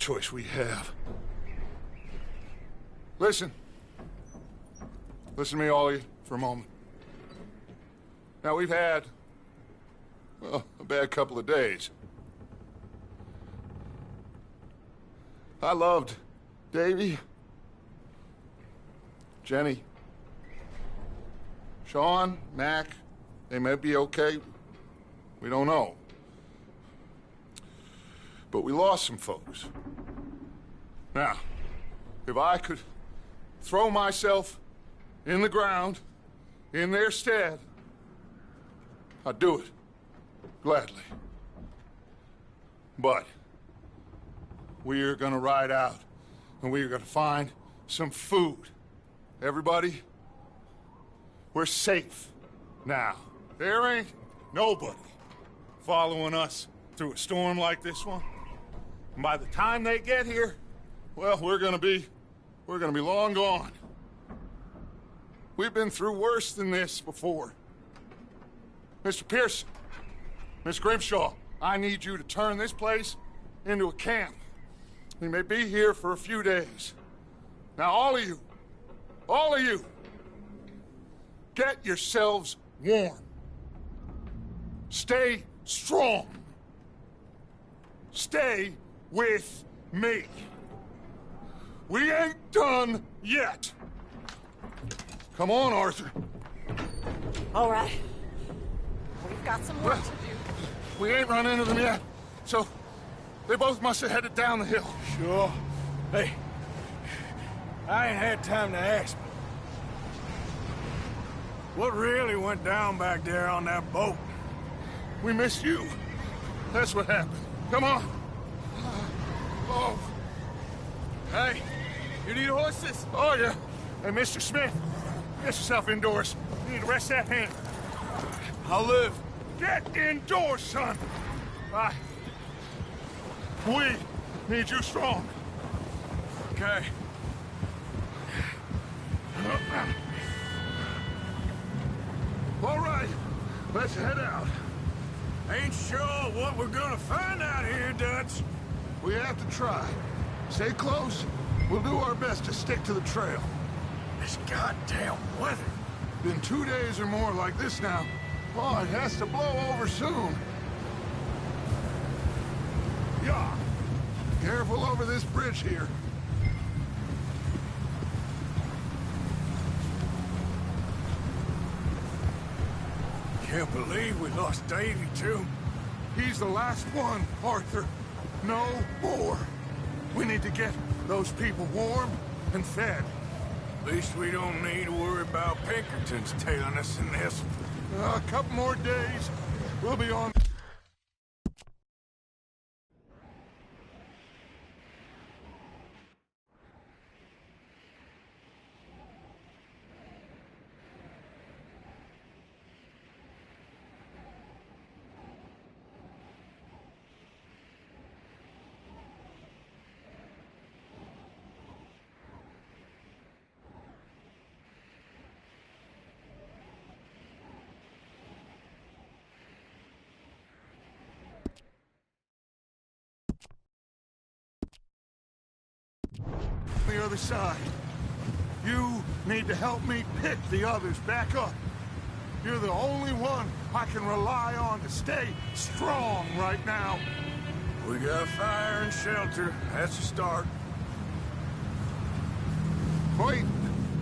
choice we have. Listen. Listen to me, all of you, for a moment. Now, we've had, well, a bad couple of days. I loved Davy, Jenny, Sean, Mac. They may be okay. We don't know. But we lost some folks. Now, if I could throw myself in the ground in their stead, I'd do it gladly. But we are gonna ride out and we are gonna find some food. Everybody, we're safe now. There ain't nobody following us through a storm like this one. And by the time they get here, well, we're gonna be long gone. We've been through worse than this before. Mr. Pearson, Miss Grimshaw, I need you to turn this place into a camp. We may be here for a few days. Now, all of you, get yourselves warm. Stay strong. Stay with me. We ain't done yet. Come on, Arthur. All right. We've got some work to do. We ain't run into them yet, so they both must have headed down the hill. Sure. Hey, I ain't had time to ask. What really went down back there on that boat? We missed you. That's what happened. Come on. Oh. Hey, you need horses? Oh, yeah. Hey, Mr. Smith, get yourself indoors. You need to rest that hand. I'll live. Get indoors, son. We need you strong. Okay. All right, let's head out. Ain't sure what we're gonna find out here, Dutch. We have to try. Stay close. We'll do our best to stick to the trail. This goddamn weather. Been 2 days or more like this now. Oh, it has to blow over soon. Yeah. Careful over this bridge here. Can't believe we lost Davy, too. He's the last one, Arthur. No more. We need to get those people warm and fed. At least we don't need to worry about Pinkertons tailing us in this. A couple more days, we'll be on. The other side. You need to help me pick the others back up. You're the only one I can rely on to stay strong right now. We got fire and shelter. That's a start. Wait,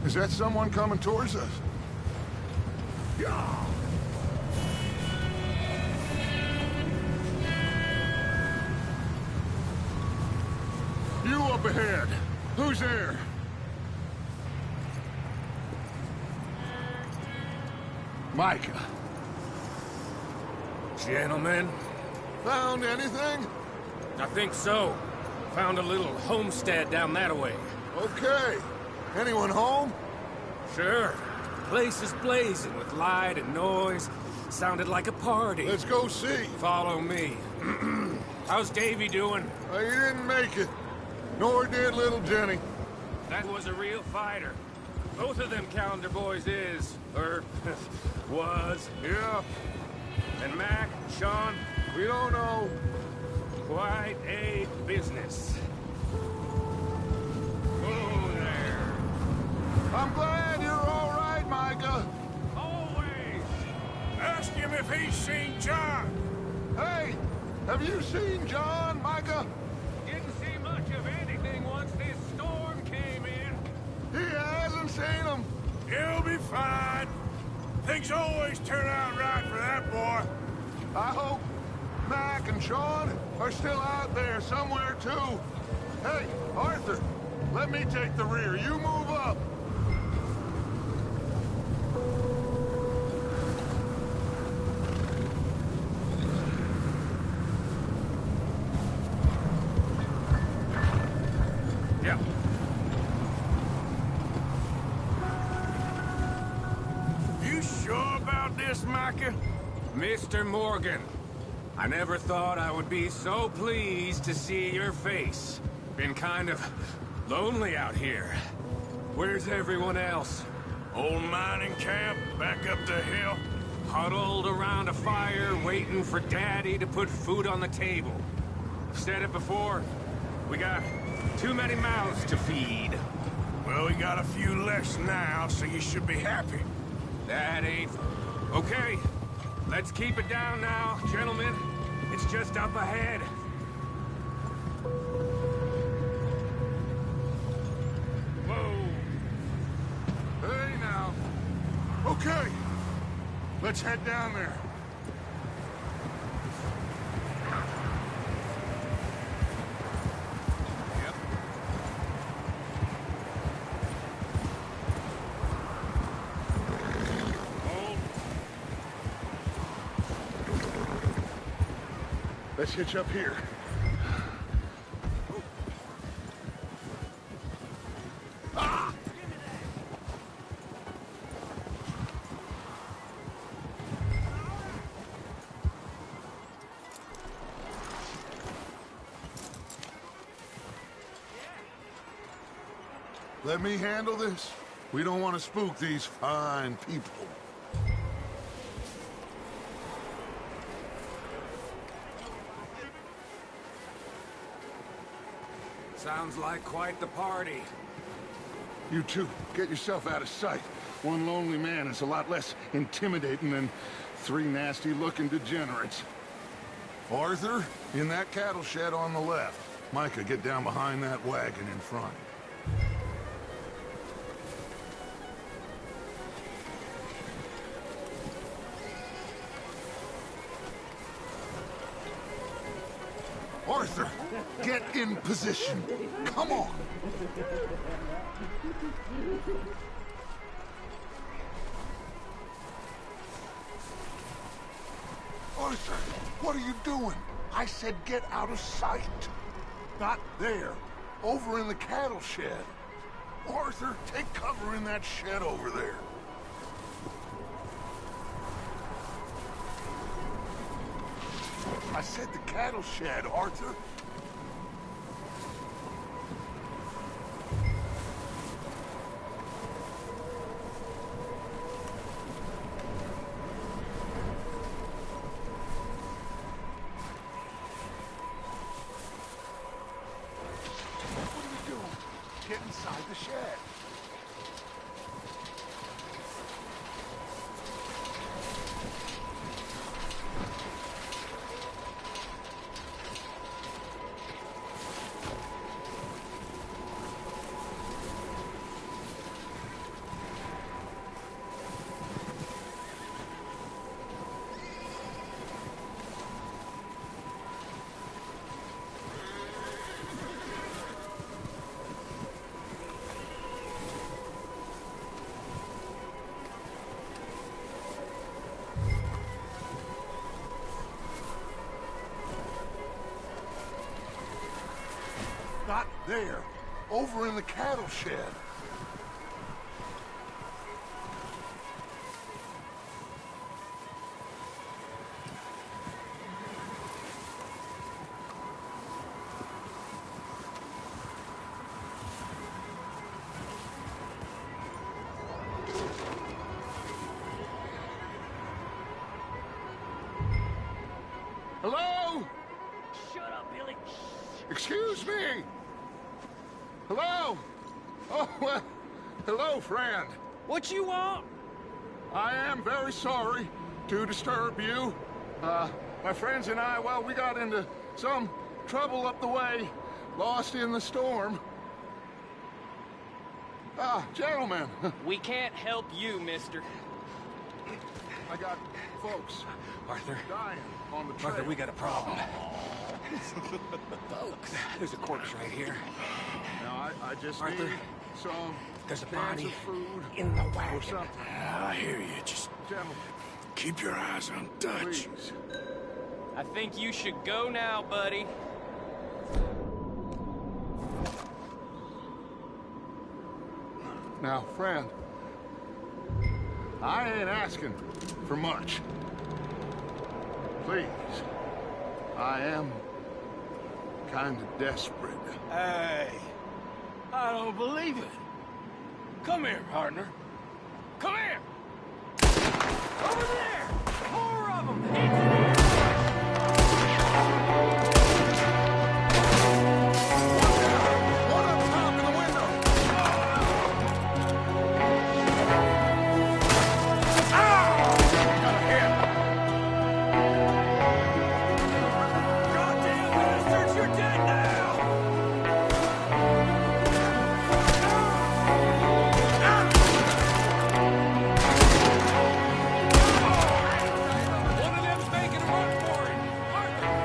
is that someone coming towards us? Yeah. You up ahead. Who's there? Micah. Gentlemen? Found anything? I think so. Found a little homestead down that way. Okay. Anyone home? Sure. Place is blazing with light and noise. Sounded like a party. Let's go see. Follow me. How's Davy doing? He didn't make it. Nor did little Jenny. That was a real fighter. Both of them Calendar boys is, or was. Yeah. And Mac, Sean? We don't know. Quite a business. I'm glad you're all right, Micah. Always! Ask him if he's seen John. Hey, have you seen John, Micah? Didn't see much of anything once this storm came in. He hasn't seen him. He'll be fine. Things always turn out right for that boy. I hope Mac and Sean are still out there somewhere, too. Hey, Arthur, let me take the rear. You move up. Yeah. You sure about this, Micah? Mr. Morgan, I never thought I would be so pleased to see your face. Been kind of lonely out here. Where's everyone else? Old mining camp, back up the hill. Huddled around a fire, waiting for Daddy to put food on the table. Said it before, we got too many mouths to feed. Well, we got a few less now, so you should be happy. That ain't... Okay, let's keep it down now, gentlemen. It's just up ahead. Whoa. Hey, now. Okay. Let's head down there. Yep. Hold. Let's hitch up here. Ah! Let me handle this. We don't want to spook these fine people. Sounds like quite the party. You two, get yourself out of sight. One lonely man is a lot less intimidating than three nasty-looking degenerates. Arthur, in that cattle shed on the left. Micah, get down behind that wagon in front. Arthur, get in position. Come on. Arthur, what are you doing? I said get out of sight. Not there. Over in the cattle shed. Arthur, take cover in that shed over there. I said the cattle shed, Arthur. What are you doing? Get inside the shed. Not there. Over in the cattle shed. Hello? Shut up, Billy. Excuse me? Hello? Oh, well, Hello, friend. What you want? I am very sorry to disturb you. My friends and I, well, we got into some trouble up the way, lost in the storm. Gentlemen. We can't help you, mister. I got folks Arthur. dying on the trail. Arthur, we got a problem. Folks, there's a corpse right here. Now, I just Arthur, need some there's a cans body of food in the or wagon. something. I hear you. Just Gentlemen, keep your eyes on Dutch. please. I think you should go now, buddy. Now, friend, I ain't asking for much. Please, I am kind of desperate. Hey, I don't believe it. Come here, partner. Come here! Over there! More of them! One up top in the window! Goddamn bastards, you're dead now! One of them's making a run for it! Arthur!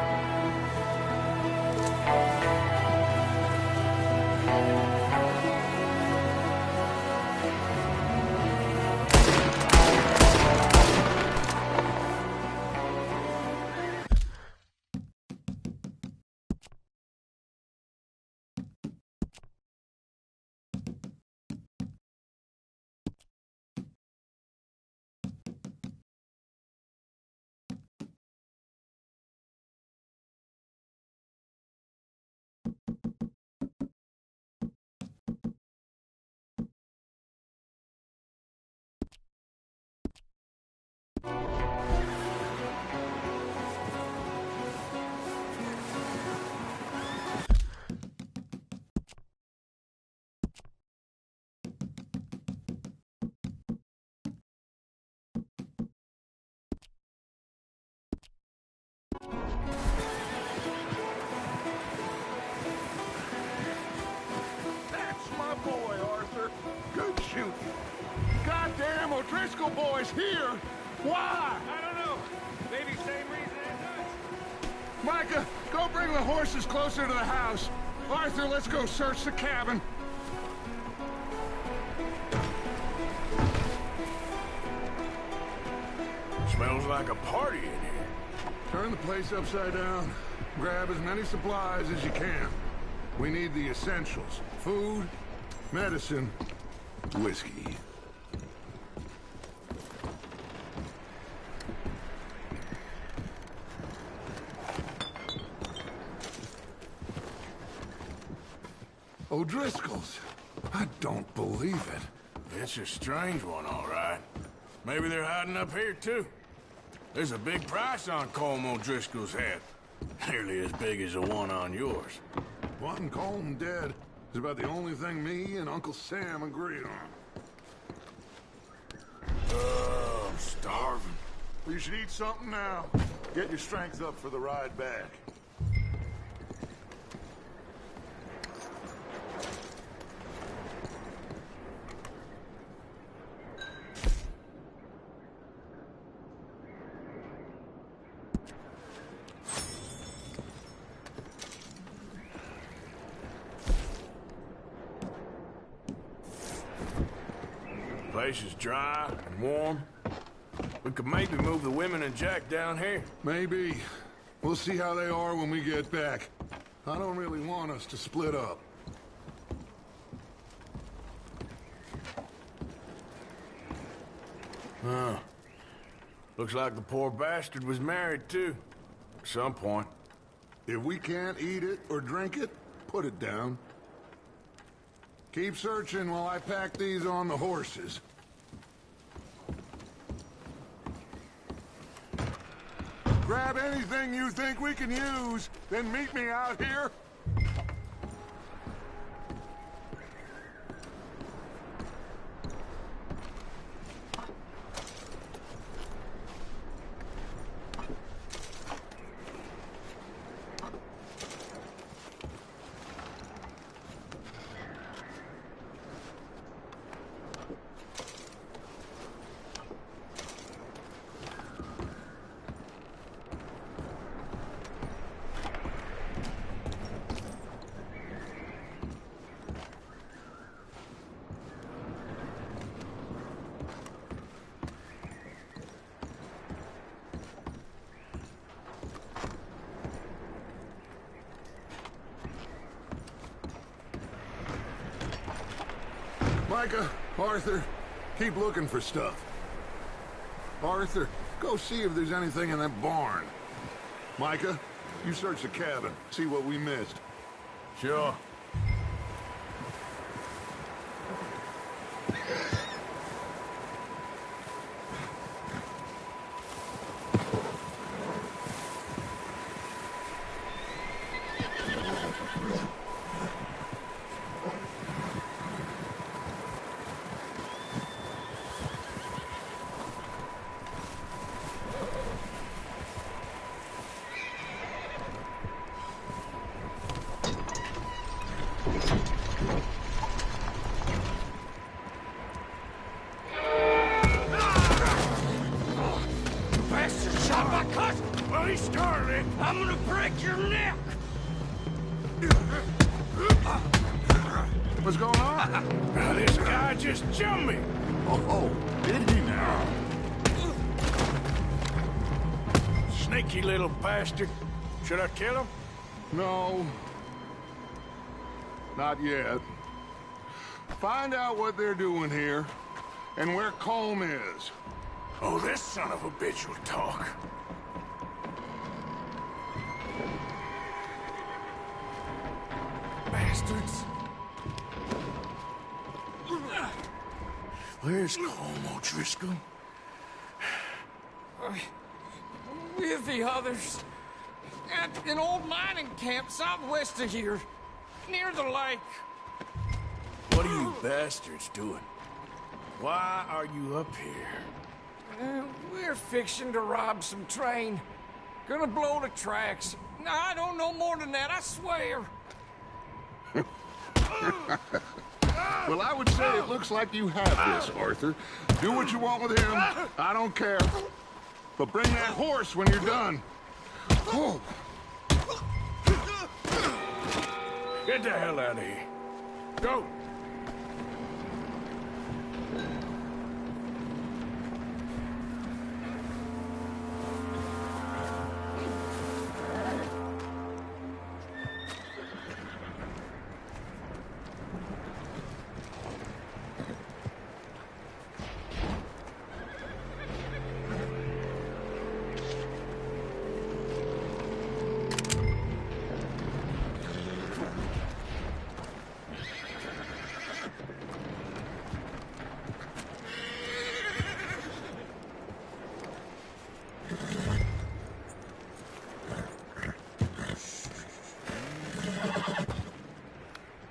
That's my boy, Arthur. Good shooting. Goddamn O'Driscoll boy's here. Why? I don't know. Maybe same reason as us. Micah, go bring the horses closer to the house. Arthur, let's go search the cabin. Smells like a party in here. Turn the place upside down. Grab as many supplies as you can. We need the essentials. Food, medicine, whiskey. O'Driscoll's. I don't believe it. It's a strange one, all right. Maybe they're hiding up here, too. There's a big price on Colm O'Driscoll's head. Nearly as big as the one on yours. Wanting Colm dead is about the only thing me and Uncle Sam agree on. I'm starving. You should eat something now. Get your strength up for the ride back. Place is dry and warm. We could maybe move the women and Jack down here. Maybe. We'll see how they are when we get back. I don't really want us to split up. Huh. Looks like the poor bastard was married, too. At some point. If we can't eat it or drink it, put it down. Keep searching while I pack these on the horses. Grab anything you think we can use, then meet me out here. Micah, Arthur, keep looking for stuff. Arthur, go see if there's anything in that barn. Micah, you search the cabin, see what we missed. Sure. Bastard shot my cousin! Well, he started it. I'm gonna break your neck! What's going on? Now, this guy just jumped me. Oh, did he now? Sneaky little bastard. Should I kill him? No. Not yet. Find out what they're doing here, and where Colm is. Oh, this son of a bitch will talk. Bastards! Where's Colm O'Driscoll? With the others. At an old mining camp southwest of here. Near the lake. What are you bastards doing? Why are you up here? We're fixing to rob some train. Gonna blow the tracks. I don't know more than that, I swear. Well, I would say it looks like you have this, Arthur. Do what you want with him. I don't care. But bring that horse when you're done. Oh. Get the hell out of here. Go.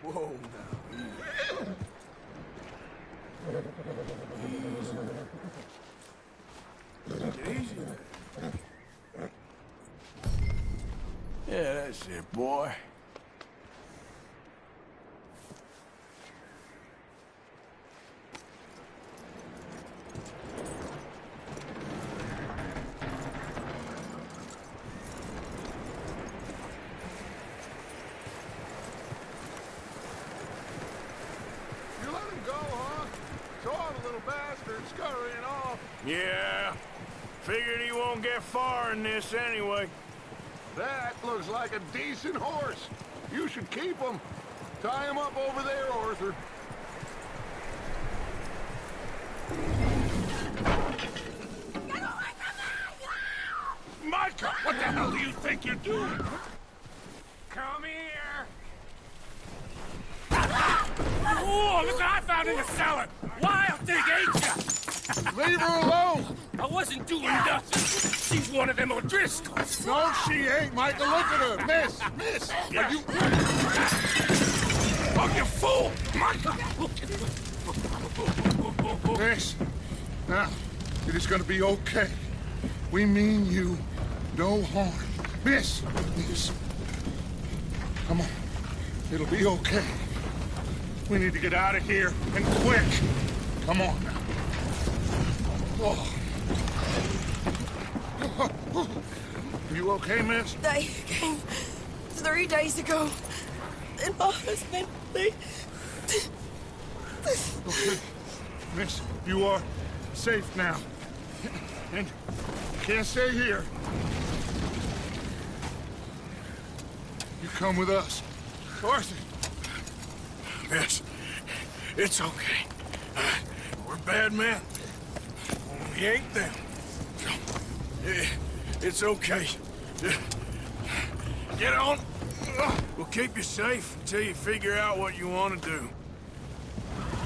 Whoa, now. Easy there. Yeah, that's it, boy. You let him go, huh? Saw the little bastard scurrying off. Yeah. Figured he won't get far in this anyway. That looks like a decent horse. You should keep him. Tie him up over there, Arthur. Micah, what the hell do you think you're doing? Come here! Oh, look what I found in the cellar! Wild thing, ain't ya? Leave her alone! I wasn't doing nothing. She's one of them O'Driscolls. No, she ain't, Micah. Look at her. Miss, are you... Oh, you fool! Micah! Miss, now, it is gonna be okay. We mean you no harm. Miss! Come on. It'll be okay. We need to get out of here, and quick. Come on now. Oh. You okay, miss? They came 3 days ago. And my husband, they... Okay. Miss, you are safe now. And you can't stay here. You come with us. Arthur. Yes, it's okay. We're bad men. We ain't them. It's okay. Get on. We'll keep you safe until you figure out what you want to do.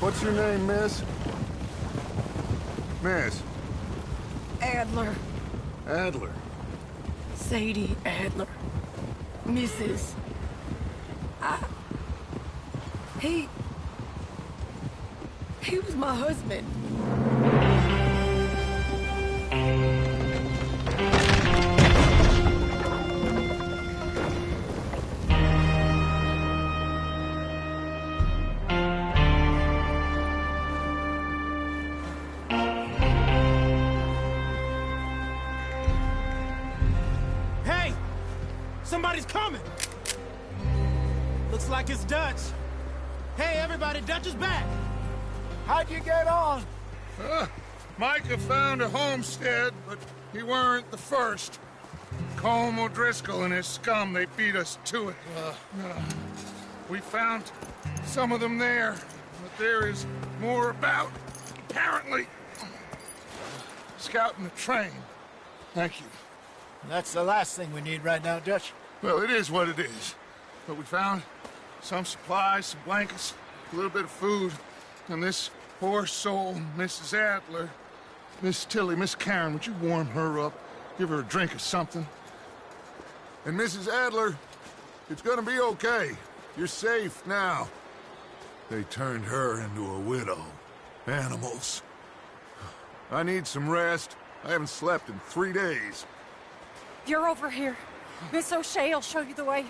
What's your name, miss? Miss? Adler. Adler. Sadie Adler. Mrs. He was my husband. Hey! Somebody's coming! Looks like it's Dutch. Hey, everybody, Dutch is back! How'd you get on? Micah found a homestead, but he weren't the first. Colm O'Driscoll and his scum, they beat us to it. We found some of them there, but there is more about, apparently. Scouting the train. Thank you. That's the last thing we need right now, Dutch. Well, it is what it is. But we found some supplies, some blankets, a little bit of food, and this poor soul, Mrs. Adler, Miss Tilly, Miss Karen, would you warm her up? Give her a drink or something? And Mrs. Adler, it's gonna be okay. You're safe now. They turned her into a widow. Animals. I need some rest. I haven't slept in 3 days. You're over here. Miss O'Shea will show you the way.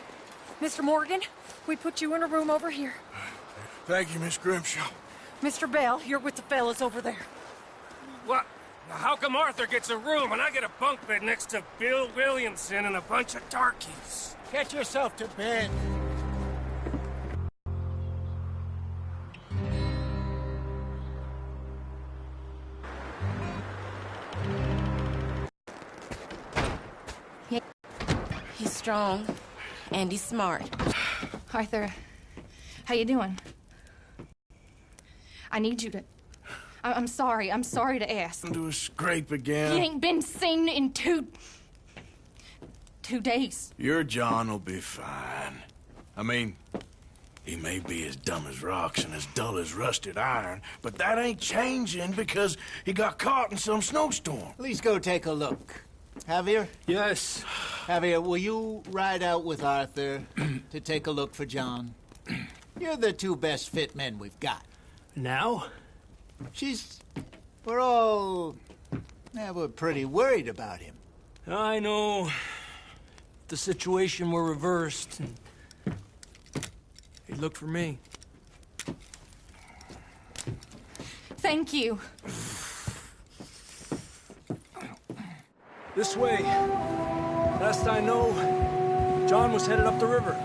Mr. Morgan, we put you in a room over here. Thank you, Miss Grimshaw. Mr. Bell, you're with the fellas over there. What? How come Arthur gets a room and I get a bunk bed next to Bill Williamson and a bunch of darkies? Get yourself to bed. He's strong, and he's smart. Arthur, how you doing? I need you to... I'm sorry to ask. Do a scrape again. He ain't been seen in two days. Your John will be fine. I mean, he may be as dumb as rocks and as dull as rusted iron, but that ain't changing because he got caught in some snowstorm. Please go take a look. Javier? Yes. Javier, will you ride out with Arthur to take a look for John? You're the two best fit men we've got. Now? We're pretty worried about him. I know. If the situation were reversed, he'd look for me. Thank you. This way. Last I know, John was headed up the river.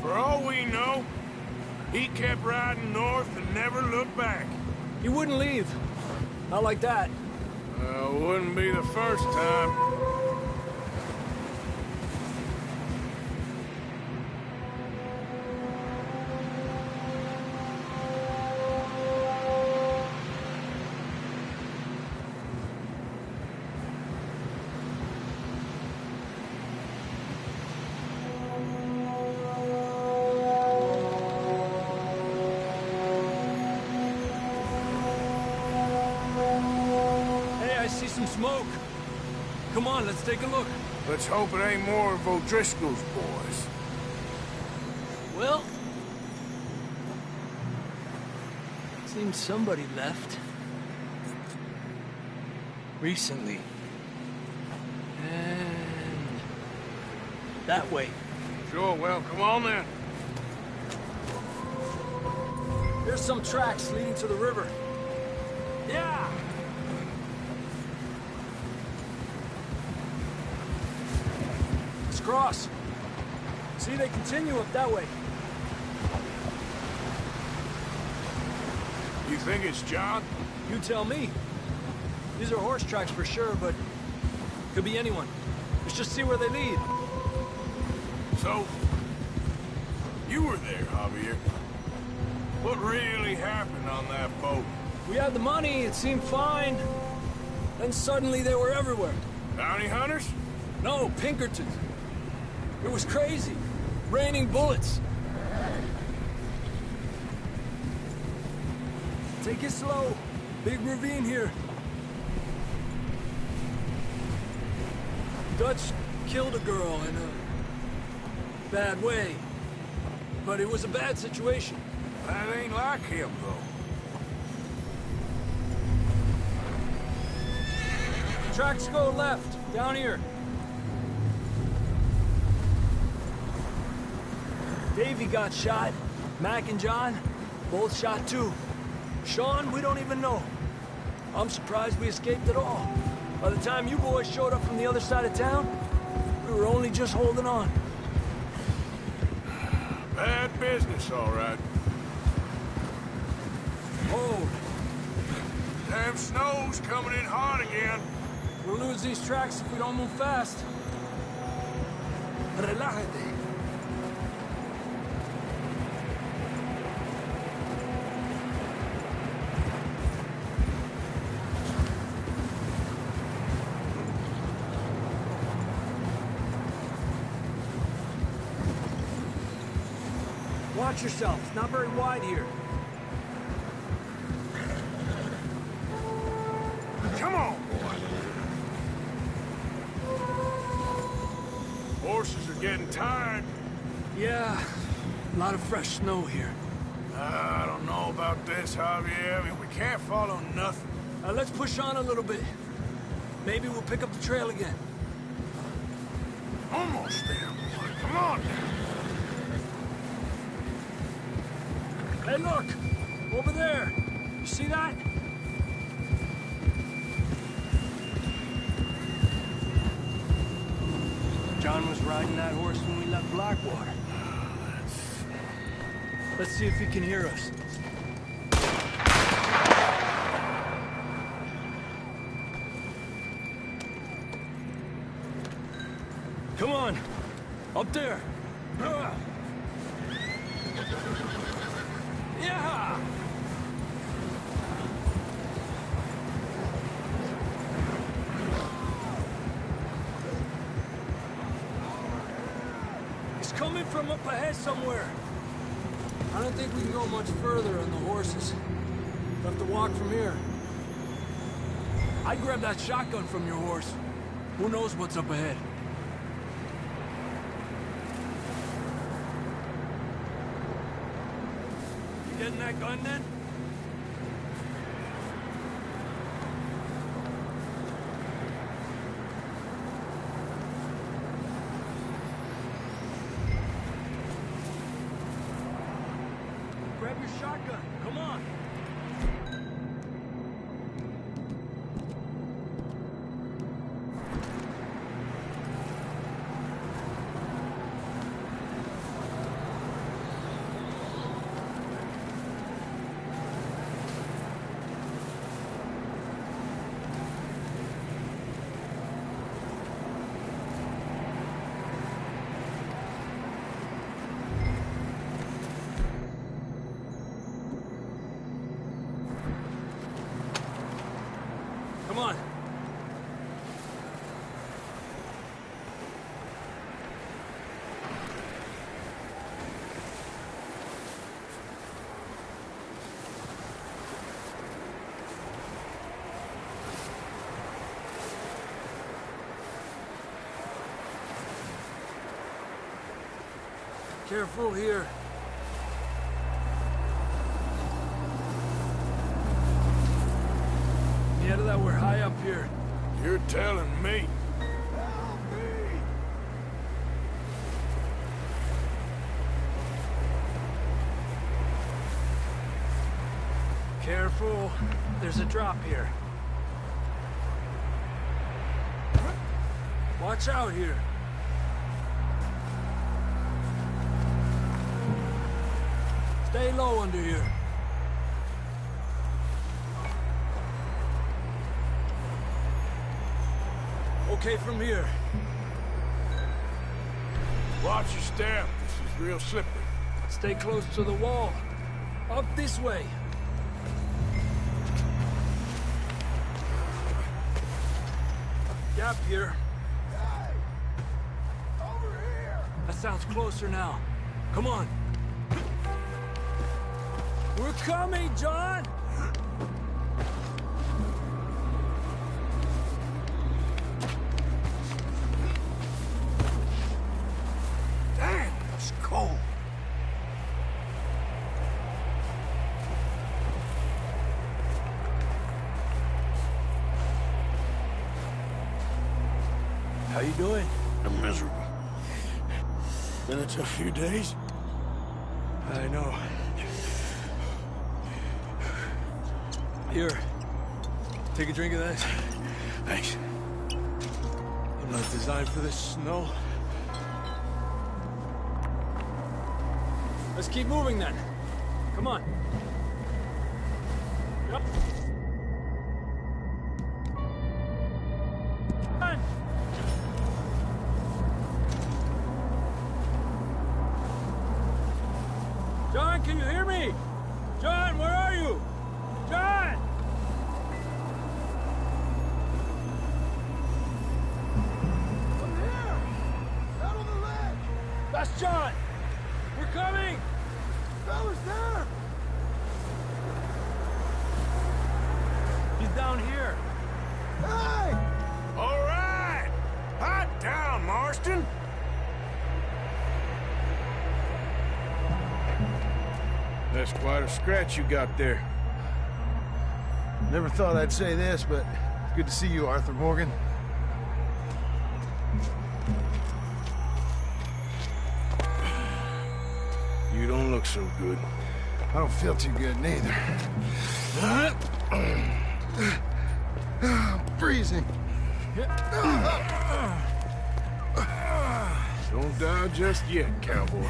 For all we know, he kept riding north and never looked back. He wouldn't leave. Not like that. Wouldn't be the first time. Smoke. Come on, let's take a look. Let's hope it ain't more of O'Driscoll's boys. Well, seems somebody left. Recently. And that way. Sure, well, come on then. There's some tracks leading to the river. Yeah! Cross. See, they continue up that way. You think it's John? You tell me. These are horse tracks for sure, but could be anyone. Let's just see where they lead. So, you were there, Javier. What really happened on that boat? We had the money, it seemed fine. Then suddenly they were everywhere. Bounty hunters? No, Pinkertons. It was crazy. Raining bullets. Take it slow. Big ravine here. Dutch killed a girl in a bad way. But it was a bad situation. That ain't like him, though. Tracks go left, down here. Davey got shot. Mac and John, both shot too. Sean, we don't even know. I'm surprised we escaped at all. By the time you boys showed up from the other side of town, we were only just holding on. Bad business, all right. Hold. Damn snow's coming in hard again. We'll lose these tracks if we don't move fast. Relájate. Watch yourself. It's not very wide here. Come on, boy. Horses are getting tired. Yeah, a lot of fresh snow here. I don't know about this, Javier. I mean, we can't follow nothing. Let's push on a little bit. Maybe we'll pick up the trail again. Almost there, boy. Come on. Hey, look! Over there! You see that? John was riding that horse when we left Blackwater. Let's see if he can hear us. Come on! Up there! Yeah! He's coming from up ahead somewhere. I don't think we can go much further on the horses. We'll have to walk from here. I'd grab that shotgun from your horse. Who knows what's up ahead? You getting that gun then? Grab your shotgun. Come on. Come on. Careful here. Yeah, that we're high up here. You're telling me. Careful. There's a drop here. Watch out here. Stay low under here. Okay from here. Watch your step. This is real slippery. Stay close to the wall. Up this way. gap here. Hey! Over here! That sounds closer now. Come on. We're coming, John! Damn, it's cold. How you doing? I'm miserable. Been a tough few days. I know. Here. Take a drink of that. Thanks. I'm not designed for this snow. Let's keep moving then. Come on. Yep. John! John, can you hear me? John, where are you? John! I'm here! Out on the ledge! That's John! We're coming! Fellas there! He's down here. Hey! All right! Hot down, Marston! That's quite a scratch you got there. Never thought I'd say this, but it's good to see you, Arthur Morgan. You don't look so good. I don't feel too good, neither. I'm freezing. Don't die just yet, cowboy.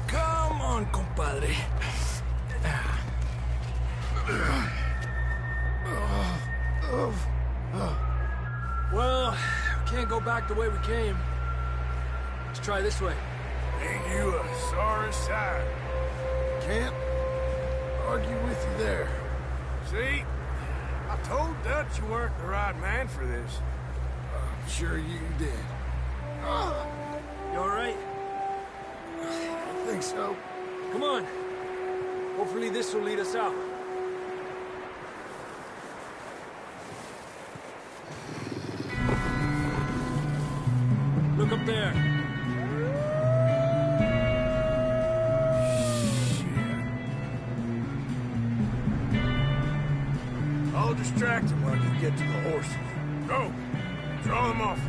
Come on, compadre. Well, we can't go back the way we came. Let's try this way. Ain't you a sorry sight? Can't argue with you there. See? I told Dutch you weren't the right man for this. I'm sure you did. You all right? I think so. Come on. Hopefully this will lead us out. Look up there. I'll distract him while you get to the horses. Go! Draw them off.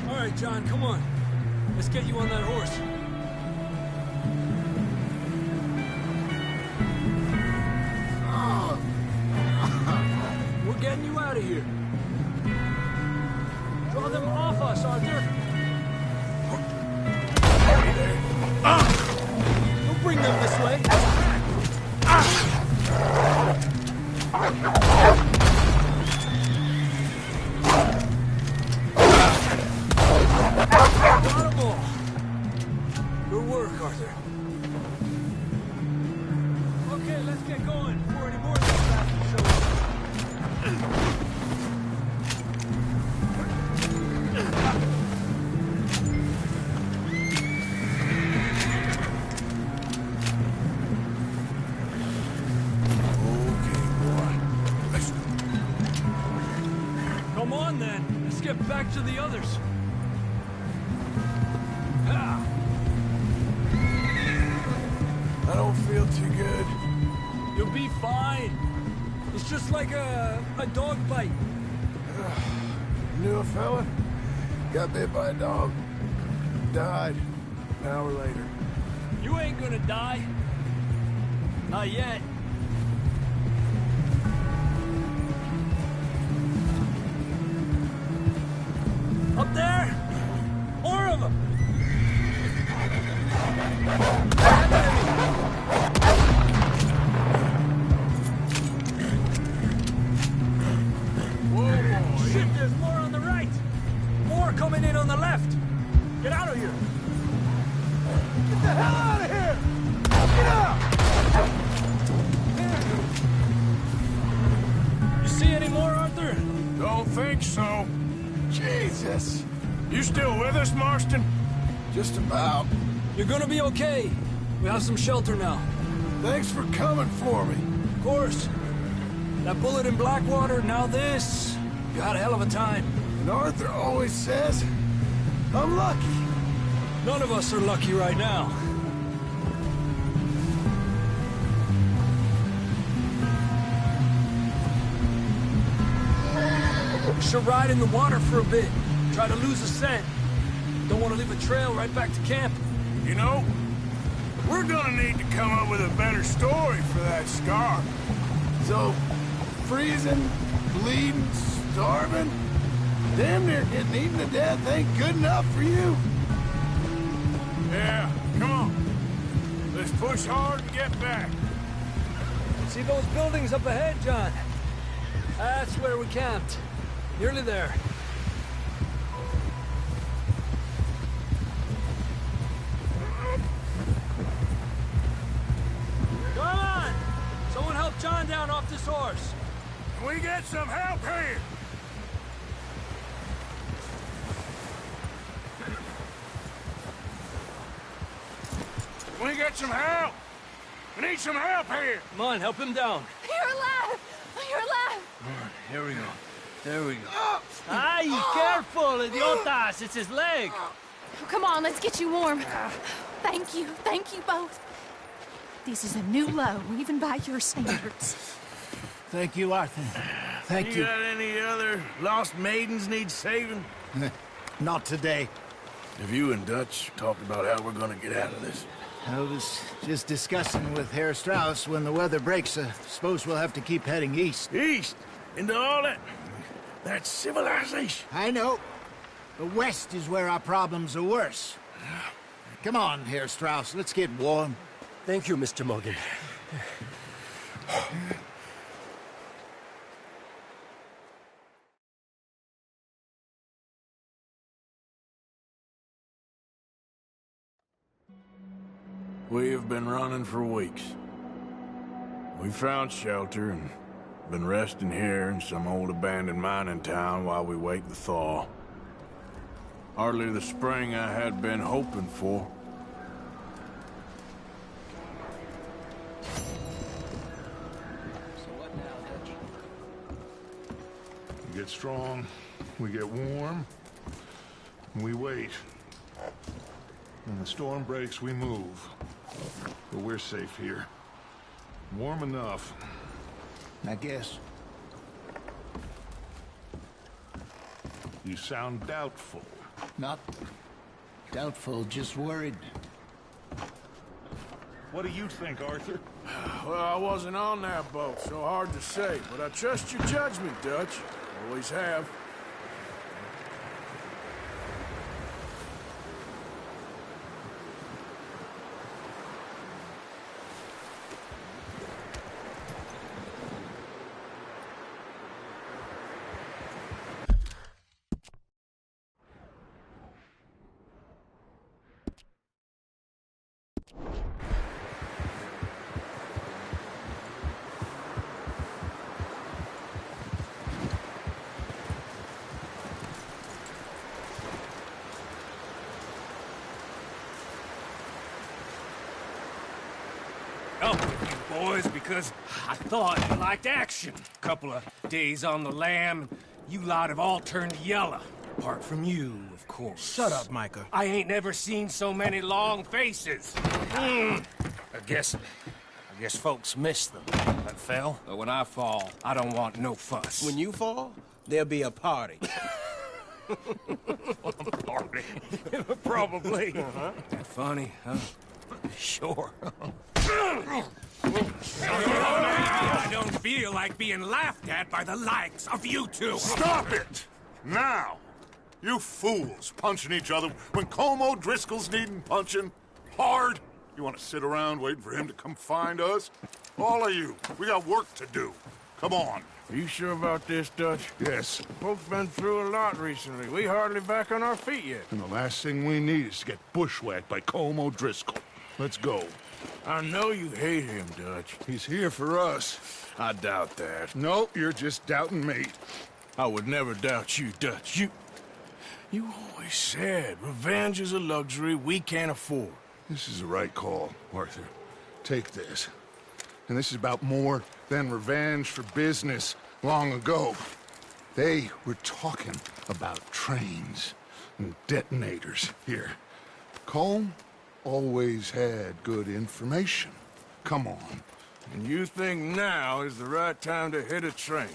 All right, John, come on. Let's get you on that horse. We're getting you out of here. Draw them off us, Arthur. Don't bring them this way. Got 'em all. Good work, Arthur. Okay, let's get going before any more of these bastards show up. Come on, then. Let's get back to the others. Ah. I don't feel too good. You'll be fine. It's just like a dog bite. Knew a fella? Got bit by a dog. Died an hour later. You ain't gonna die. Not yet. Up there! More of them! Whoa! Shit, there's more on the right! More coming in on the left! Get out of here! Get the hell out of here! Get out! You see any more? don't think so. Jesus! You still with us, Marston? Just about. You're gonna be okay. We have some shelter now. Thanks for coming for me. Of course. That bullet in Blackwater, now this. You had a hell of a time. And Arthur always says, I'm lucky. None of us are lucky right now. We should ride in the water for a bit. Try to lose a scent. Don't want to leave a trail right back to camp. You know, we're gonna need to come up with a better story for that scar. So, freezing, bleeding, starving, damn near getting eaten to death ain't good enough for you. Yeah, come on. Let's push hard and get back. See those buildings up ahead, John? That's where we camped. Nearly there. Come on! Someone help John down off this horse. Can we get some help here? Can we get some help? We need some help here. Come on, help him down. You're alive! You're alive! Here we go. There we go. Ay, careful, idiotas! It's his leg. Come on, let's get you warm. Thank you both. This is a new low, even by your standards. Thank you, Arthur. Thank you. You got any other lost maidens need saving? Not today. Have you and Dutch talked about how we're gonna get out of this? I was just discussing with Herr Strauss when the weather breaks. Suppose we'll have to keep heading east. East? Into all that civilization? I know. The west is where our problems are worse. Come on, Herr Strauss. Let's get warm. Thank you, Mr. Morgan. We have been running for weeks. We found shelter and been resting here in some old abandoned mining town while we wait the thaw. Hardly the spring I had been hoping for. We get strong, we get warm, and we wait. When the storm breaks, we move. But we're safe here. Warm enough. I guess. You sound doubtful. Not doubtful, just worried. What do you think, Arthur? Well, I wasn't on that boat, so hard to say. But I trust your judgment, Dutch. Always have. Up with you boys because I thought you liked action. Couple of days on the lam, you lot have all turned yellow. Apart from you, of course. Shut up, Micah. I ain't never seen so many long faces. I guess folks miss them. I fell, but when I fall, I don't want no fuss. When you fall, there'll be a party. Party? Probably. That funny, huh? Sure. I don't feel like being laughed at by the likes of you two. Stop it! Now! You fools punching each other when Colm O'Driscoll's needing punching. Hard! You want to sit around waiting for him to come find us? All of you, we got work to do. Come on. Are you sure about this, Dutch? Yes. Folks been through a lot recently. We hardly back on our feet yet. And the last thing we need is to get bushwhacked by Colm O'Driscoll. Let's go. I know you hate him, Dutch. He's here for us. I doubt that. No, you're just doubting me. I would never doubt you, Dutch. You always said revenge is a luxury we can't afford. This is the right call, Arthur. Take this. And this is about more than revenge for business long ago. They were talking about trains and detonators here. Colm always had good information. Come on. And you think now is the right time to hit a train?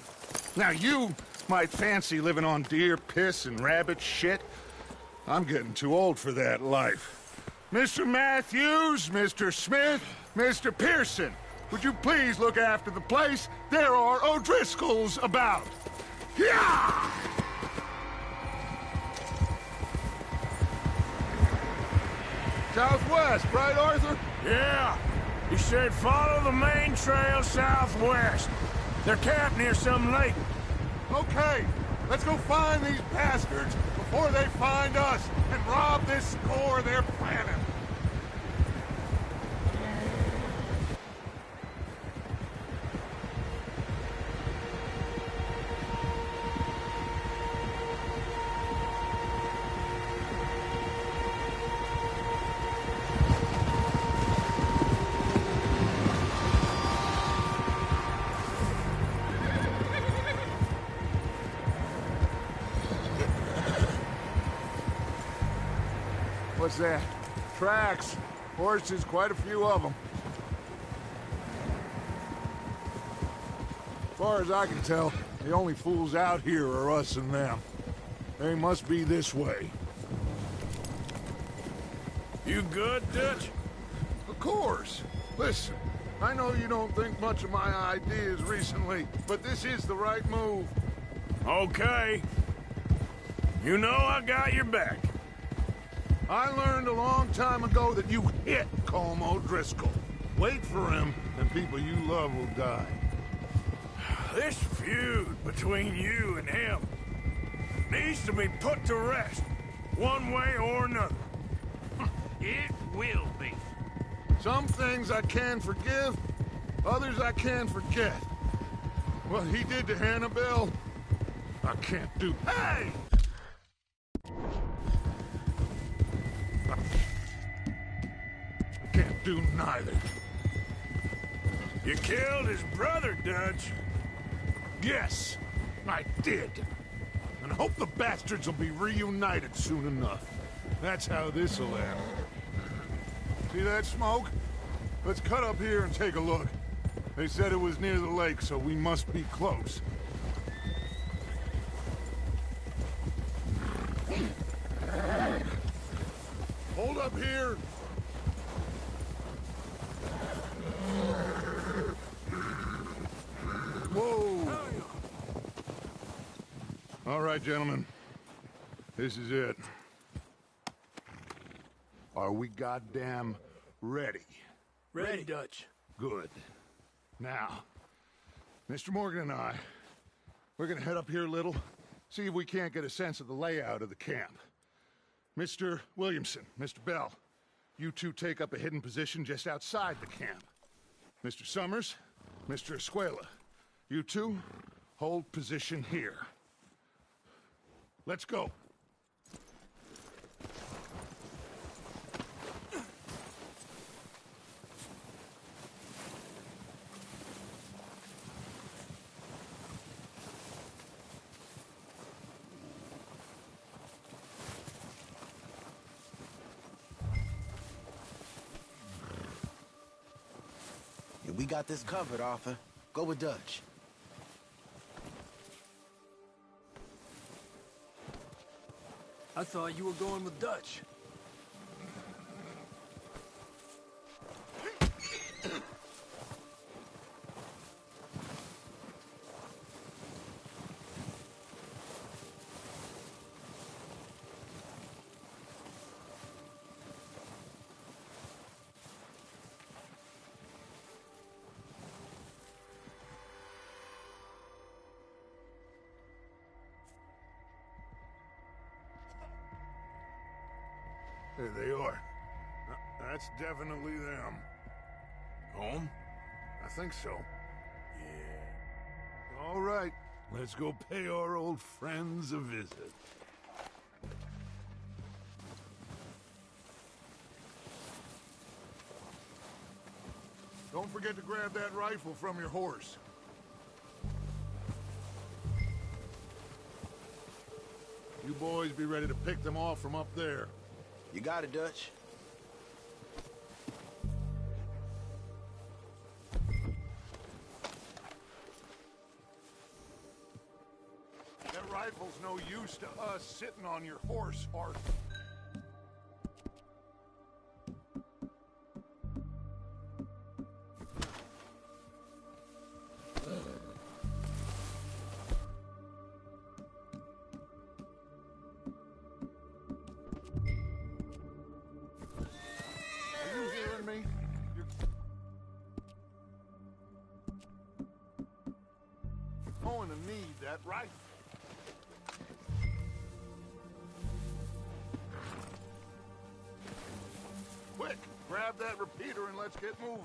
Now you might fancy living on deer piss and rabbit shit. I'm getting too old for that life. Mr. Matthews, Mr. Smith, Mr. Pearson, would you please look after the place? There are O'Driscolls about. Yeah! Southwest, right, Arthur? Yeah. He said follow the main trail southwest. They're camped near some lake. Okay, let's go find these bastards before they find us and rob this score they're planning. What's that? Tracks. Horses, quite a few of them. As far as I can tell, the only fools out here are us and them. They must be this way. You good, Dutch? Of course. Listen, I know you don't think much of my ideas recently, but this is the right move. Okay. You know I got your back. I learned a long time ago that you hit Colm O'Driscoll. Wait for him, and people you love will die. This feud between you and him needs to be put to rest, one way or another. It will be. Some things I can forgive, others I can forget. What he did to Annabelle, I can't do. Hey! I can't do neither. You killed his brother, Dutch. Yes, I did. And I hope the bastards will be reunited soon enough. That's how this'll end. See that smoke? Let's cut up here and take a look. They said it was near the lake, so we must be close. Hold up here. Whoa. All right, gentlemen. This is it. Are we goddamn ready? Ready, Dutch. Good. Now, Mr. Morgan and I, we're gonna head up here a little, see if we can't get a sense of the layout of the camp. Mr. Williamson, Mr. Bell, you two take up a hidden position just outside the camp. Mr. Summers, Mr. Escuela, you two hold position here. Let's go. We got this covered, Arthur. Go with Dutch. I thought you were going with Dutch. There they are. That's definitely them. Home? I think so. Yeah. All right. Let's go pay our old friends a visit. Don't forget to grab that rifle from your horse. You boys be ready to pick them off from up there. You got it, Dutch. That rifle's no use to us sitting on your horse, Arthur. Going to need that rifle. Quick, grab that repeater and let's get moving.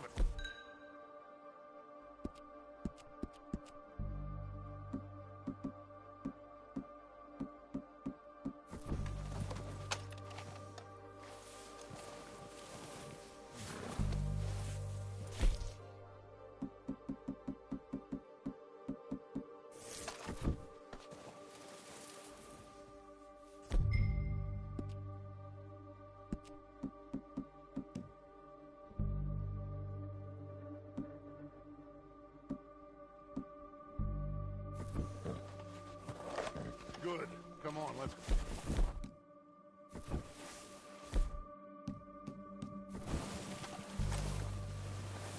Good. Come on, let's go.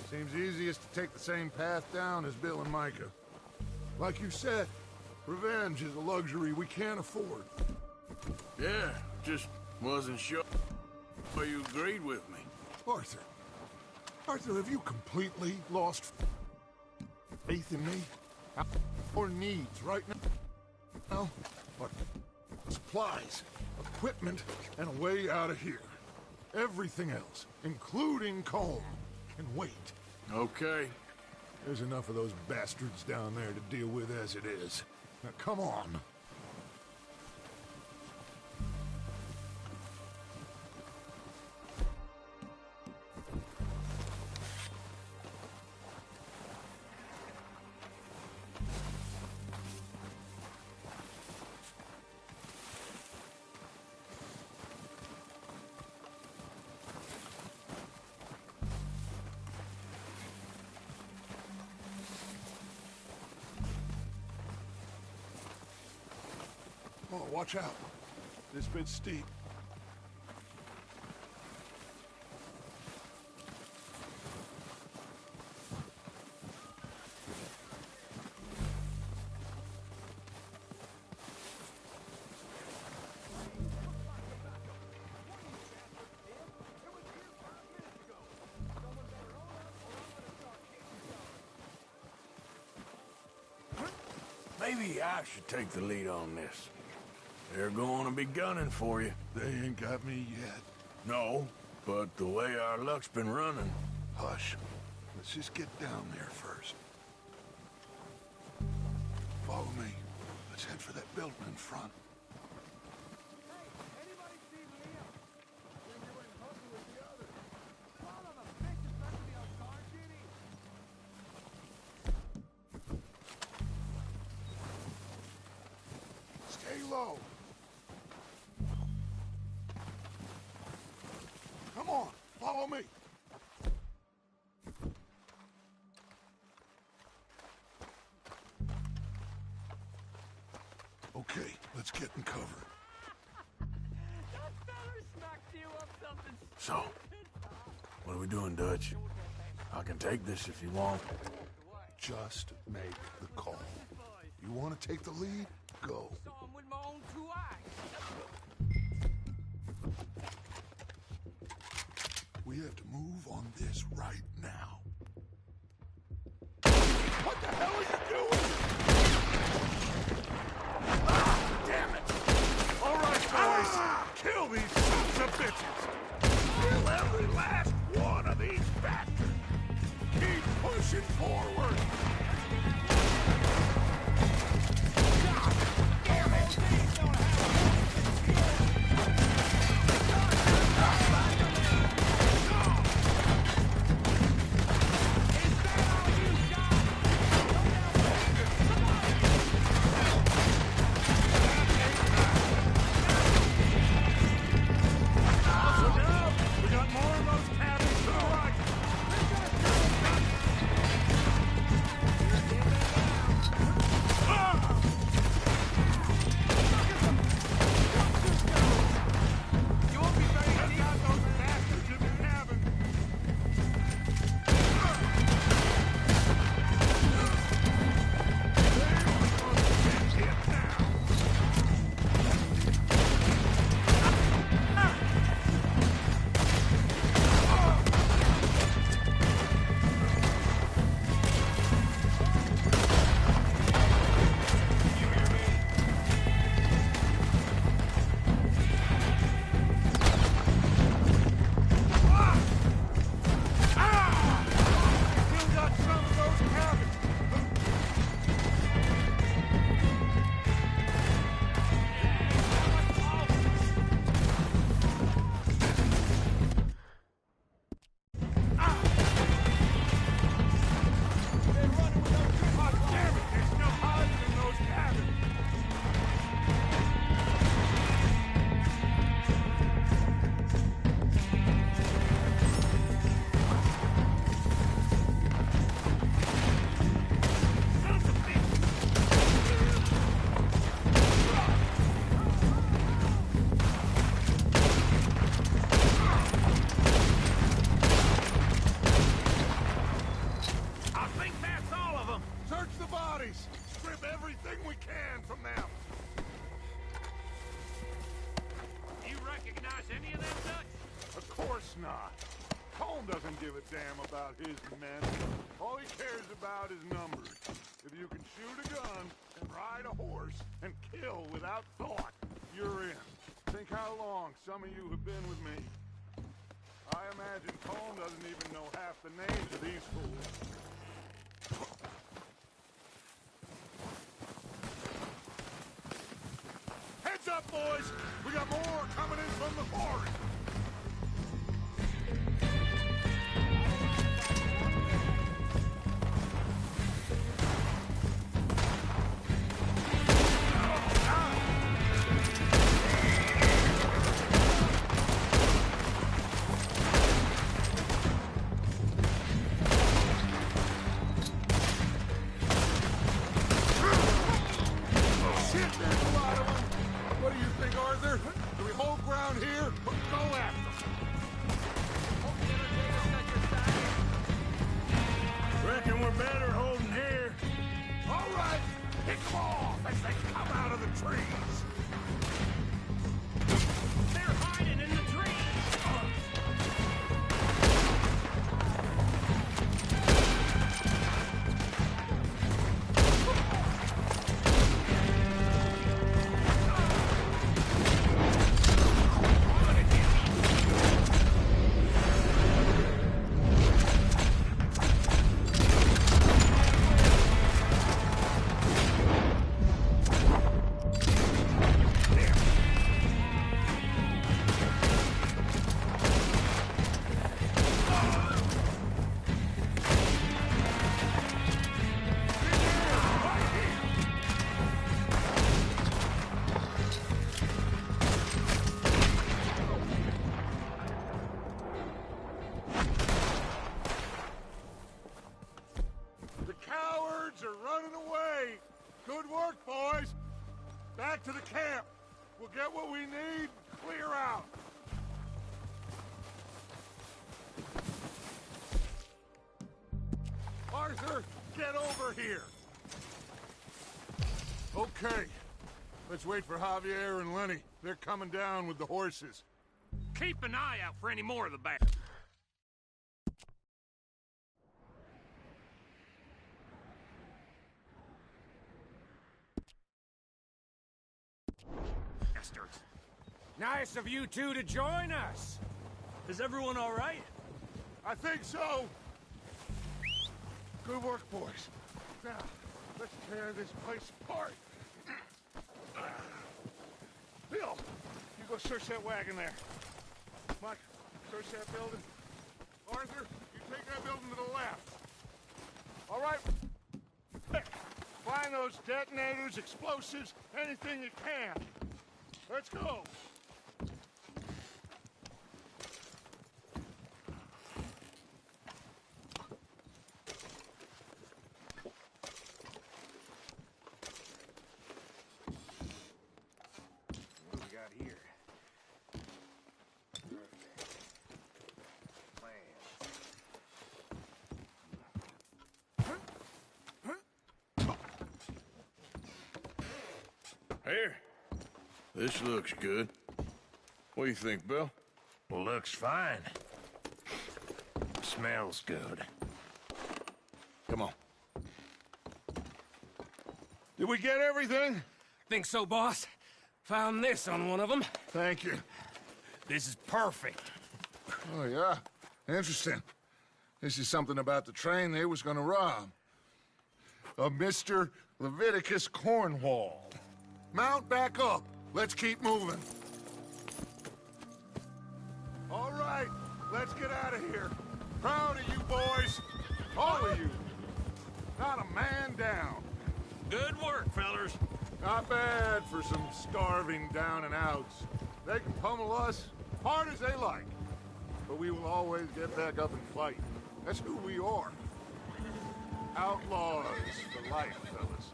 Seems easiest to take the same path down as Bill and Micah. Like you said, revenge is a luxury we can't afford. Yeah, just wasn't sure you agreed with me. Arthur. Arthur, have you completely lost faith in me? Our needs right now are supplies, equipment, and a way out of here. Everything else, including Colm, can wait. Okay. There's enough of those bastards down there to deal with as it is. Now, come on. Oh, watch out. This bit's steep. Maybe I should take the lead on this. They're going to be gunning for you. They ain't got me yet. No, but the way our luck's been running... Hush. Let's just get down there first. Follow me. Let's head for that building in front. Stay low. Come on, follow me. Okay, let's get in cover. So, what are we doing, Dutch? I can take this if you want. Just make the call. You want to take the lead? Go. We have to move on this right now. What the hell are you doing? Ah, damn it! All right, boys. Kill these sons of bitches. Kill every last one of these bastards. Keep pushing forward. doesn't give a damn about his men. All he cares about is numbers. If you can shoot a gun and ride a horse and kill without thought, you're in. Think how long some of you have been with me. I imagine Colm doesn't even know half the names of these fools. Heads up, boys! We got more coming in from the forest! Back to the camp. We'll get what we need, clear out. Arthur, get over here. Okay. Let's wait for Javier and Lenny. They're coming down with the horses. Keep an eye out for any more of the band. Bastards. Nice of you two to join us. Is everyone all right? I think so. Good work, boys. Now, let's tear this place apart. Bill, you go search that wagon there. Mike, search that building. Arthur, you take that building to the left. All right. Find those detonators, explosives, anything you can. Let's go. What do we got here? Here. This looks good. What do you think, Bill? Looks fine. Smells good. Come on. Did we get everything? Think so, boss. Found this on one of them. Thank you. This is perfect. Oh, yeah? Interesting. This is something about the train they was gonna rob. Of Mr. Leviticus Cornwall. Mount back up. Let's keep moving. All right, let's get out of here. Proud of you boys. All of you. Not a man down. Good work, fellers. Not bad for some starving down and outs. They can pummel us hard as they like. But we will always get back up and fight. That's who we are. Outlaws for life, fellas.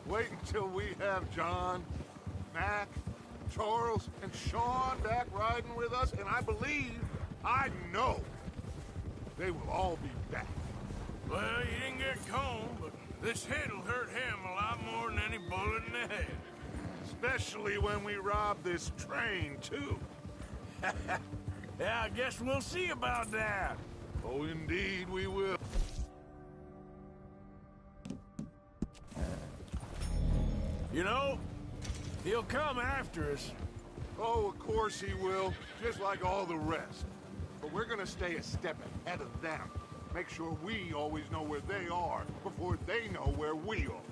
Wait until we have John, Mac, Charles, and Sean back riding with us, and I know, they will all be back. Well, you didn't get Colm, but this hit'll hurt him a lot more than any bullet in the head. Especially when we rob this train, too. Yeah, I guess we'll see about that. Oh, indeed we will. You know, he'll come after us. Oh, of course he will, just like all the rest. But we're gonna stay a step ahead of them. Make sure we always know where they are before they know where we are.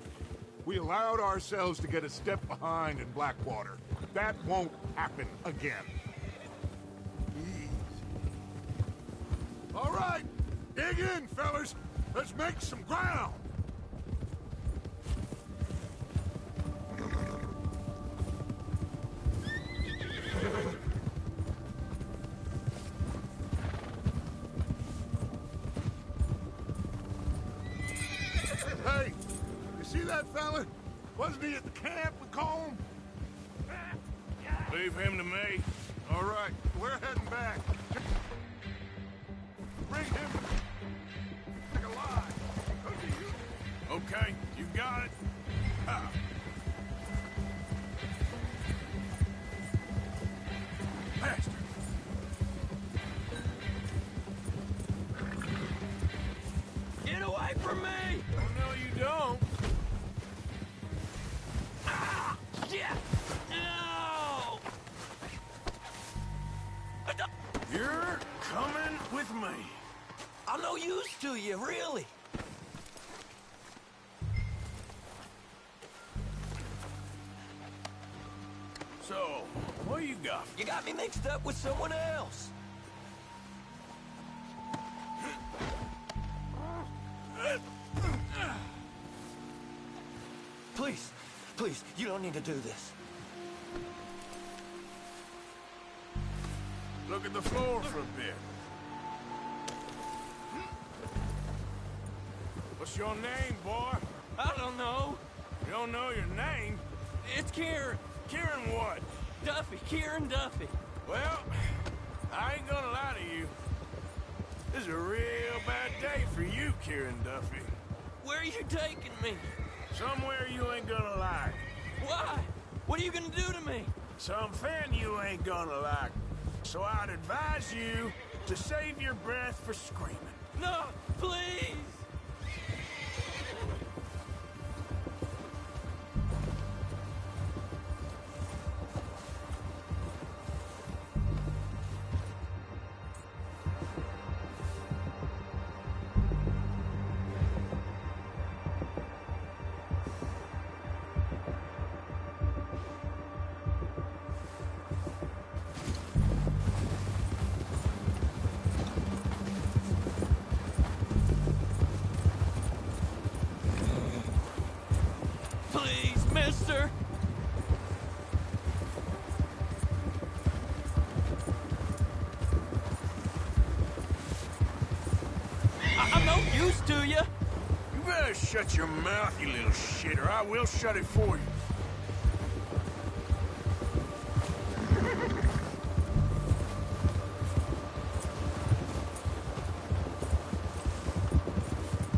We allowed ourselves to get a step behind in Blackwater. That won't happen again. Easy. All right, dig in, fellas. Let's make some ground. Hey, you see that fella? Wasn't he at the camp with Colm? Leave him to me. All right, we're heading back. Bring him back alive. Okay, you got it. Ah. Bastard. Get away from me! Oh, no, you don't. Ah! Yeah! No! You're coming with me. I'm no use to you, really. So, what you got? You got me mixed up with someone else. Please, please, you don't need to do this. Look at the floor for a bit. What's your name, boy? I don't know. You don't know your name? It's Kieran. Kieran what? Duffy. Kieran Duffy. Well, I ain't gonna lie to you. This is a real bad day for you, Kieran Duffy. Where are you taking me? Somewhere you ain't gonna like. Why? What are you gonna do to me? Something you ain't gonna like. So I'd advise you to save your breath for screaming. No, please! Please, mister! I'm no use to you! You better shut your mouth, you little shit, or I will shut it for you.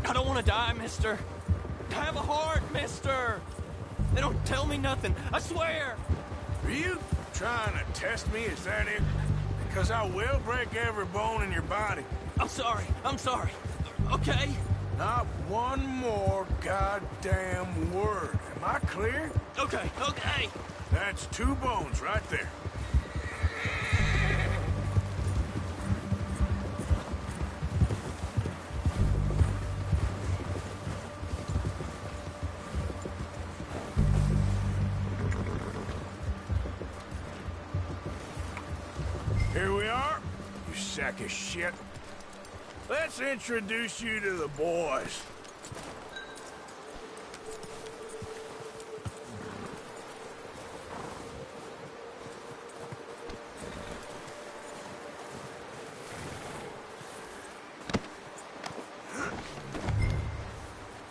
I don't want to die, mister. Have a heart, mister! They don't tell me nothing, I swear! Are you trying to test me, is that it? Because I will break every bone in your body. I'm sorry. Okay? Not one more goddamn word. Am I clear? Okay. That's 2 bones right there. Here we are, you sack of shit. Let's introduce you to the boys.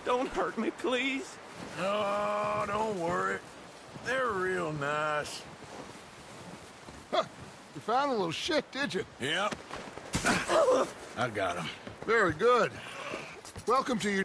Don't hurt me, please. Oh, don't worry. They're real nice. Huh. You found a little shit, did you? Yep. I got him. Very good. Welcome to your...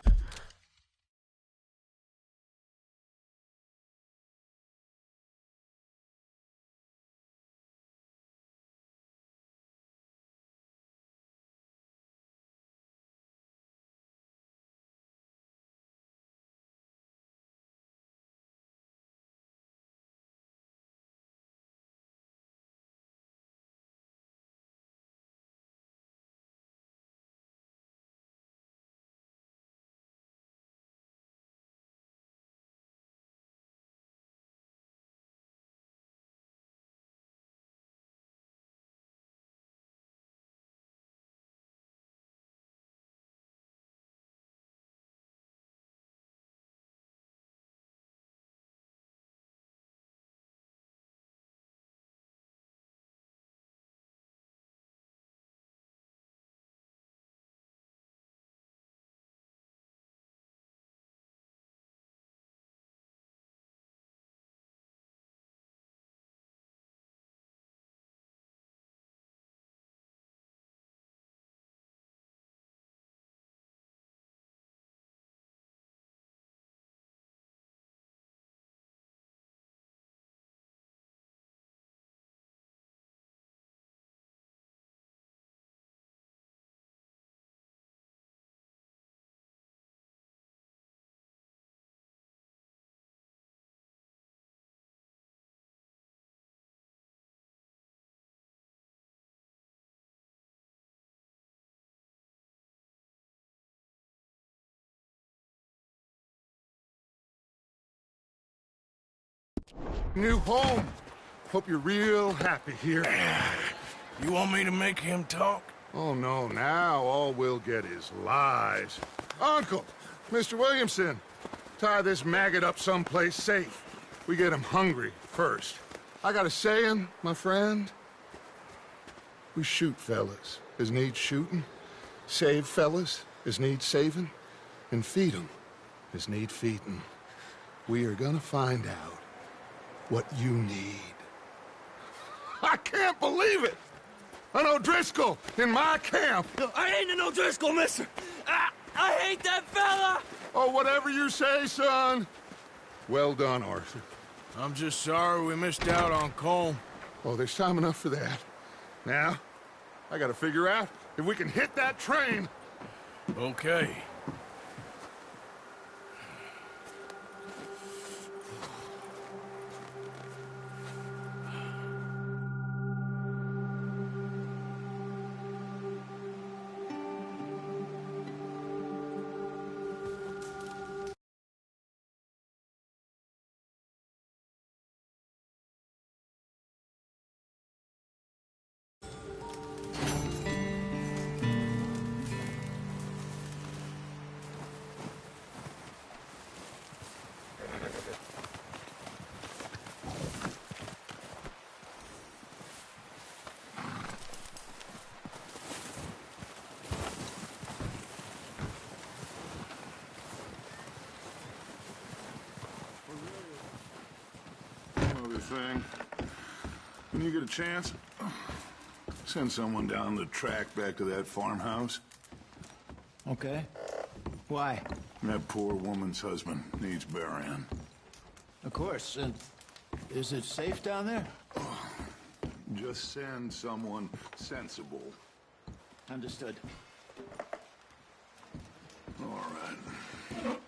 new home. Hope you're real happy here. You want me to make him talk? Oh, no, now all we'll get is lies. Uncle, Mr. Williamson, tie this maggot up someplace safe. We get him hungry first. I got a saying, my friend. We shoot fellas as need shooting, save fellas as need saving, and feed 'em as need feeding. We are gonna find out what you need. I can't believe it! An O'Driscoll in my camp! I ain't an O'Driscoll, mister! I hate that fella! Oh, whatever you say, son. Well done, Arthur. I'm just sorry we missed out on Colm. Oh, there's time enough for that. Now, I gotta figure out if we can hit that train. Okay. Thing. When you get a chance, send someone down the track back to that farmhouse. Okay. Why? That poor woman's husband needs burying. Of course. Is it safe down there? Just send someone sensible. Understood. All right.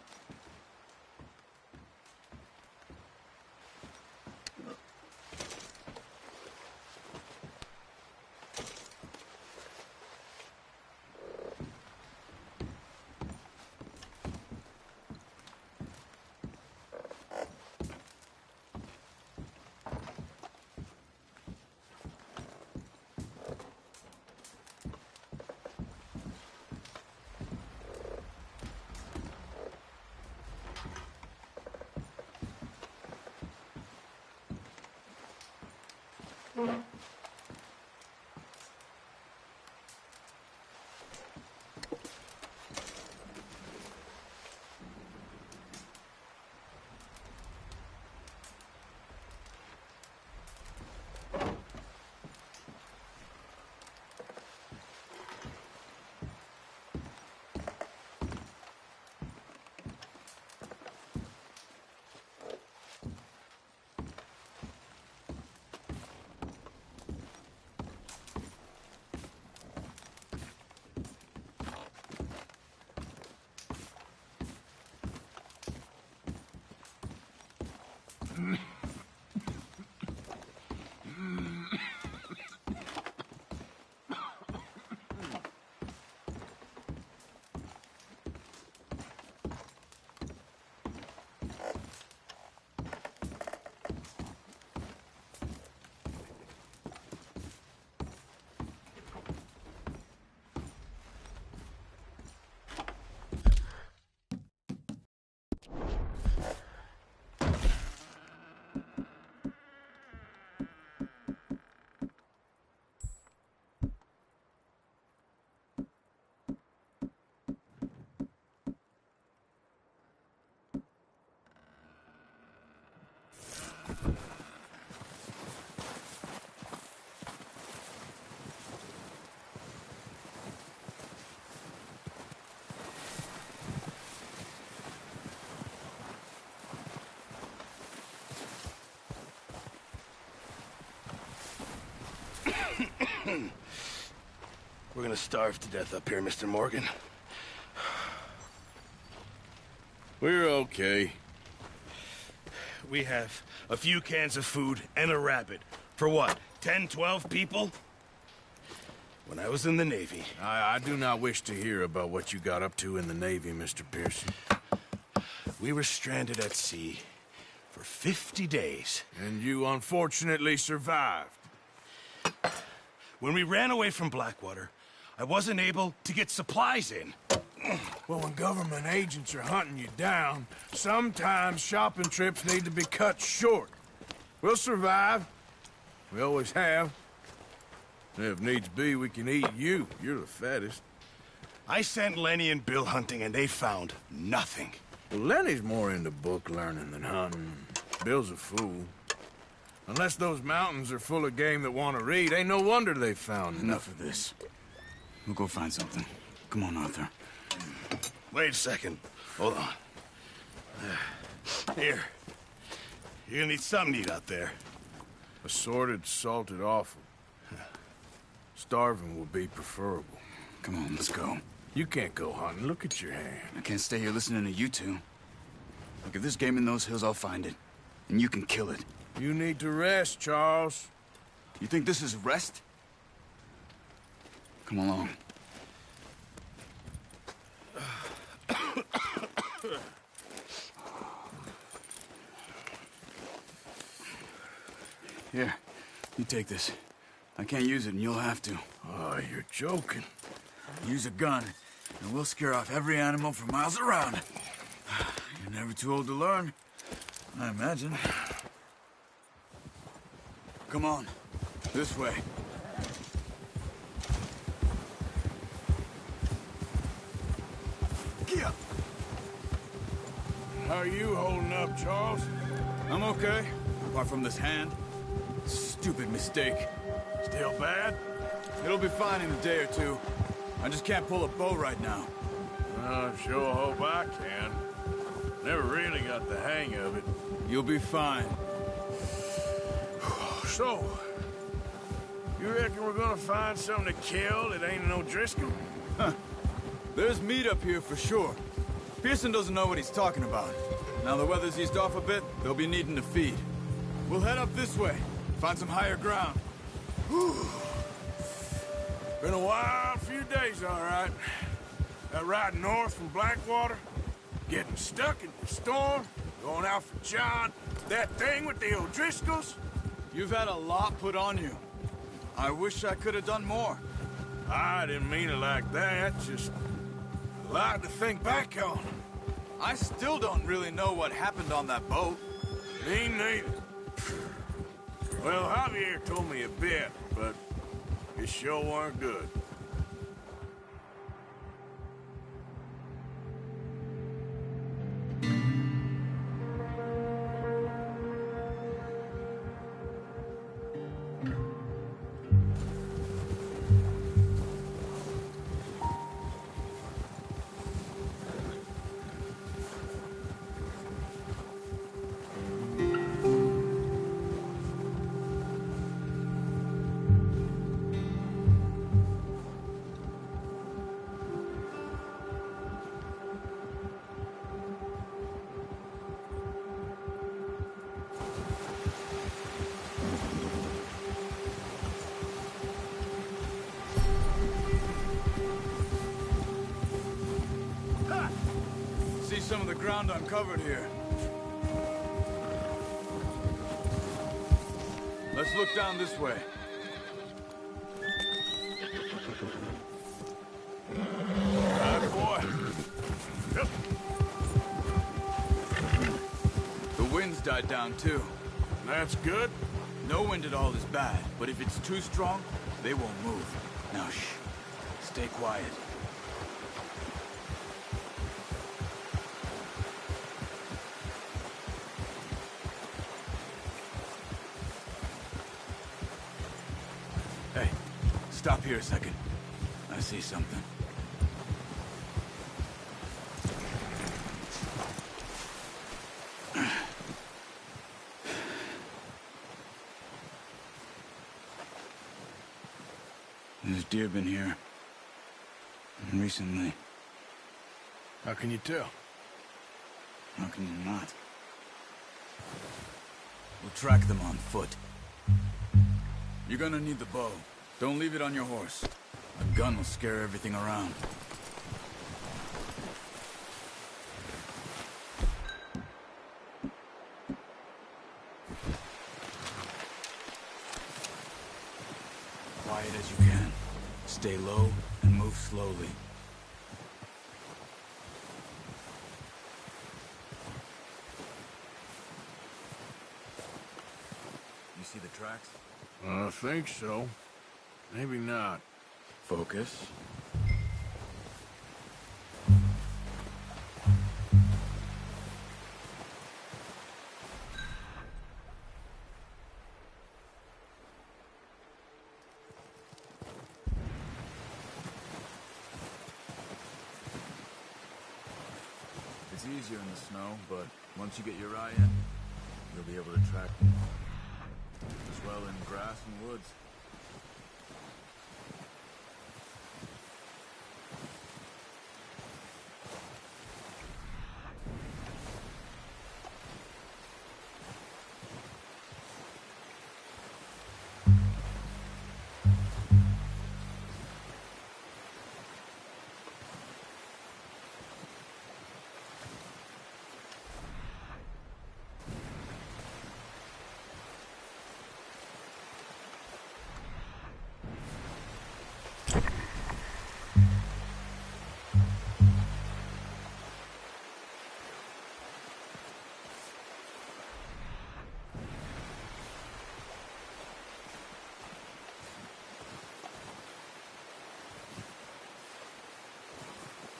We're gonna starve to death up here, Mr. Morgan. We're okay. We have a few cans of food and a rabbit. For what, 10, 12 people? When I was in the Navy... I do not wish to hear about what you got up to in the Navy, Mr. Pearson. We were stranded at sea for 50 days. And you unfortunately survived. When we ran away from Blackwater, I wasn't able to get supplies in. Well, when government agents are hunting you down, sometimes shopping trips need to be cut short. We'll survive. We always have. If needs be, we can eat you. You're the fattest. I sent Lenny and Bill hunting, and they found nothing. Well, Lenny's more into book learning than hunting. Bill's a fool. Unless those mountains are full of game that want to read, ain't no wonder they found Enough of this. We'll go find something. Come on, Arthur. Wait a second. Hold on. Here. You're gonna need something to eat out there. Assorted, salted offal. Starving will be preferable. Come on, let's go. You can't go hunting. Look at your hand. I can't stay here listening to you two. Look, if there's game in those hills, I'll find it. And you can kill it. You need to rest, Charles. You think this is rest? Come along. Here, you take this. I can't use it, and you'll have to. Oh, you're joking. Use a gun, and we'll scare off every animal for miles around. You're never too old to learn, I imagine. Come on, this way. Get up. How are you holding up, Charles? I'm okay, apart from this hand. Stupid mistake. Still bad? It'll be fine in a day or two. I just can't pull a bow right now. I sure hope I can. Never really got the hang of it. You'll be fine. So, you reckon we're gonna find something to kill that ain't no Driscoll? Huh. There's meat up here for sure. Pearson doesn't know what he's talking about. Now the weather's eased off a bit, they'll be needing to feed. We'll head up this way, find some higher ground. Whew. Been a wild few days, all right. That ride north from Blackwater, getting stuck in the storm, going out for John, that thing with the O'Driscolls. You've had a lot put on you. I wish I could have done more. I didn't mean it like that, just a lot to think back on. I still don't really know what happened on that boat. Me neither. Well, Javier told me a bit, but it sure weren't good. Some of the ground uncovered here. Let's look down this way. Right, boy. Yep. The wind's died down, too. That's good. No wind at all is bad, but if it's too strong, they won't move. Now, shh. Stay quiet. Hey, stop here a second. I see something. There's deer been here. Recently. How can you tell? How can you not? We'll track them on foot. You're gonna need the bow. Don't leave it on your horse. A gun will scare everything around. quiet as you can. Stay low and move slowly. You see the tracks? I think so. Maybe not. Focus. It's easier in the snow, but once you get your eye in, you'll be able to track them. As well in grass and woods.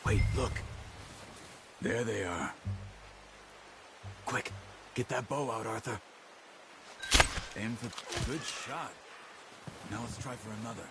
Wait, look. There they are. Quick, get that bow out, Arthur. Aim for... Good shot. Now let's try for another.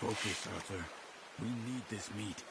Focus, Arthur. We need this meat.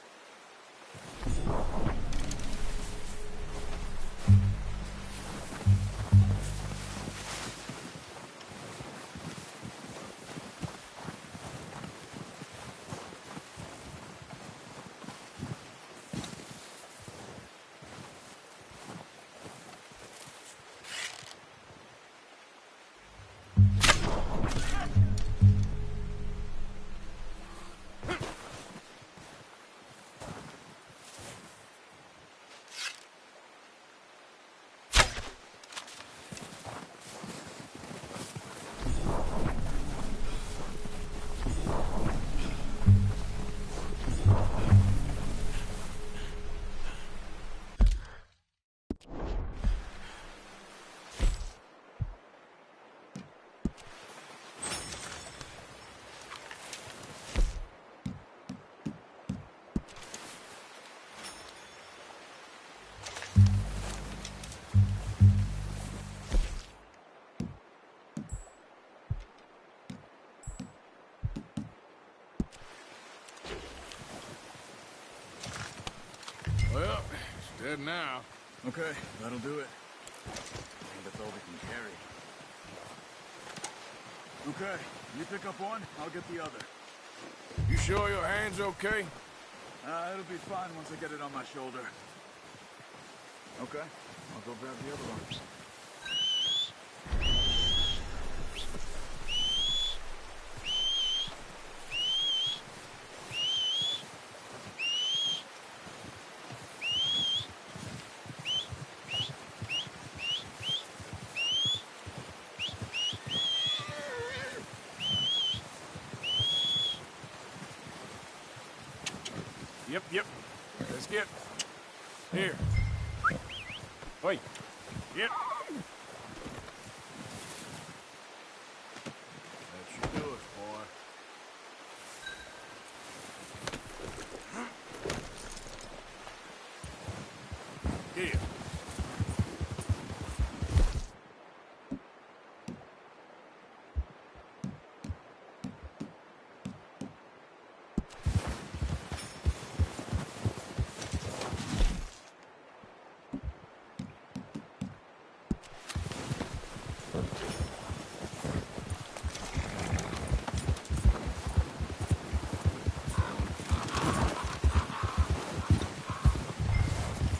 Well, it's dead now. Okay, that'll do it. I think that's all we can carry. Okay, you pick up one, I'll get the other. You sure your hand's okay? It'll be fine once I get it on my shoulder. Okay, I'll go grab the other one. Yep. Let's get... Here. Wait. Yep. That should do it, boy. Here.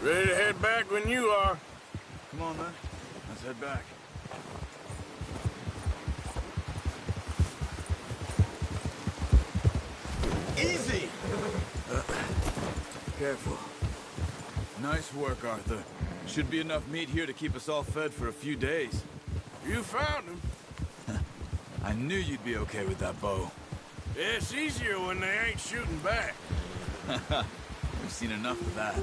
Ready to head back when you are. Come on, then. Let's head back. Easy! Careful. Nice work, Arthur. Should be enough meat here to keep us all fed for a few days. You found him. I knew you'd be okay with that bow. It's easier when they ain't shooting back. We've seen enough of that.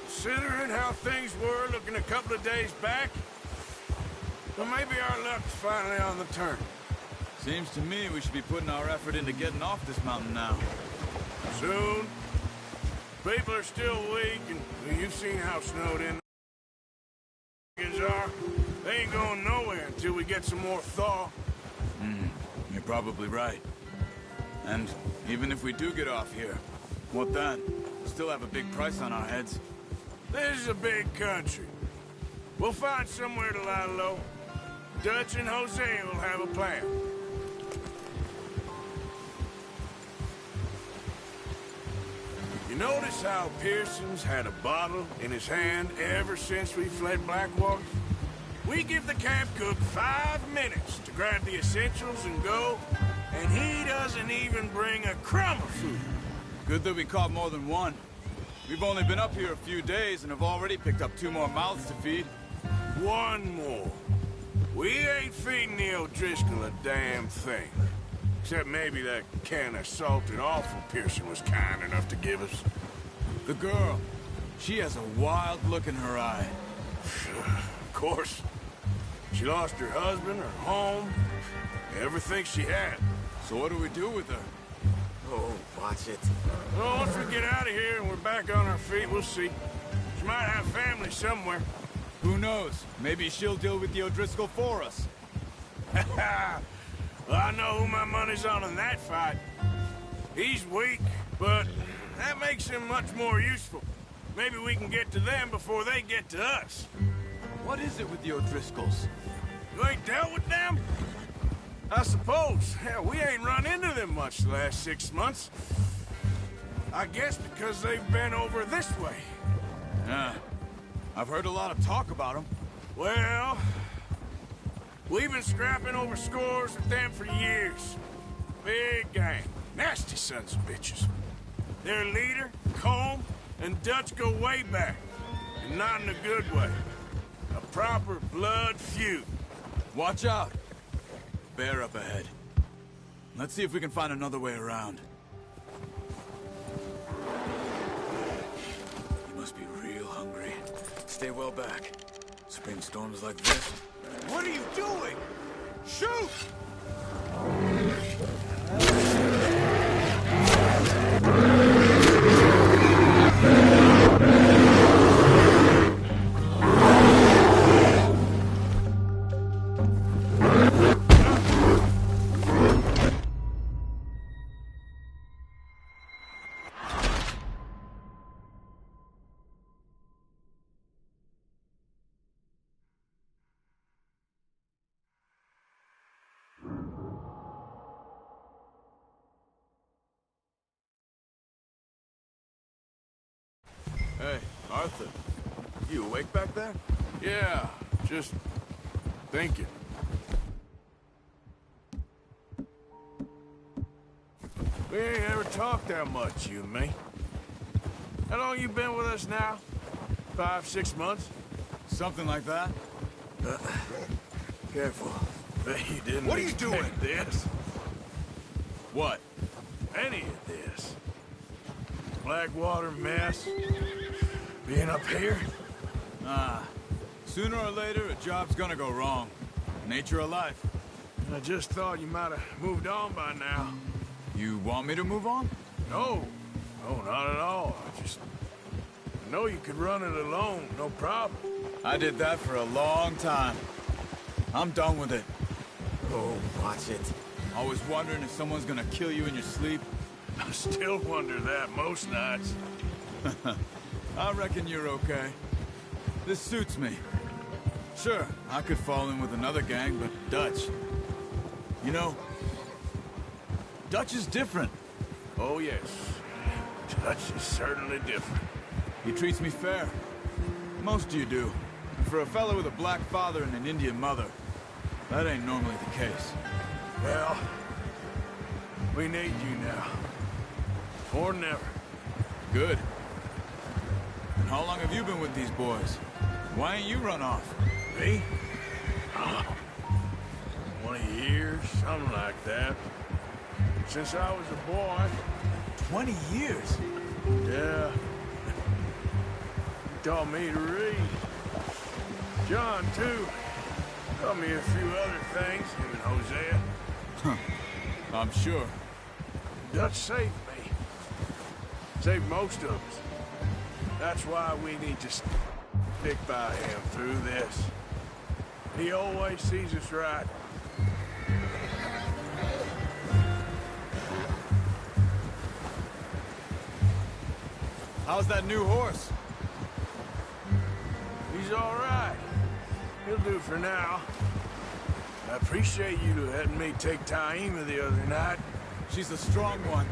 Considering how things were looking a couple of days back, well, maybe our luck's finally on the turn. Seems to me we should be putting our effort into getting off this mountain now. Soon. People are still weak, and you've seen how snowed in the are. They ain't going nowhere until we get some more thaw. You're probably right. And even if we do get off here, what then? We'll still have a big price on our heads. This is a big country. We'll find somewhere to lie low. Dutch and Hosea will have a plan. You notice how Pearson's had a bottle in his hand ever since we fled Blackwater? We give the camp cook 5 minutes to grab the essentials and go, and he doesn't even bring a crumb of food. Good that we caught more than one. We've only been up here a few days and have already picked up 2 more mouths to feed. 1 more. We ain't feeding the O'Driscoll a damn thing. Except maybe that can of salted offal Pearson was kind enough to give us. The girl. She has a wild look in her eye. Of course. She lost her husband, her home, everything she had. So what do we do with her? Oh, watch it. Well, once we get out of here and we're back on our feet, we'll see. She might have family somewhere. Who knows? Maybe she'll deal with the O'Driscoll for us. Well, I know who my money's on in that fight. He's weak, but that makes him much more useful. Maybe we can get to them before they get to us. What is it with the O'Driscolls? You ain't dealt with them? I suppose. Hell, we ain't run into them much the last 6 months. I guess because they've been over this way. Yeah. I've heard a lot of talk about them. Well, we've been scrapping over scores with them for years. Big gang. Nasty sons of bitches. Their leader, Colm, and Dutch go way back. And not in a good way. A proper blood feud. Watch out. Bear up ahead. Let's see if we can find another way around. You must be real hungry. Stay well back. Spring storms like this. What are you doing? Shoot! Hey, Arthur. You awake back there? Yeah, just thinking. We ain't ever talked that much, you and me. How long you been with us now? 5, 6 months? Something like that. Careful. Bet you didn't What are you expect doing? this. What? Any of this. Blackwater mess. Being up here. Sooner or later, a job's gonna go wrong. Nature of life. I just thought you might have moved on by now. You want me to move on? No. No, not at all. I know you could run it alone, no problem. I did that for a long time. I'm done with it. Oh, watch it. Always wondering if someone's gonna kill you in your sleep. I still wonder that most nights. I reckon you're okay. This suits me. Sure, I could fall in with another gang, but Dutch... You know, Dutch is different. Oh, yes. Dutch is certainly different. He treats me fair. Most of you do. And for a fellow with a black father and an Indian mother, that ain't normally the case. Well, we need you now. More than ever. Good. And how long have you been with these boys? Why ain't you run off? Me? 20 years, something like that. Since I was a boy. 20 years? Yeah. He taught me to read. John, too. Taught me a few other things, him and Hosea. Huh. I'm sure. Dutch saved me. Saved most of us. That's why we need to stick by him through this. He always sees us right. How's that new horse? He's all right. He'll do for now. I appreciate you letting me take Taima the other night. She's a strong one.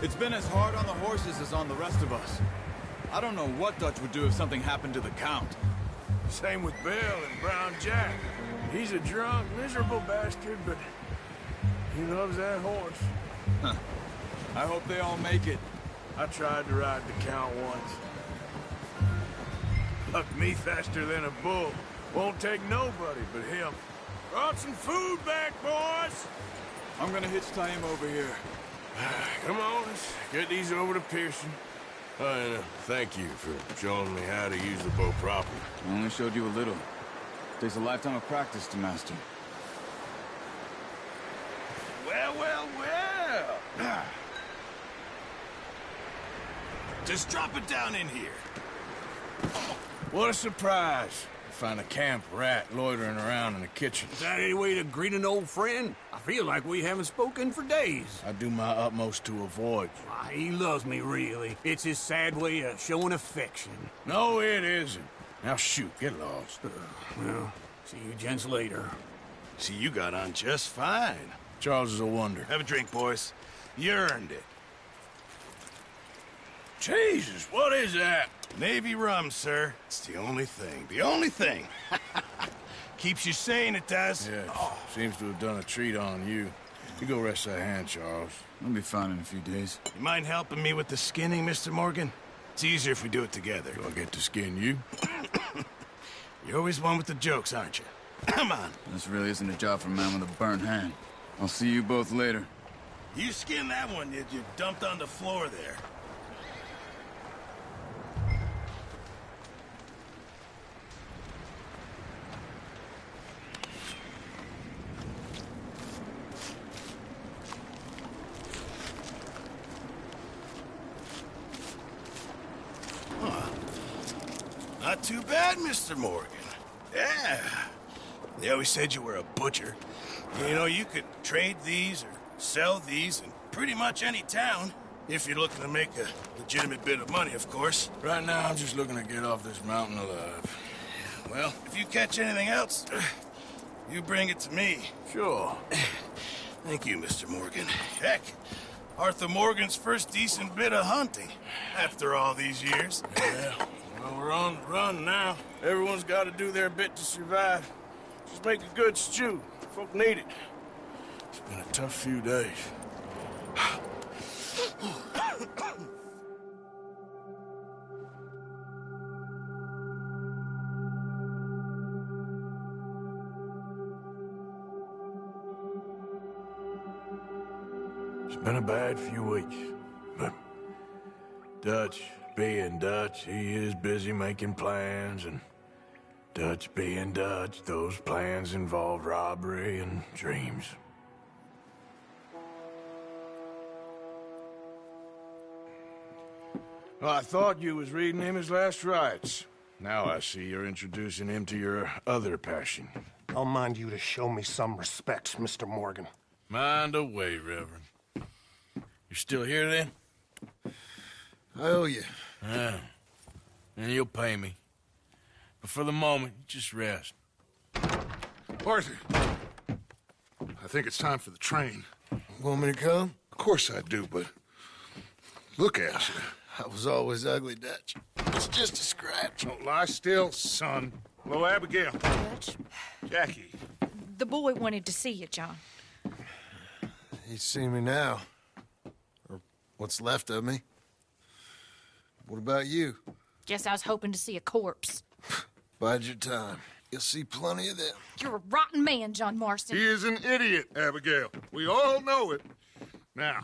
It's been as hard on the horses as on the rest of us. I don't know what Dutch would do if something happened to the Count. Same with Bill and Brown Jack. He's a drunk, miserable bastard, but he loves that horse. Huh. I hope they all make it. I tried to ride the Count once. Bucked me faster than a bull. Won't take nobody but him. Brought some food back, boys! I'm gonna hitch Taima over here. Come on, let's get these over to Pearson. And thank you for showing me how to use the bow properly. I only showed you a little. Takes a lifetime of practice to master. Well, well, well. Just drop it down in here. What a surprise. Find a camp rat loitering around in the kitchen. Is that any way to greet an old friend? I feel like we haven't spoken for days. I do my utmost to avoid you. Why, he loves me, really. It's his sad way of showing affection. No, it isn't. Now shoot, get lost. Well, see you gents later. See, you got on just fine. Charles is a wonder. Have a drink, boys. You earned it. Jesus, what is that? Navy rum, sir. It's the only thing. The only thing. Keeps you sane, it does. Yeah, seems to have done a treat on you. You go rest that hand, Charles. I'll be fine in a few days. You mind helping me with the skinning, Mr. Morgan? It's easier if we do it together. Do I get to skin you? You're always one with the jokes, aren't you? Come on. This really isn't a job for a man with a burnt hand. I'll see you both later. You skinned that one you dumped on the floor there. Not too bad, Mr. Morgan. Yeah. They always said you were a butcher. You know, you could trade these or sell these in pretty much any town. If you're looking to make a legitimate bit of money, of course. Right now, I'm just looking to get off this mountain alive. Well, if you catch anything else, you bring it to me. Sure. Thank you, Mr. Morgan. Heck, Arthur Morgan's first decent bit of hunting after all these years. Yeah. Well, we're on the run now. Everyone's got to do their bit to survive. Just make a good stew. Folk need it. It's been a tough few days. It's been a bad few weeks, but Dutch being Dutch, he is busy making plans, and Dutch being Dutch, those plans involve robbery and dreams. Well, I thought you was reading him his last rites. Now I see you're introducing him to your other passion. I'll mind you to show me some respect, Mr. Morgan. Mind away, Reverend. You still here, then? I owe you. Yeah. And you'll pay me. But for the moment, just rest. Arthur, I think it's time for the train. Want me to come? Of course I do, but look at you. I was always ugly, Dutch. It's just a scratch. Don't lie still, son. Hello, Abigail. Dutch, Jackie. the boy wanted to see you, John. He's seen me now. Or what's left of me. What about you? Guess I was hoping to see a corpse. Bide your time. You'll see plenty of them. You're a rotten man, John Marston. He is an idiot, Abigail. We all know it. Now,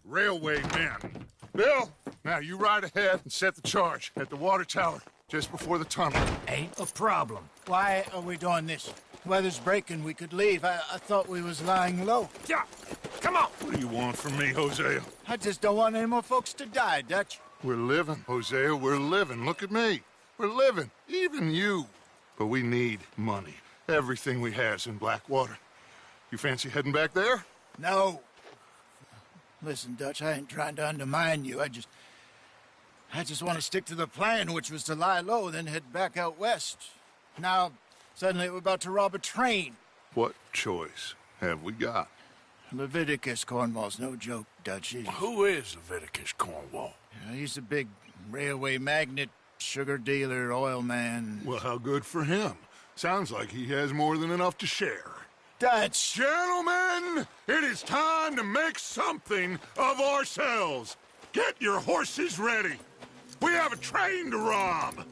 railway men. Bill, now you ride ahead and set the charge at the water tower just before the tunnel. Ain't a problem. Why are we doing this? Weather's breaking. We could leave. I thought we was lying low. Yeah, come on. What do you want from me, Hosea? I just don't want any more folks to die, Dutch. We're living, Hosea. We're living. Look at me. We're living. Even you. But we need money. Everything we has in Blackwater. You fancy heading back there? No. Listen, Dutch, I ain't trying to undermine you. I just want to stick to the plan, which was to lie low, then head back out west. Now, suddenly we're about to rob a train. What choice have we got? Leviticus Cornwall's no joke, Dutch. Who is Leviticus Cornwall? He's a big railway magnate, sugar dealer, oil man. Well, how good for him. Sounds like he has more than enough to share. Dutch! Gentlemen, it is time to make something of ourselves. Get your horses ready. We have a train to rob.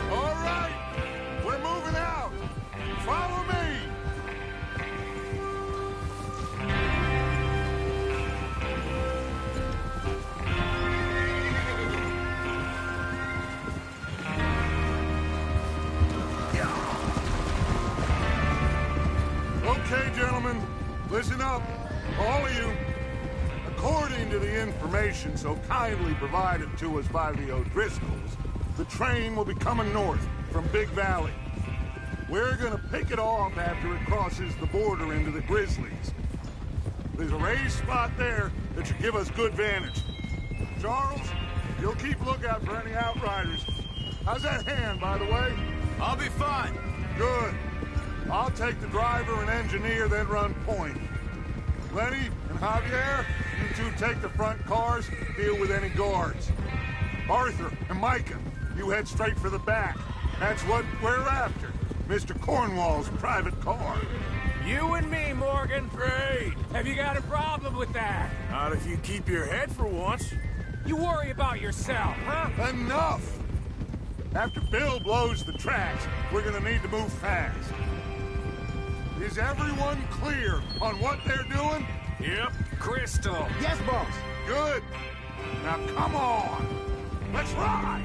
All right, we're moving out. Follow me. Okay, gentlemen, listen up, all of you. According to the information so kindly provided to us by the O'Driscolls, the train will be coming north from Big Valley. We're gonna pick it off after it crosses the border into the Grizzlies. There's a raised spot there that should give us good vantage. Charles, you'll keep lookout for any outriders. How's that hand, by the way? I'll be fine. Good. I'll take the driver and engineer, then run point. Lenny and Javier, you two take the front cars, deal with any guards. Arthur and Micah, you head straight for the back. That's what we're after. Mr. Cornwall's private car. You and me, Morgan. Great. Have you got a problem with that? Not if you keep your head for once. You worry about yourself, huh? Enough! After Bill blows the tracks, we're gonna need to move fast. Is everyone clear on what they're doing? Yep. Crystal. Yes, boss. Good. Now come on. Let's ride.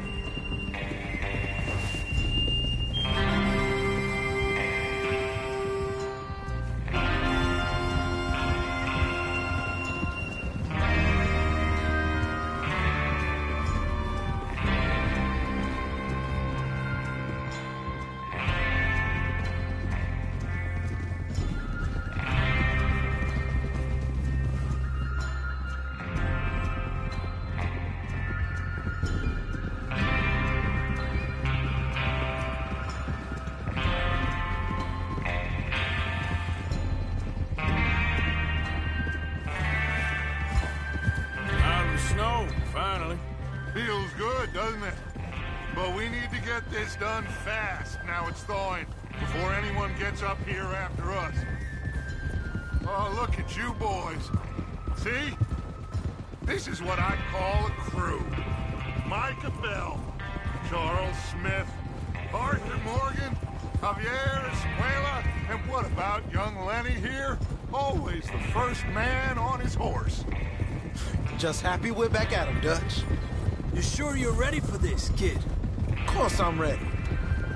Feels good, doesn't it? But we need to get this done fast, now it's thawing, before anyone gets up here after us. Oh, look at you boys. See? This is what I call a crew. Micah Bell, Charles Smith, Arthur Morgan, Javier Escuela, and what about young Lenny here? Always the first man on his horse. Just happy we're back at him, Dutch. You sure you're ready for this, kid? Of course I'm ready.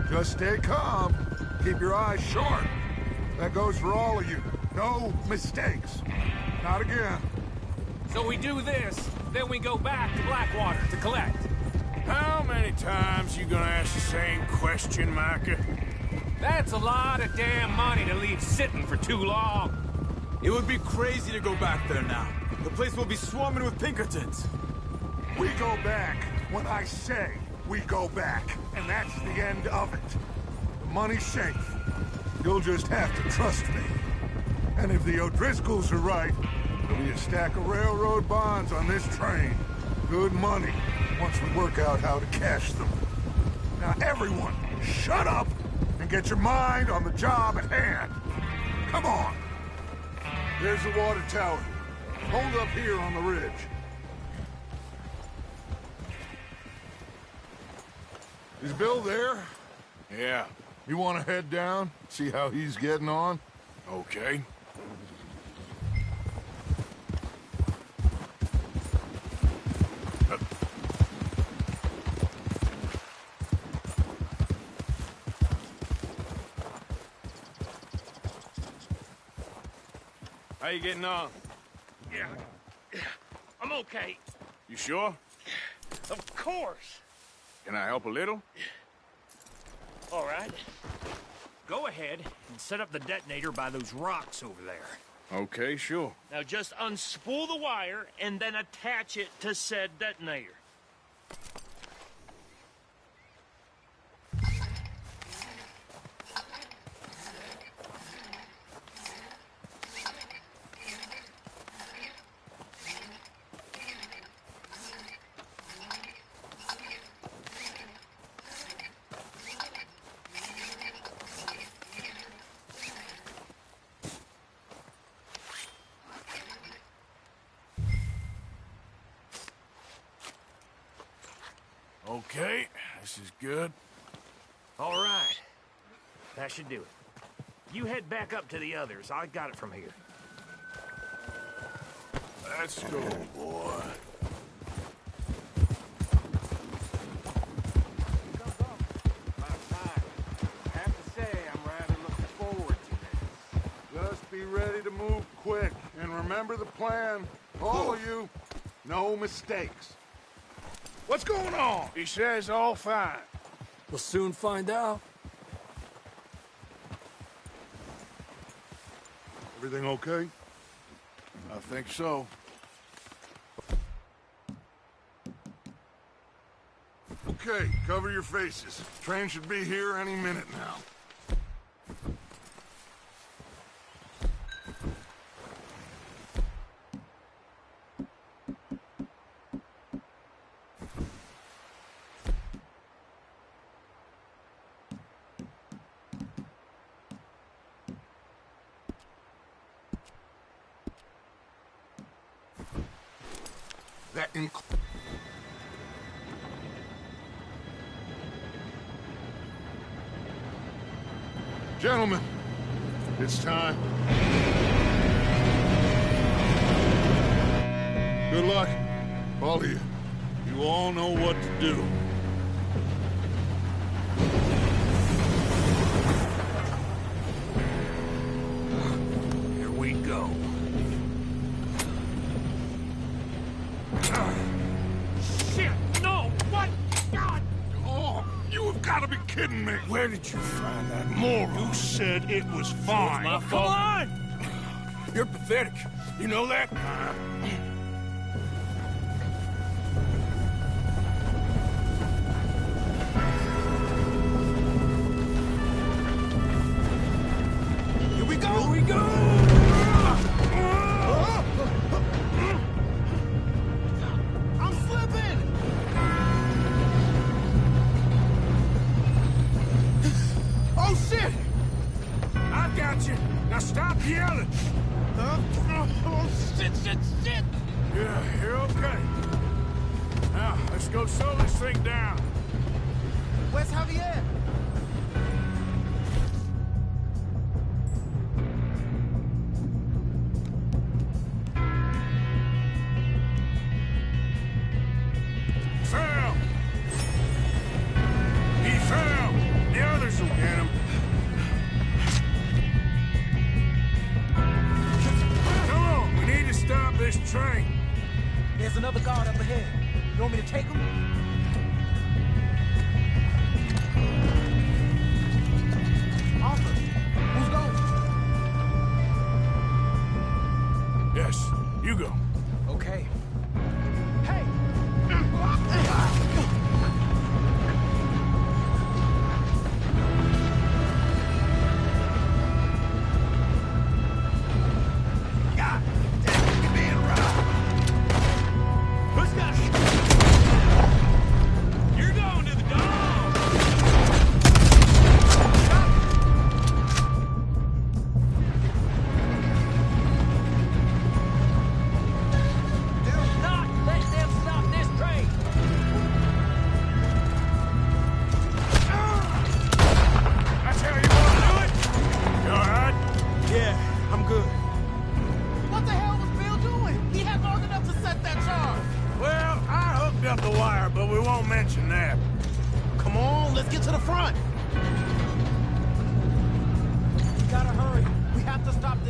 Just stay calm. Keep your eyes sharp. That goes for all of you. No mistakes. Not again. So we do this, then we go back to Blackwater to collect. How many times you gonna ask the same question, Micah? That's a lot of damn money to leave sitting for too long. It would be crazy to go back there now. The place will be swarming with Pinkertons. We go back when I say we go back, and that's the end of it. money's safe. You'll just have to trust me. And if the O'Driscolls are right, there'll be a stack of railroad bonds on this train. Good money, once we work out how to cash them. Now everyone, shut up and get your mind on the job at hand. Come on. There's the water tower. Hold up here on the ridge. Is Bill there? Yeah. You want to head down, see how he's getting on? Okay. How you getting on? Yeah, I'm okay. You sure? Of course. Can I help a little? All right. Go ahead and set up the detonator by those rocks over there. Okay, sure. Now just unspool the wire and then attach it to said detonator. Okay, this is good. All right. That should do it. You head back up to the others. I got it from here. Let's go, boy. Just be ready to move quick. And remember the plan. All of you, no mistakes. What's going on? He says all fine. We'll soon find out. Everything okay? I think so. Okay, cover your faces. Train should be here any minute now. That Gentlemen, it's time. Good luck, all of you. You all know what to do. Here we go. Shit! No! What? God! Oh, you have got to be kidding me. Where did you find that moron? Who said it was fine? My fault. Come on! You're pathetic. You know that? Here we go! Here we go! I'm slipping! Oh, shit! I got you. Now stop yelling. Oh, shit! Yeah, you're okay. Now, let's go slow this thing down. Where's Javier? Fell! He fell! The others will get him. Come on, we need to stop this train. There's another guard up ahead. You want me to take him?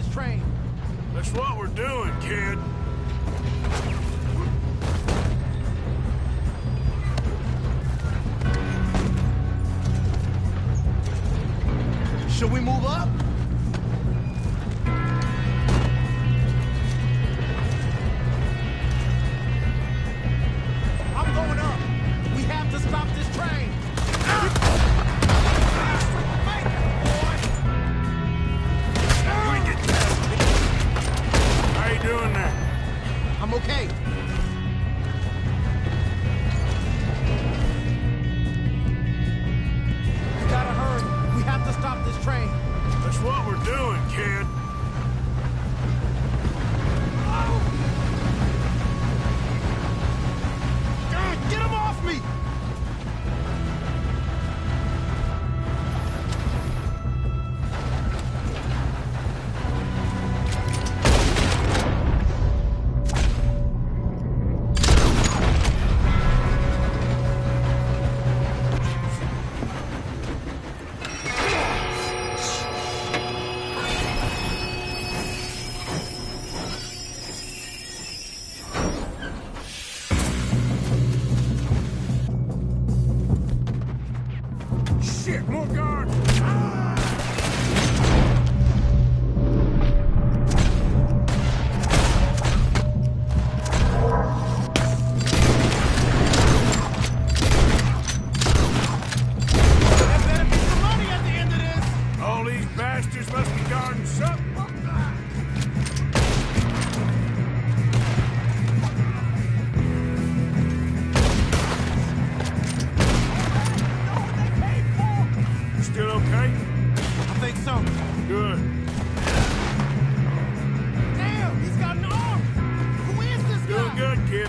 this train. That's what we're doing, kid. Should we move up? I'm going up. We have to stop this train. How you doing there? I'm okay. We gotta hurry. We have to stop this train. That's what we're doing, kid. Get him off me! Shit, more guard! There better be some money at the end of this! All these bastards must be guarding something. Still okay? I think so. Good. Damn, he's got an arm! Who is this guy? Doing good, kid.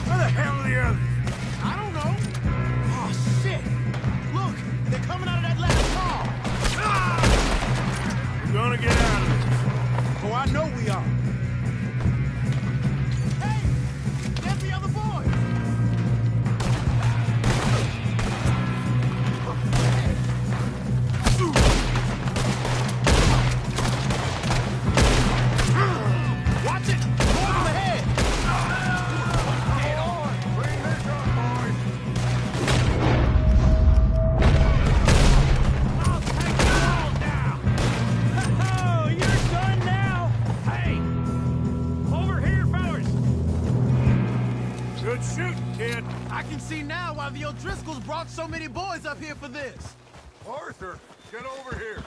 Where the hell are the others? I don't know. Oh, shit! Look, they're coming out of that last car! We're gonna get out of this. Oh, I know we are. Hey! There's the other boys! Watch it! More to the head! Get on! Bring this up, boys! I'll take you all down! Oh, you're done now! Hey! Over here, fellas! Good shooting, kid. I can see now why the O'Driscolls brought so many boys up here for this. Arthur, get over here.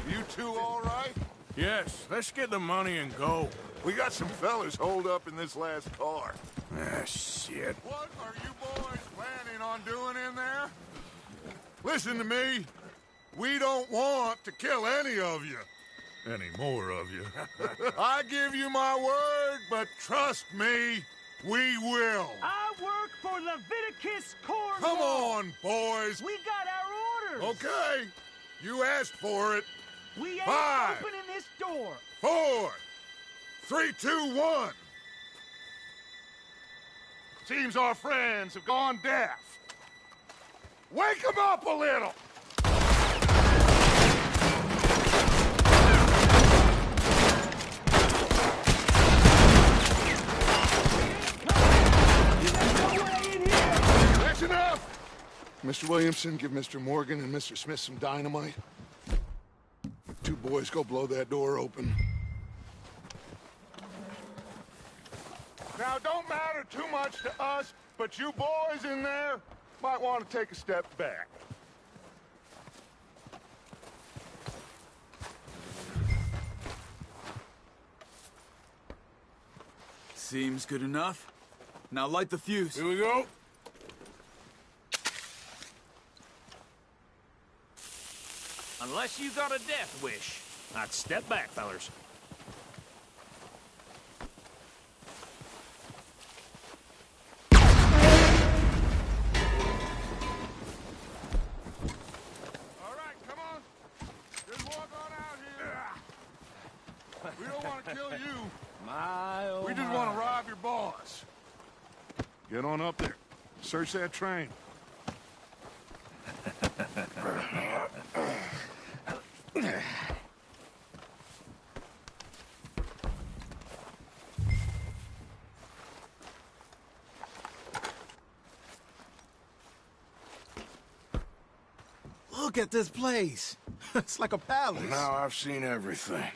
You two all right? Yes, let's get the money and go. We got some fellas holed up in this last car. Ah, shit. What are you boys planning on doing in there? Listen to me. We don't want to kill any of you. Any more of you. I give you my word, but trust me, we will. I work for Leviticus Cornwall. Come on, boys. We got our orders. Okay. You asked for it. We ain't 5, opening this door. 4, 3, 2, 1. Seems our friends have gone deaf. Wake them up a little. That's enough. Mr. Williamson, give Mr. Morgan and Mr. Smith some dynamite. Two boys go blow that door open. Now, don't matter too much to us, but you boys in there might want to take a step back. Seems good enough. Now light the fuse. Here we go. Unless you got a death wish, I'd step back, fellers. We don't want to kill you. My, oh We just my. want to rob your boss. Get on up there. Search that train. Look at this place. It's like a palace. Now I've seen everything.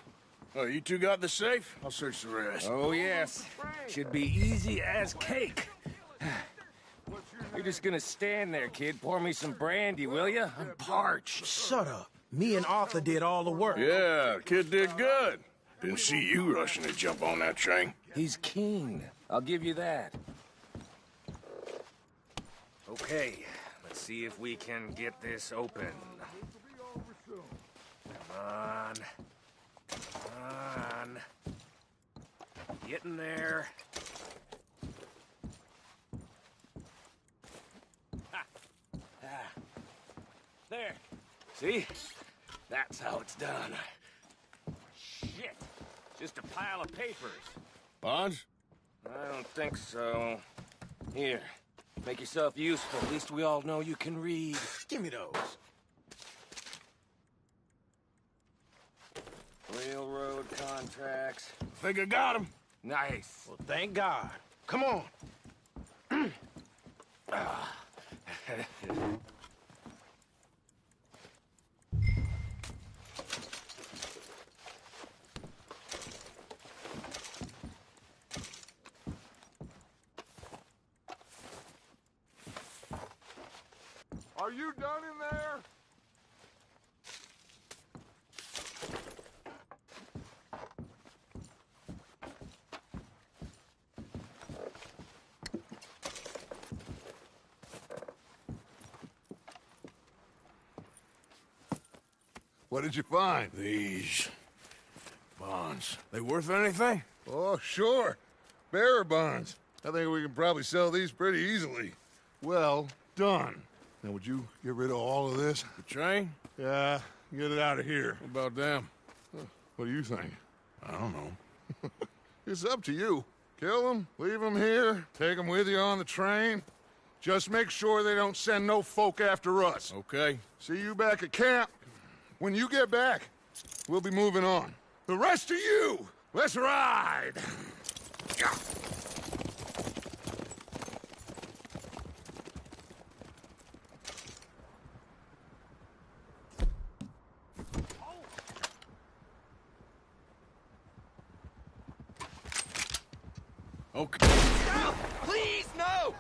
Oh, you two got the safe? I'll search the rest. Oh, yes. Should be easy as cake. You're just gonna stand there, kid. Pour me some brandy, will you? I'm parched. Shut up. Me and Arthur did all the work. Yeah, kid did good. Didn't see you rushing to jump on that train. He's keen. I'll give you that. Okay, let's see if we can get this open. Come on. Come on. Get in there. Ha. Ah. There. See? That's how it's done. Shit. Just a pile of papers. Bonds? I don't think so. Here. Make yourself useful. At least we all know you can read. Give me those. Railroad contracts. Think I got him. Nice. Well, thank God. Come on. Are you done in there? What did you find? These bonds. They worth anything? Oh, sure. Bearer bonds. I think we can probably sell these pretty easily. Well done. Now, would you get rid of all of this? The train? Yeah, get it out of here. What about them? What do you think? I don't know. It's up to you. Kill them, leave them here, take them with you on the train. Just make sure they don't send no folk after us. Okay. See you back at camp. When you get back, we'll be moving on. The rest of you, let's ride! Okay. Stop! Please, no!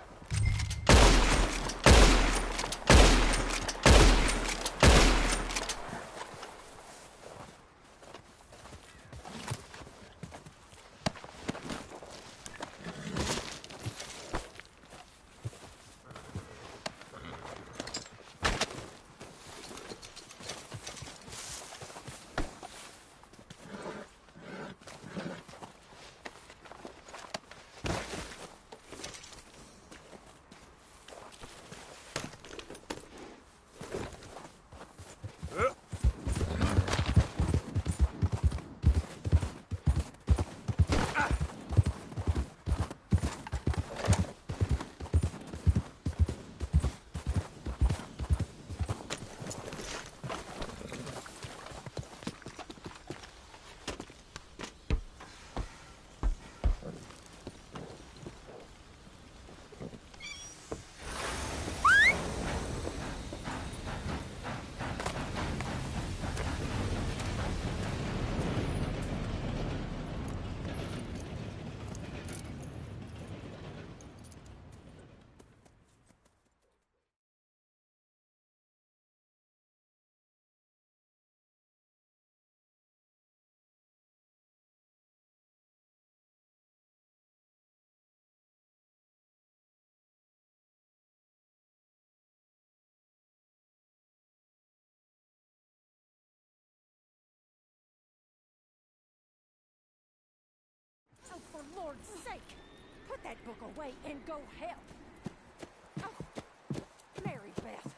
Oh, for Lord's sake, put that book away and go help. Oh, Mary Beth.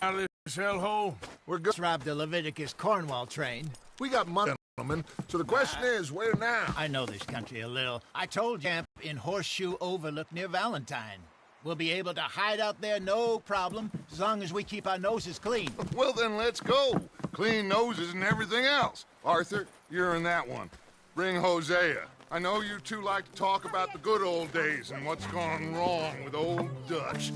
Out of this hellhole. We're good. Just robbed the Leviticus Cornwall train. We got money, gentlemen. So the question is, where now? I know this country a little. I told you, camp in Horseshoe Overlook near Valentine. We'll be able to hide out there, no problem, as long as we keep our noses clean. Well, then let's go. Clean noses and everything else. Arthur, you're in that one. Bring Hosea. I know you two like to talk about the good old days and what's gone wrong with old Dutch.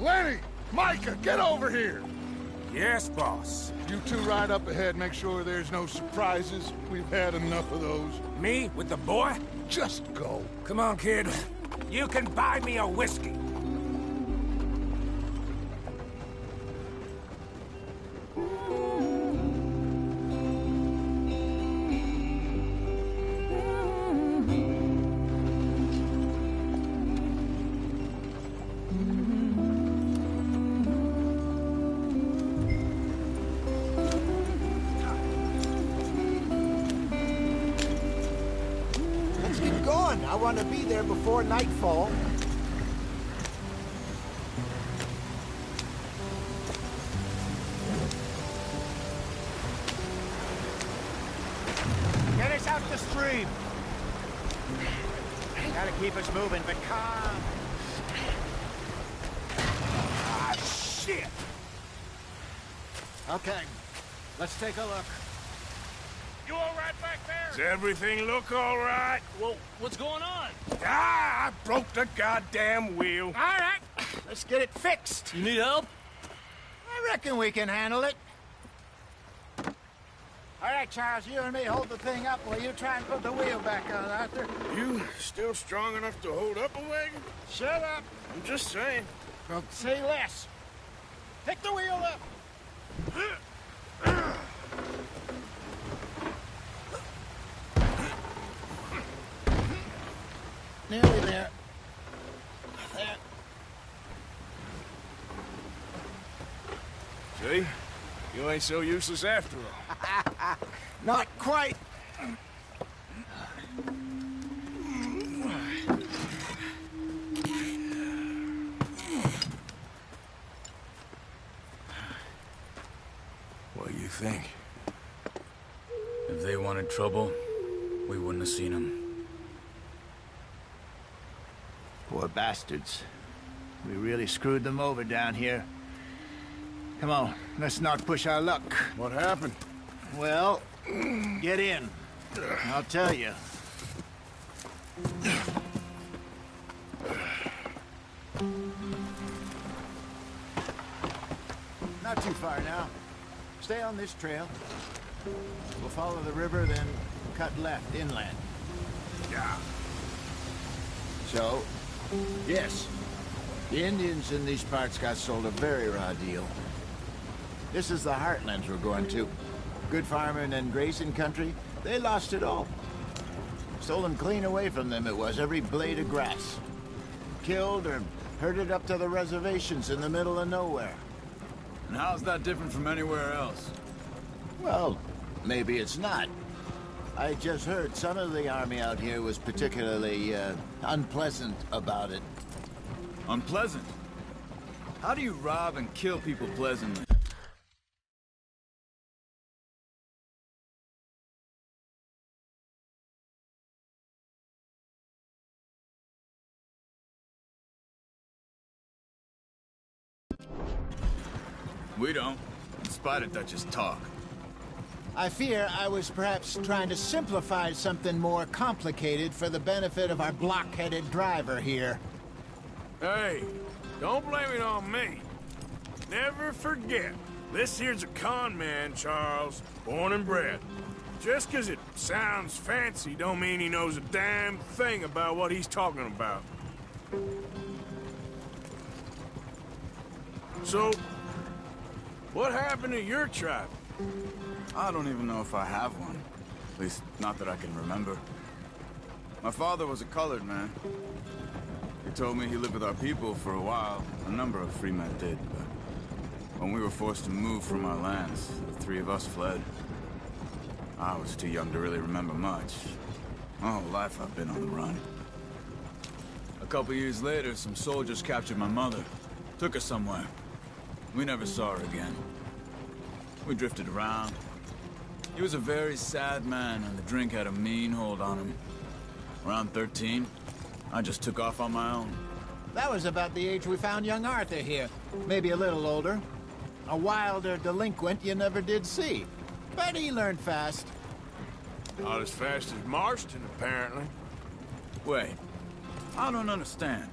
Lenny! Micah, get over here! Yes, boss. You two ride up ahead, make sure there's no surprises. We've had enough of those. Me with the boy? Just go. Come on, kid. You can buy me a whiskey. I want to be there before nightfall. Get us out the stream. Gotta keep us moving, but calm. Ah, shit! Okay, let's take a look. You all right back there? Does everything look all right? Well, what's going on? Ah, I broke the goddamn wheel. All right, let's get it fixed. You need help? I reckon we can handle it. All right, Charles, you and me hold the thing up while you try and put the wheel back on, Arthur. You still strong enough to hold up a wagon? Shut up. I'm just saying. Well, say less. Pick the wheel up. Nearly there. There. See? You ain't so useless after all. Not quite. What do you think? If they wanted trouble, we wouldn't have seen them. Poor bastards. We really screwed them over down here. Come on, let's not push our luck. What happened? Well, get in. I'll tell you. Not too far now. Stay on this trail. We'll follow the river, then cut left inland. Yeah. So, yes, the Indians in these parts got sold a very raw deal. This is the heartlands we're going to. Good farming and grazing country, they lost it all. Stolen clean away from them it was, every blade of grass. Killed or herded up to the reservations in the middle of nowhere. And how's that different from anywhere else? Well, maybe it's not. I just heard some of the army out here was particularly, unpleasant about it. Unpleasant? How do you rob and kill people pleasantly? We don't, in spite of Dutch's talk. I fear I was perhaps trying to simplify something more complicated for the benefit of our block-headed driver here. Hey, don't blame it on me. Never forget, this here's a con man, Charles, born and bred. Just 'cause it sounds fancy don't mean he knows a damn thing about what he's talking about. So, what happened to your tribe? I don't even know if I have one. At least, not that I can remember. My father was a colored man. He told me he lived with our people for a while. A number of free men did, but when we were forced to move from our lands, the three of us fled. I was too young to really remember much. My whole life I've been on the run. A couple years later, some soldiers captured my mother. Took her somewhere. We never saw her again. We drifted around. He was a very sad man, and the drink had a mean hold on him. Around 13, I just took off on my own. That was about the age we found young Arthur here. Maybe a little older. A wilder delinquent you never did see. But he learned fast. Not as fast as Marston, apparently. Wait, I don't understand.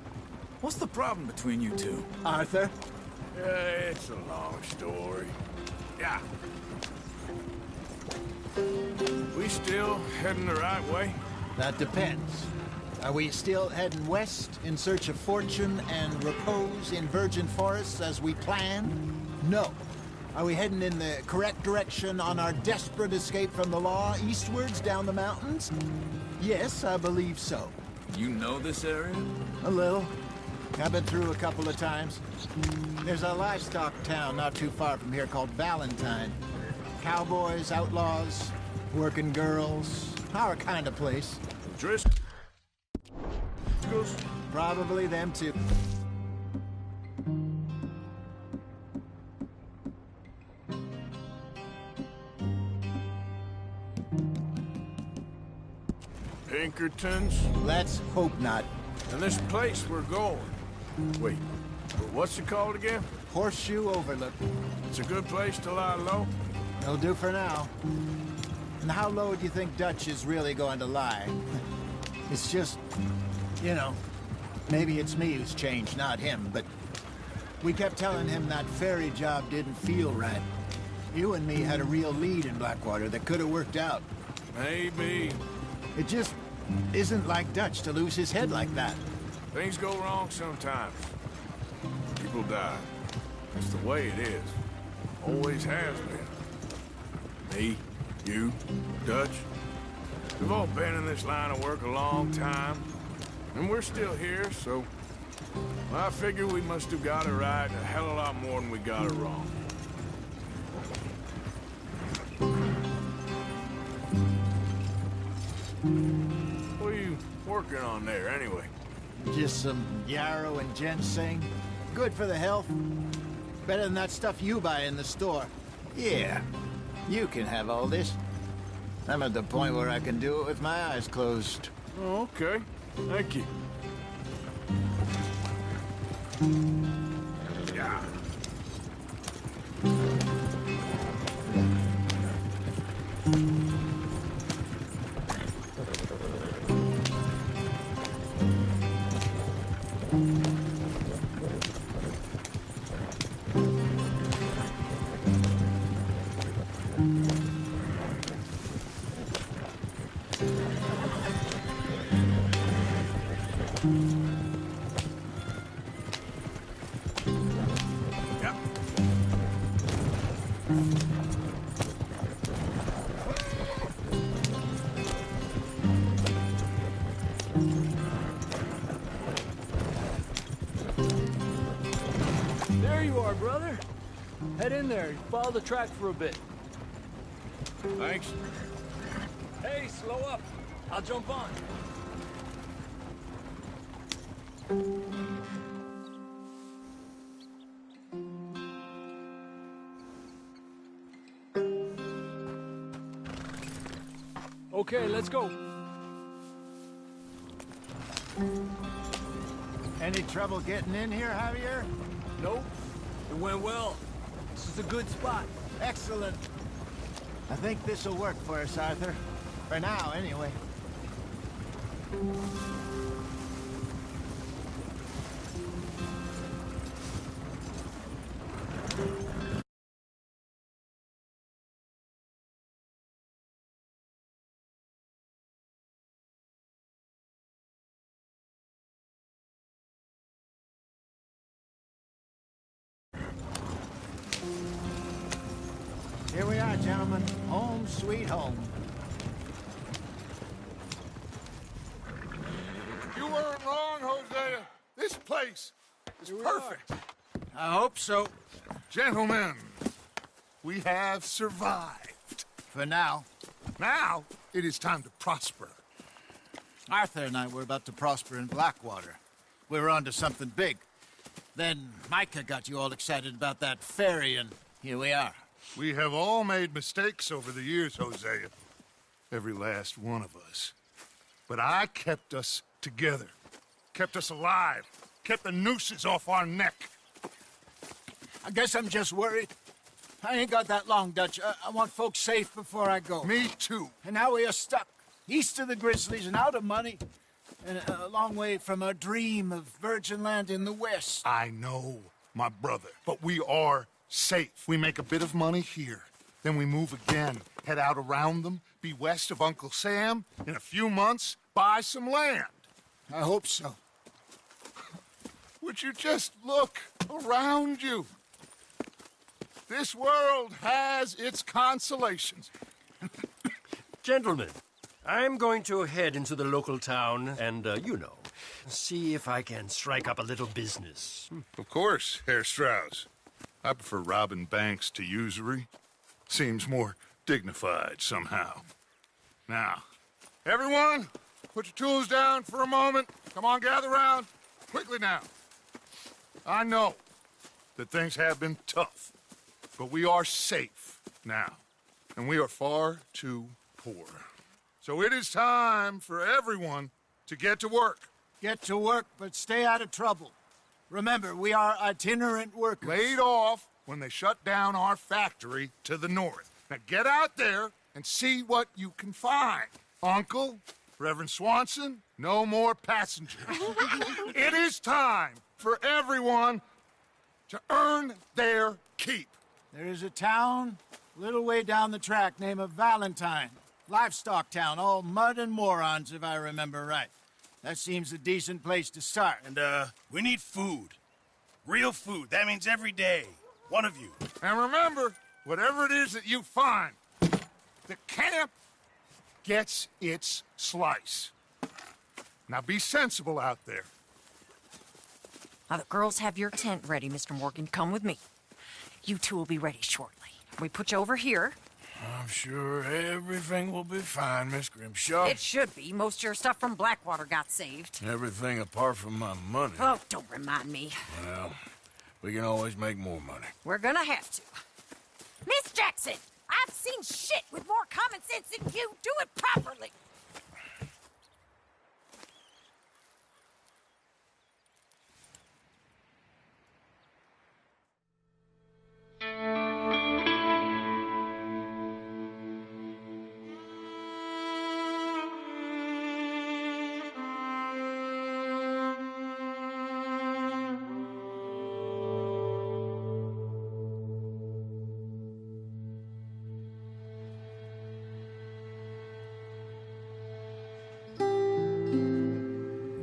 What's the problem between you two? Arthur? Yeah, it's a long story. Yeah. We still heading the right way? That depends. Are we still heading west in search of fortune and repose in virgin forests as we planned? No. Are we heading in the correct direction on our desperate escape from the law eastwards down the mountains? Yes, I believe so. You know this area? A little. I've been through a couple of times. There's a livestock town not too far from here called Valentine. Cowboys, outlaws, working girls, our kind of place. Driscoll's? Probably them too. Pinkertons? Let's hope not. And this place we're going. Wait, what's it called again? Horseshoe Overlook. It's a good place to lie low? It'll do for now. And how low do you think Dutch is really going to lie? It's just, you know, maybe it's me who's changed, not him, but we kept telling him that ferry job didn't feel right. You and me had a real lead in Blackwater that could have worked out. Maybe. It just isn't like Dutch to lose his head like that. Things go wrong sometimes. People die. That's the way it is. Always has been. Me, you, Dutch. We've all been in this line of work a long time. And we're still here, so... I figure we must have got it right a hell of a lot more than we got it wrong. What are you working on there, anyway? Just some yarrow and ginseng. Good for the health. Better than that stuff you buy in the store. Yeah, you can have all this. I'm at the point where I can do it with my eyes closed. Oh, okay. Thank you. Yeah. There you are, brother. Head in there. Follow the track for a bit. Thanks. Hey, slow up. I'll jump on. Okay, let's go. Any trouble getting in here, Javier? Nope. It went well. This is a good spot. Excellent. I think this'll work for us, Arthur. For now, anyway. Here we are, gentlemen. Home sweet home. You weren't wrong, Hosea. This place is perfect. I hope so. Gentlemen, we have survived. For now. Now, it is time to prosper. Arthur and I were about to prosper in Blackwater. We were onto something big. Then Micah got you all excited about that ferry, and here we are. We have all made mistakes over the years, Hosea. Every last one of us. But I kept us together. Kept us alive. Kept the nooses off our neck. I guess I'm just worried. I ain't got that long, Dutch. I want folks safe before I go. Me too. And now we are stuck. East of the Grizzlies and out of money. And a long way from our dream of virgin land in the west. I know, my brother. But we are safe. We make a bit of money here. Then we move again. Head out around them. Be west of Uncle Sam. In a few months, buy some land. I hope so. Would you just look around you? This world has its consolations. Gentlemen, I'm going to head into the local town and, see if I can strike up a little business. Of course, Herr Strauss. I prefer robbing banks to usury. Seems more dignified somehow. Now, everyone, put your tools down for a moment. Come on, gather round. Quickly now. I know that things have been tough, but we are safe now, and we are far too poor. So it is time for everyone to get to work. Get to work, but stay out of trouble. Remember, we are itinerant workers. Laid off when they shut down our factory to the north. Now get out there and see what you can find. Uncle, Reverend Swanson, no more passengers. It is time for everyone to earn their keep. There is a town a little way down the track named Valentine. Livestock town, all mud and morons, if I remember right. That seems a decent place to start. And, we need food. Real food. That means every day. One of you. And remember, whatever it is that you find, the camp gets its slice. Now be sensible out there. Now, the girls have your tent ready, Mr. Morgan. Come with me. You two will be ready shortly. We put you over here. I'm sure everything will be fine, Miss Grimshaw. It should be. Most of your stuff from Blackwater got saved. Everything apart from my money. Oh, don't remind me. Well, we can always make more money. We're gonna have to. Miss Jackson, I've seen shit with more common sense than you. Do it properly.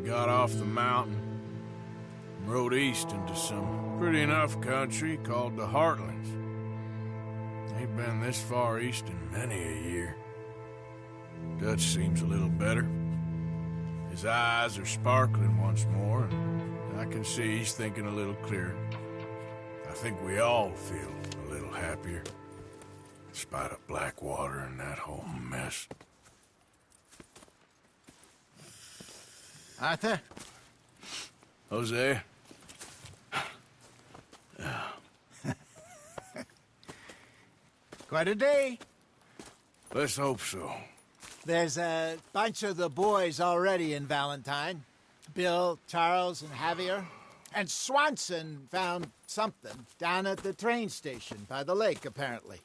Got off the mountain and rode east into some pretty enough country called the Heartlands. Ain't been this far east in many a year. Dutch seems a little better. His eyes are sparkling once more, and I can see he's thinking a little clearer. I think we all feel a little happier, in spite of Blackwater and that whole mess. Arthur? Hosea? Quite a day. Let's hope so. There's a bunch of the boys already in Valentine. Bill, Charles, and Javier. And Swanson found something down at the train station by the lake, apparently.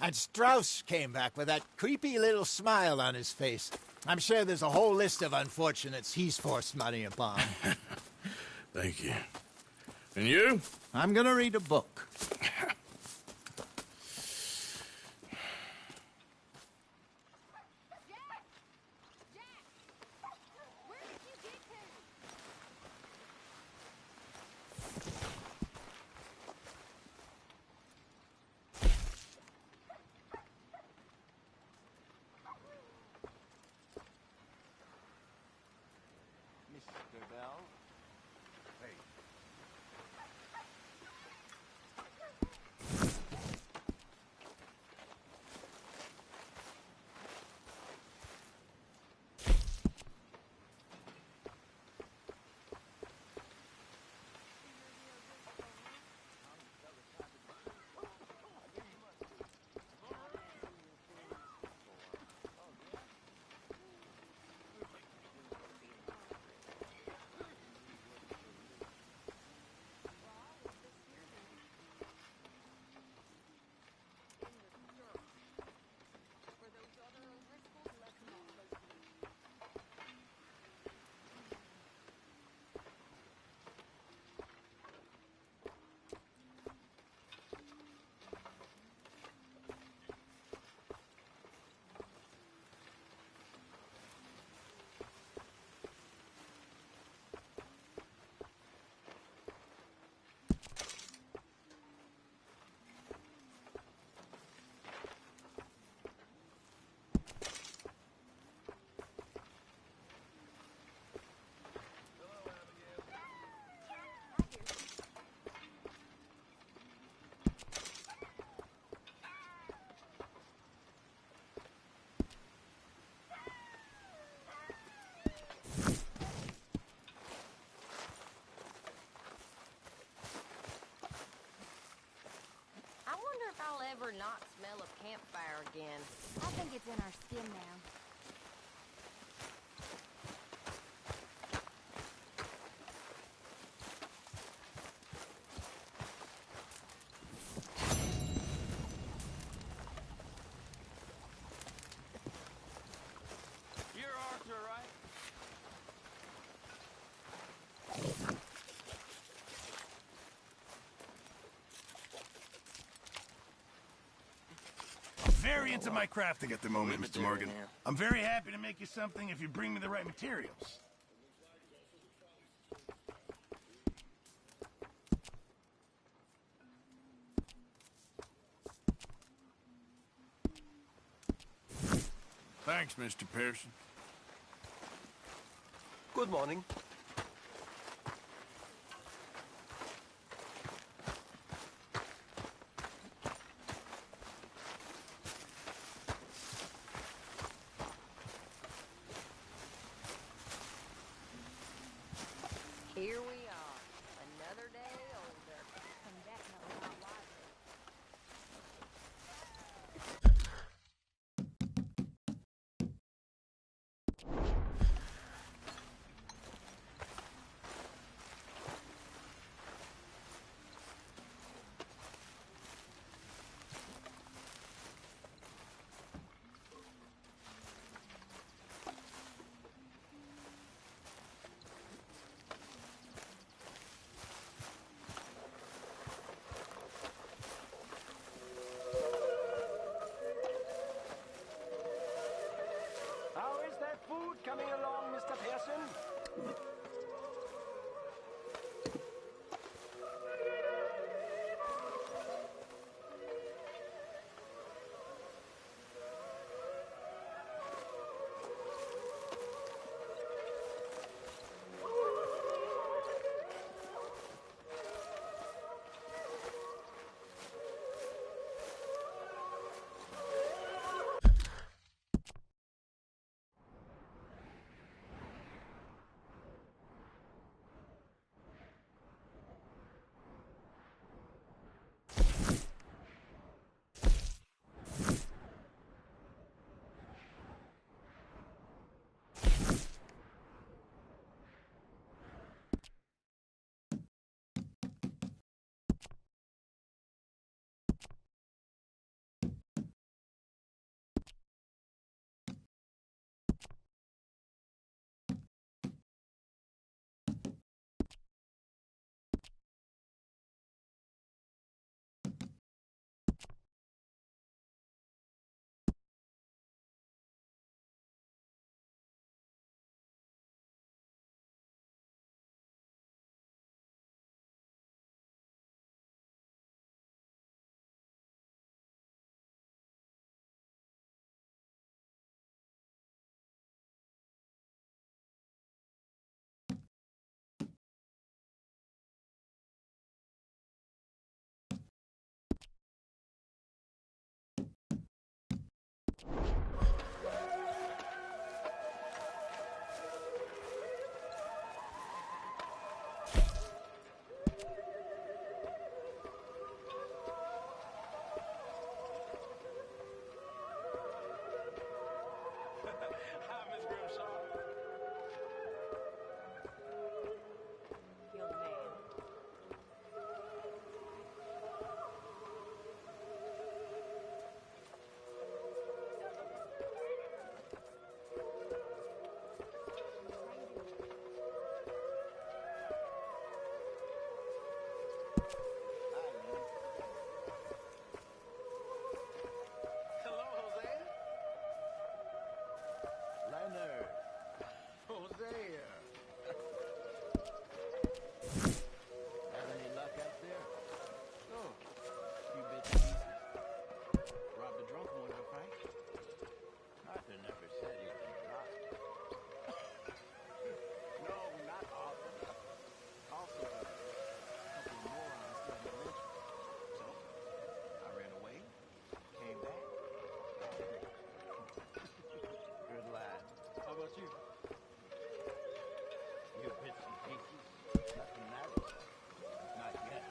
And Strauss came back with that creepy little smile on his face. I'm sure there's a whole list of unfortunates he's forced money upon. Thank you. And you? I'm gonna read a book. Mr. Bell? Hey. I'll ever not smell a campfire again. I think it's in our skin now. You're Arthur, right? Very into my crafting at the moment, Mr. Morgan. I'm very happy to make you something if you bring me the right materials. Thanks, Mr. Pearson. Good morning. Here we are, another day older. And definitely not wiser. How is that food coming along, Mr. Pearson? Hello, Hosea. Leonard. Hosea. Have any luck out there? Oh, a few bits and pieces. Robbed a drunk one, I think. Arthur never said you can rob. No, not Arthur. Also, a couple of morons still in the lynch. So, I ran away, came back. Good lad. How about you? You bits and pieces. Nothing matters. Not yet.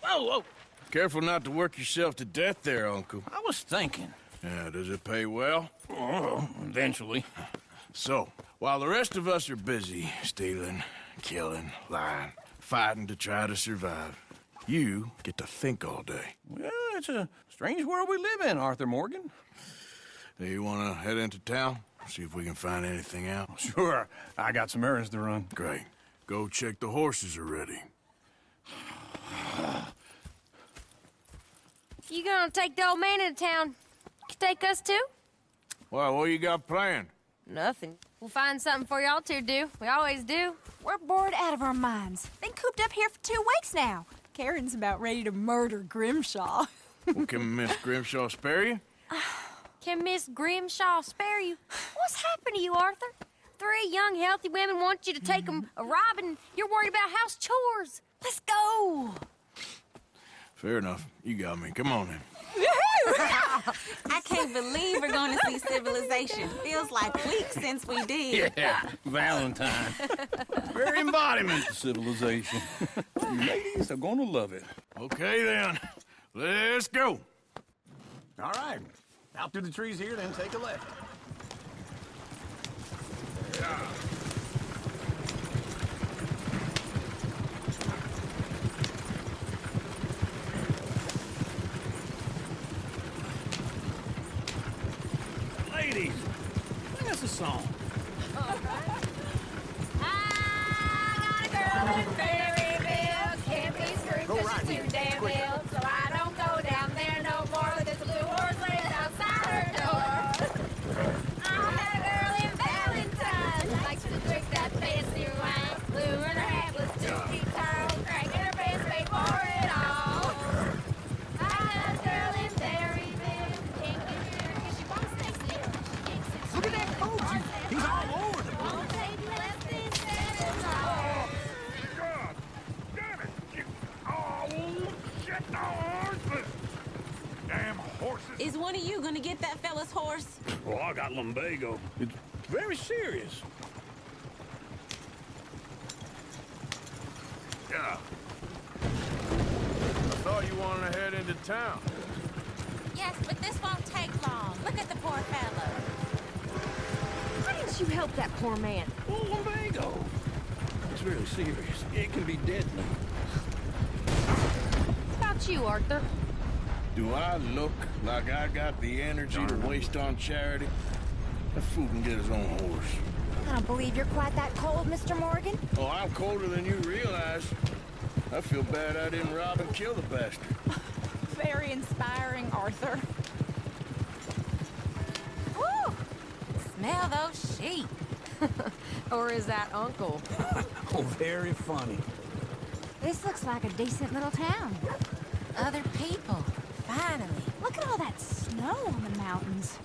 Whoa! Careful not to work yourself to death there, Uncle. I was thinking. Yeah, does it pay well? Oh, eventually. So, while the rest of us are busy stealing, killing, lying, fighting to try to survive, you get to think all day. Well, it's a strange world we live in, Arthur Morgan. Do you want to head into town? See if we can find anything out? Sure. I got some errands to run. Great. Go check the horses are ready. You gonna take the old man into town? You take us too? Well, what you got planned? Nothing. We'll find something for y'all to do. We always do. We're bored out of our minds. Been cooped up here for 2 weeks now. Karen's about ready to murder Grimshaw. Well, can Miss Grimshaw spare you? Can Miss Grimshaw spare you? What's happened to you, Arthur? 3 young, healthy women want you to take them a robbing. You're worried about house chores. Let's go. Fair enough. You got me. Come on then. I can't believe we're going to see civilization. Feels like weeks since we did. Yeah, Valentine. Very embodiment of civilization. You ladies are going to love it. Okay, then. Let's go. All right. Out through the trees here, then take a left. song. I got a girl in Berryville. Can't be screwed Go 'cause right she's here. too damn ill. So I don't go down there no more with this blue horse laid outside her door. I had a girl in Valentine. She likes to drink that fancy wine. Blue and her hat was 2 feet tall. Cranking her pants paid for it all. I got a girl in Berryville. Can't get her 'cause she won't stay still. She can't sit Look at that coach. He's all over the place. won't take less than 7 hours. God damn it! Oh, shit, no horses! Damn horses! Is one of you gonna get that fella's horse? Oh, I got lumbago. It's very serious. Yeah. I thought you wanted to head into town. Yes, but this won't take long. Look at the poor fella. Why didn't you help that poor man? Oh, lumbago. It's really serious. It can be deadly. What about you, Arthur? Do I look like I got the energy to waste on charity? That fool can get his own horse. I don't believe you're quite that cold, Mr. Morgan. Oh, I'm colder than you realize. I feel bad I didn't rob and kill the bastard. Very inspiring, Arthur. Woo! Smell those sheep. Or is that Uncle? Oh, very funny. This looks like a decent little town. Other people. Finally. Look at all that snow on the mountains.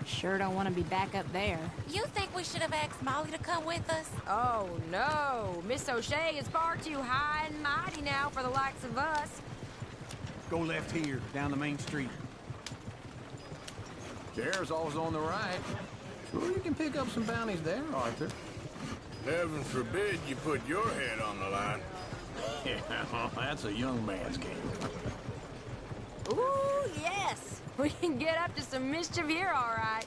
Sure don't want to be back up there. You think we should have asked Molly to come with us? Oh, no. Miss O'Shea is far too high and mighty now for the likes of us. Go left here, down the main street. Chair's always on the right. Sure, you can pick up some bounties there, Arthur. Heaven forbid you put your head on the line. Yeah, that's a young man's game. Ooh, yes. We can get up to some mischief here, all right.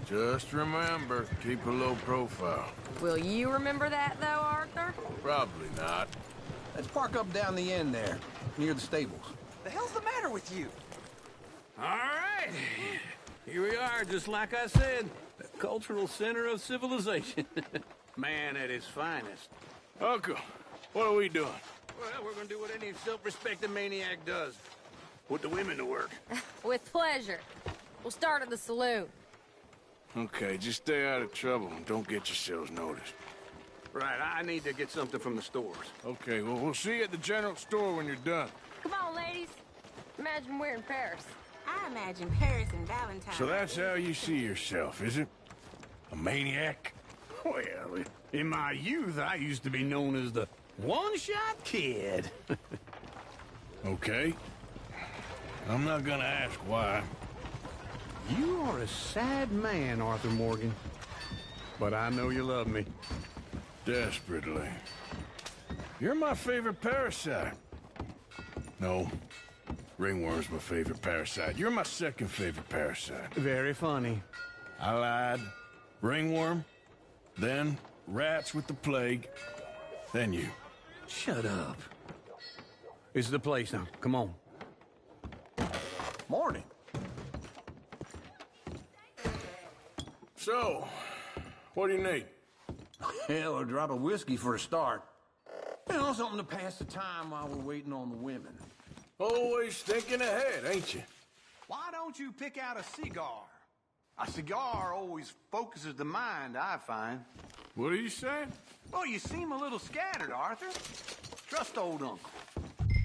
Just remember, keep a low profile. Will you remember that, though, Arthur? Probably not. Let's park up down the end there, near the stables. The hell's the matter with you? All right. Here we are, just like I said. The cultural center of civilization. Man at his finest. Uncle, what are we doing? Well, we're gonna do what any self-respecting maniac does. Put the women to work. With pleasure. We'll start at the saloon. Okay, just stay out of trouble and don't get yourselves noticed. Right, I need to get something from the stores. Okay, well, we'll see you at the general store when you're done. Come on, ladies. Imagine we're in Paris. I imagine Paris and Valentine. So that's how you see yourself, is it? A maniac? Well, in my youth, I used to be known as the one-shot kid. Okay. I'm not gonna ask why. You are a sad man, Arthur Morgan. But I know you love me. Desperately. You're my favorite parasite. No. Ringworm's my favorite parasite. You're my second favorite parasite. Very funny. I lied. Ringworm. Then rats with the plague. Then you. Shut up. This is the place now. Come on. Morning. So, what do you need? Hell, a drop of whiskey for a start. You know, something to pass the time while we're waiting on the women. Always thinking ahead, ain't you? Why don't you pick out a cigar? A cigar always focuses the mind, I find. What are you saying? Well, you seem a little scattered, Arthur. Trust old Uncle.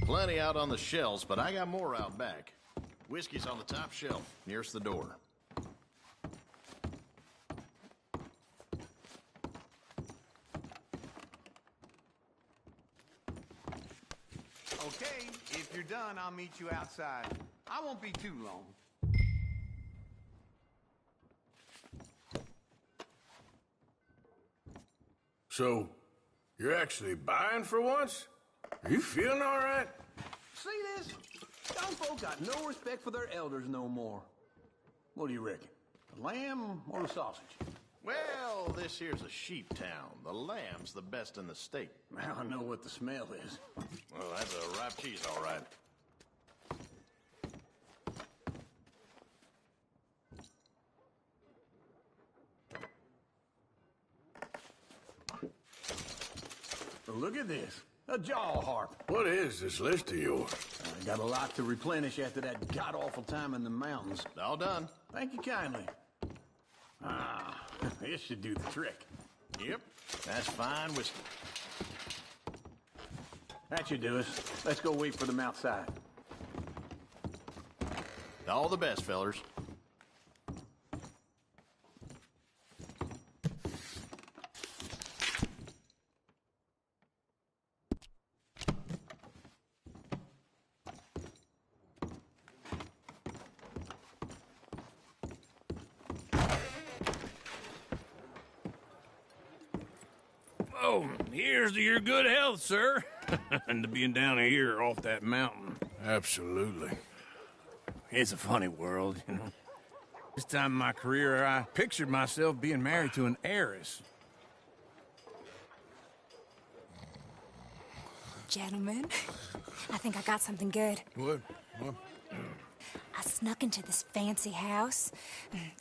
Plenty out on the shelves, but I got more out back. Whiskey's on the top shelf, nearest the door. Okay, if you're done, I'll meet you outside. I won't be too long. So, you're actually buying for once? Are you feeling all right? See this? Young folk got no respect for their elders no more. What do you reckon? The lamb or the sausage? Well, this here's a sheep town. The lamb's the best in the state. Now I know what the smell is. Well, that's a ripe cheese, all right. look at this. A jaw harp. What is this list of yours? I got a lot to replenish after that god-awful time in the mountains. All done. Thank you kindly. Ah, this should do the trick. Yep, that's fine whiskey. That should do us. Let's go wait for them outside. All the best, fellers. Oh, here's to your good health, sir. And to being down here off that mountain. Absolutely. It's a funny world, you know. This time in my career, I pictured myself being married to an heiress. Gentlemen, I think I got something good. What? I snuck into this fancy house.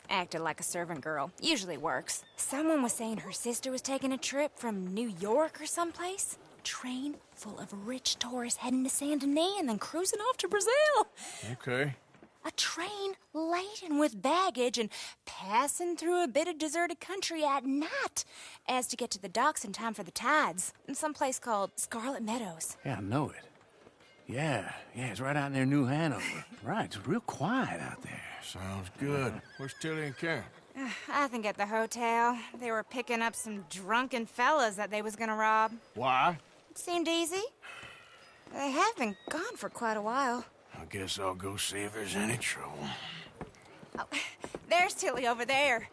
Acted like a servant girl. Usually works. Someone was saying her sister was taking a trip from New York or someplace. Train full of rich tourists heading to Saint Denis and then cruising off to Brazil. Okay. A train laden with baggage and passing through a bit of deserted country at night as to get to the docks in time for the tides in some place called Scarlet Meadows. Yeah, I know it. Yeah, it's right out near New Hanover. Right, it's real quiet out there. Sounds good. Where's Tilly and Karen? I think at the hotel. They were picking up some drunken fellas that they was gonna rob. Why? It seemed easy. They have been gone for quite a while. I guess I'll go see if there's any trouble. Oh, there's Tilly over there.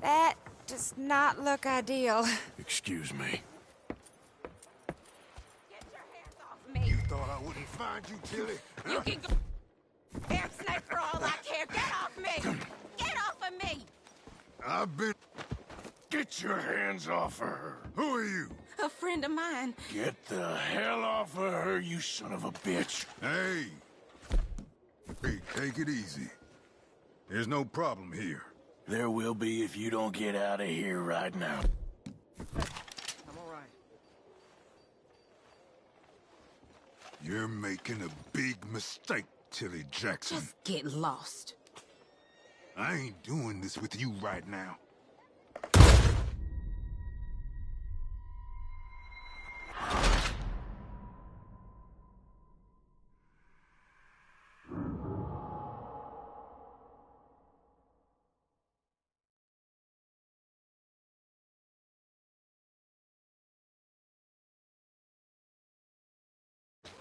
That does not look ideal. Excuse me. You thought I wouldn't find you, Tilly? You can go... Damn snake for all I care. Get off me! Get off of me! I've been... Get your hands off of her. Who are you? A friend of mine. Get the hell off of her, you son of a bitch. Hey, take it easy. There's no problem here. There will be if you don't get out of here right now. I'm all right. You're making a big mistake, Tilly Jackson. Just get lost. I ain't doing this with you right now.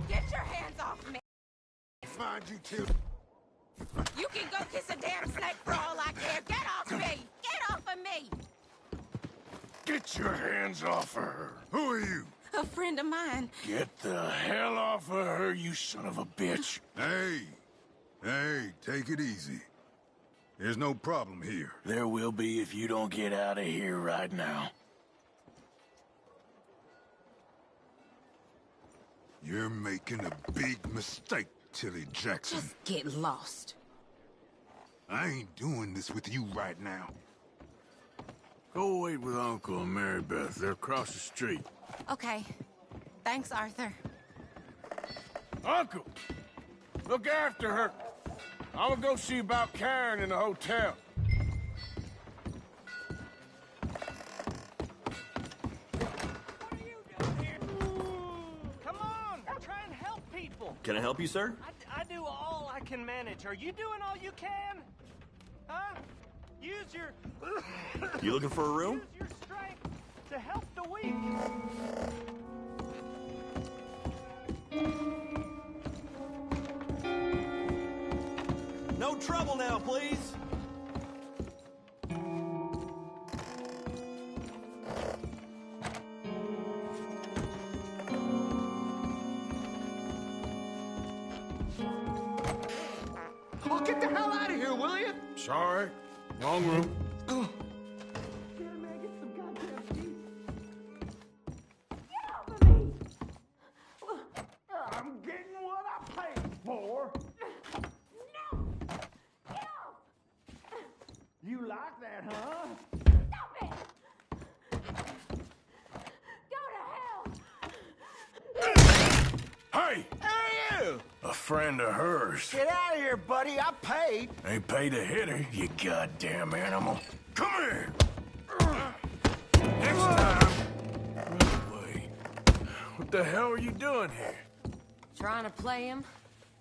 Get your hands off me! Find you, Tilly. You can go kiss a damn snake for all I care. Get off me! Get off of me! Get your hands off of her. Who are you? A friend of mine. Get the hell off of her, you son of a bitch. Hey, take it easy. There's no problem here. There will be if you don't get out of here right now. You're making a big mistake, Tilly Jackson. Just get lost. I ain't doing this with you right now. Go wait with Uncle and Mary Beth. They're across the street. Okay. Thanks, Arthur. Uncle! Look after her. I'm gonna go see about Karen in the hotel. Come on, try and help people. Can I help you, sir? I do all I can manage. Are you doing all you can? Huh? Use your... You looking for a room? Use your strength to help the weak. No trouble now, please. Oh, get the hell out of here, will you? Sorry. Wrong room. I'm getting what I paid for. No! Get off! You like that, huh? Stop it! Go to A friend of hers. Get out of here, buddy. I paid. Ain't paid to hit her, you goddamn animal. Come here! Next time! Wait. What the hell are you doing here? Trying to play him.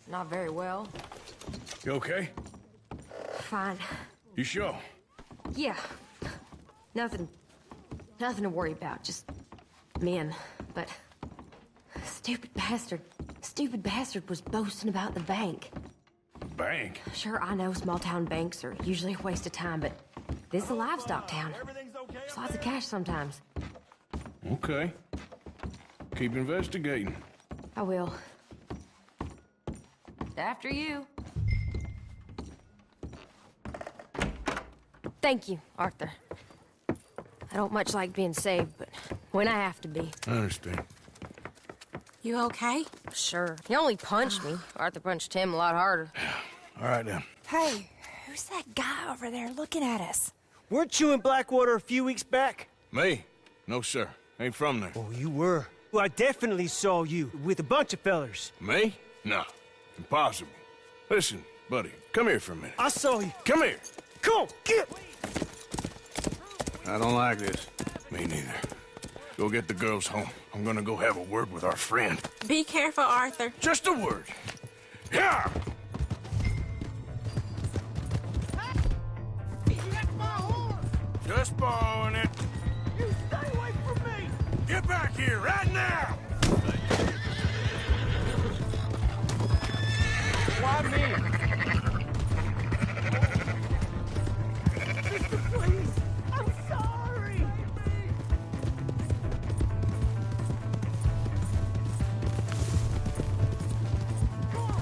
Not very well. You okay? Fine. You sure? Yeah. Nothing to worry about. Just men. But stupid bastard was boasting about the bank. Bank? Sure, I know small town banks are usually a waste of time, but this is a livestock town. There's lots of cash sometimes. Okay. Keep investigating. I will. After you. Thank you, Arthur. I don't much like being saved, but when I have to be. I understand. You okay? Sure. He only punched me. Arthur punched him a lot harder. All right, then. Hey, who's that guy over there looking at us? Weren't you in Blackwater a few weeks back? Me? No, sir. Ain't from there. Oh, you were. Well, I definitely saw you with a bunch of fellers. Me? No. Impossible. Listen, buddy, come here for a minute. I saw you. Come here. Come on, get! I don't like this. Me neither. Go get the girls home. I'm gonna go have a word with our friend. Be careful, Arthur. Just a word. Yeah! Just borrowing it. You stay away from me! Get back here right now! Why me? Mister, please! I'm sorry! Come on!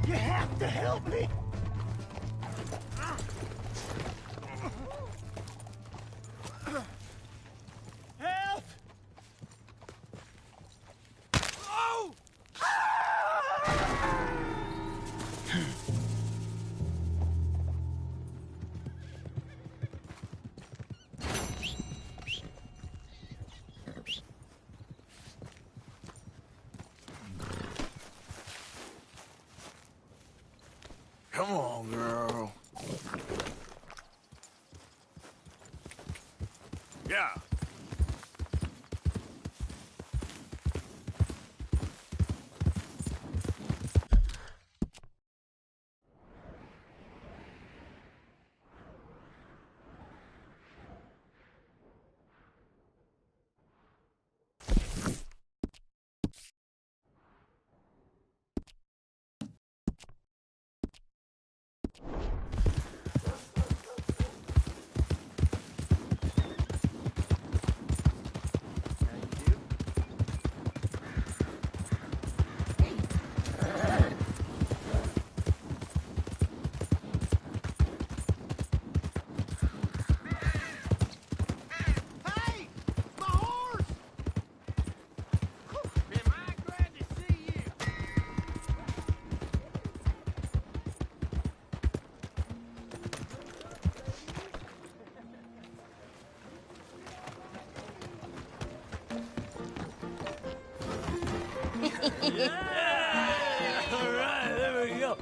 You have to help me! Help! Oh! Come on, girl. Yeah. All right, there we go.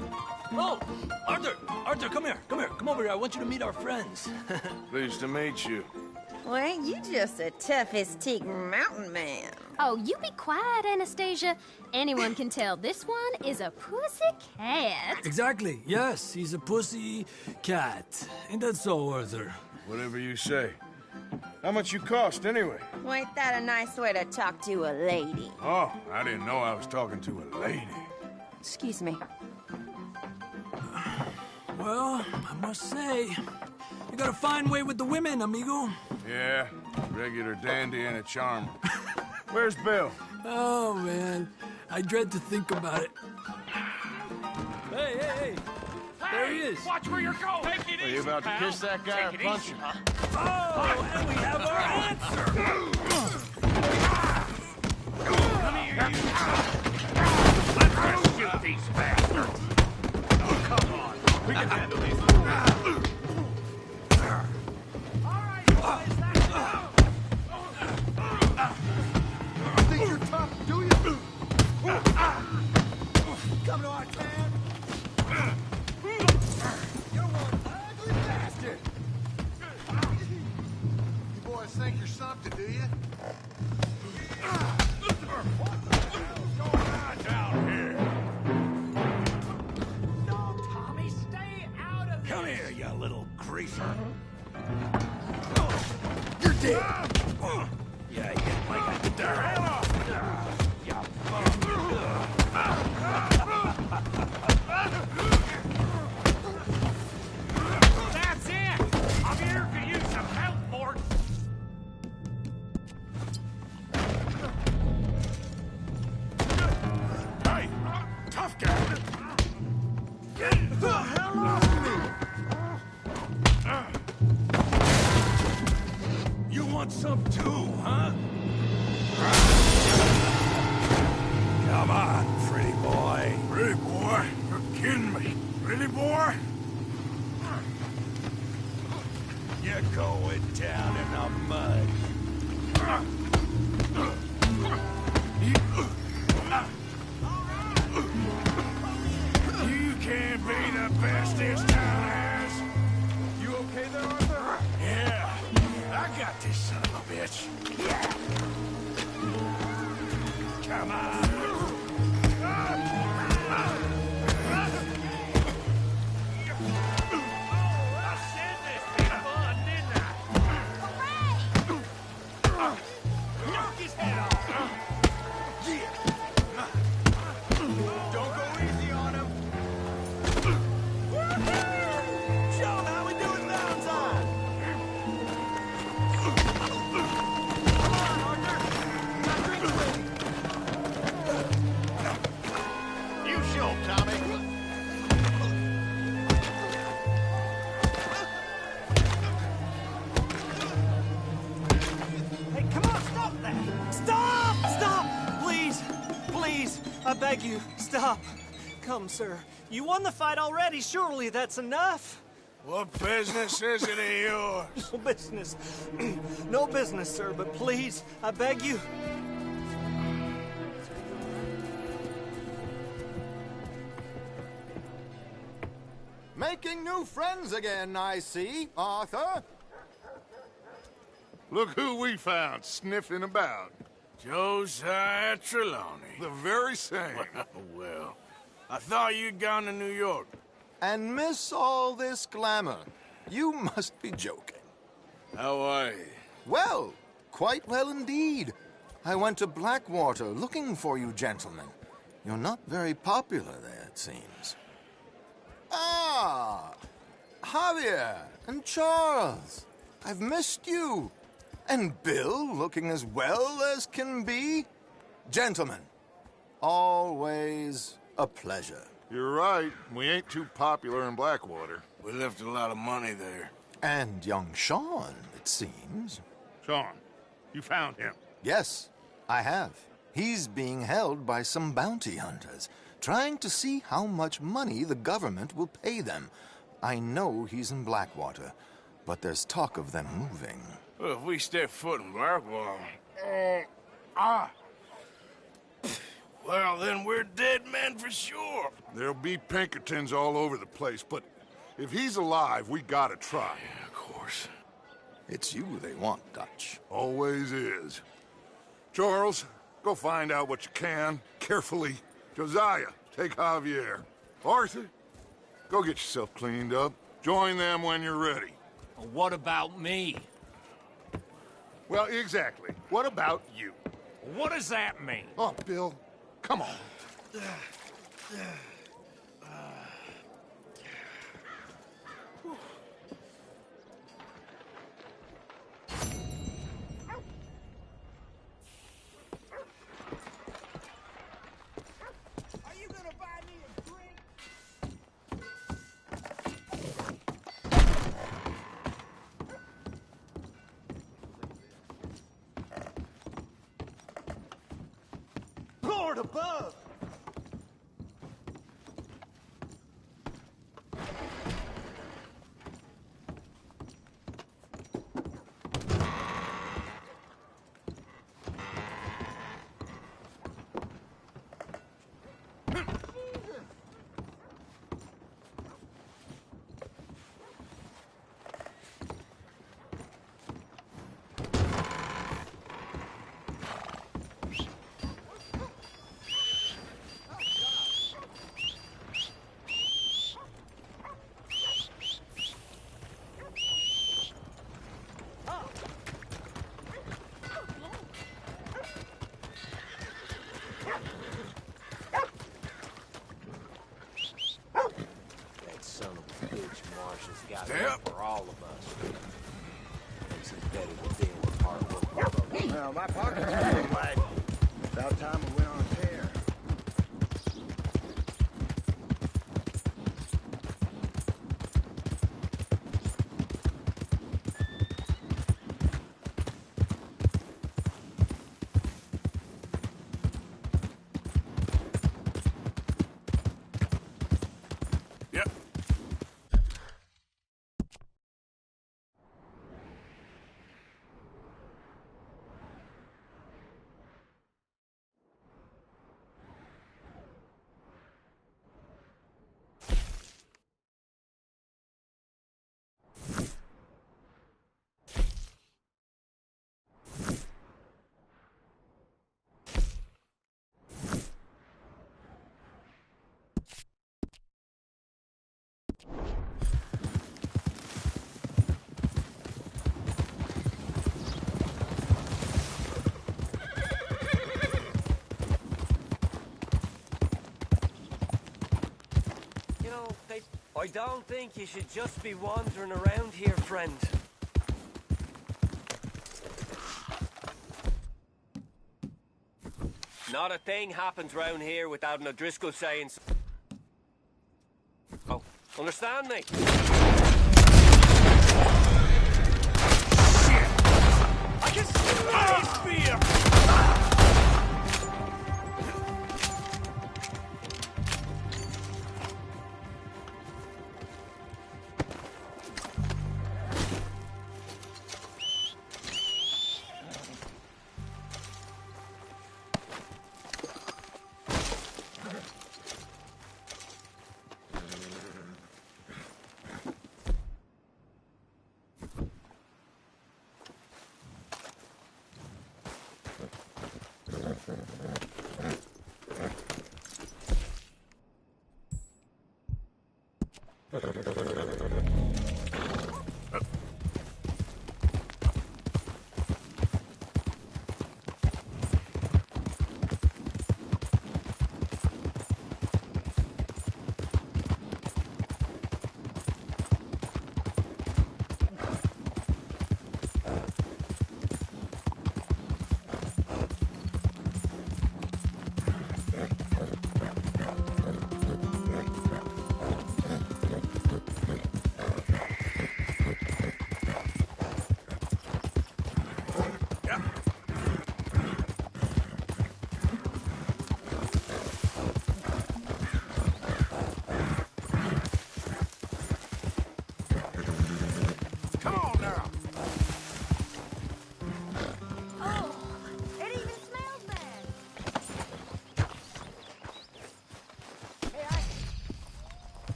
Oh, Arthur, come here. Come over here. I want you to meet our friends. Pleased to meet you. Well, ain't you just the toughest teak mountain man? Oh, you be quiet, Anastasia. Anyone can tell this one is a pussy cat. Exactly. Yes, he's a pussy cat. Ain't that so, Arthur? Whatever you say. How much you cost, anyway? Well, ain't that a nice way to talk to a lady? Oh, I didn't know I was talking to a lady. Excuse me. Well, I must say, you got a fine way with the women, amigo. Yeah, regular dandy and a charmer. Where's Bill? Oh, man. I dread to think about it. Hey! There he is. Watch where you're going. Take it Are easy, you about to pal. kiss that guy or Take it punch easy, him? huh? Oh, and we have our answer. Come here, you. Let's shoot these bastards. Oh, come on. We can handle these. All right, boys, that's some too, huh? Come on, pretty boy. Pretty boy? You're kidding me. Pretty boy? You're going down in the mud. You can't be the best this town has. You okay there, Arthur? Yeah. I got this son of a bitch. Come on. I beg you, stop. Come, sir. You won the fight already. Surely that's enough. What business is it of yours? No business. No business, sir, but please, I beg you. Making new friends again, I see, Arthur. Look who we found sniffing about. Josiah Trelawney. The very same. Well, I thought you'd gone to New York. And miss all this glamour. You must be joking. How are you? Well, quite well indeed. I went to Blackwater looking for you gentlemen. You're not very popular there, it seems. Ah! Javier and Charles. I've missed you. And Bill looking as well as can be. Gentlemen, always a pleasure. You're right. We ain't too popular in Blackwater. We left a lot of money there. And young Sean, it seems. Sean, you found him? Yes, I have. He's being held by some bounty hunters, trying to see how much money the government will pay them. I know he's in Blackwater, but there's talk of them moving. Well, if we step foot in Blackwater... Well, then we're dead men for sure. There'll be Pinkertons all over the place, but if he's alive, we gotta try. Yeah, of course. It's you they want, Dutch. Always is. Charles, go find out what you can, carefully. Josiah, take Javier. Arthur, go get yourself cleaned up. Join them when you're ready. Well, what about me? Well, exactly. What about you? What does that mean? Oh, Bill, come on. Lord above! For all of us. Makes it better to deal with hard work. Well, my pocket's full, lad. About time we went on a tear. I don't think you should just be wandering around here, friend. Not a thing happens round here without an O'Driscoll saying so. Oh, understand me? Shit! I can smell his fear!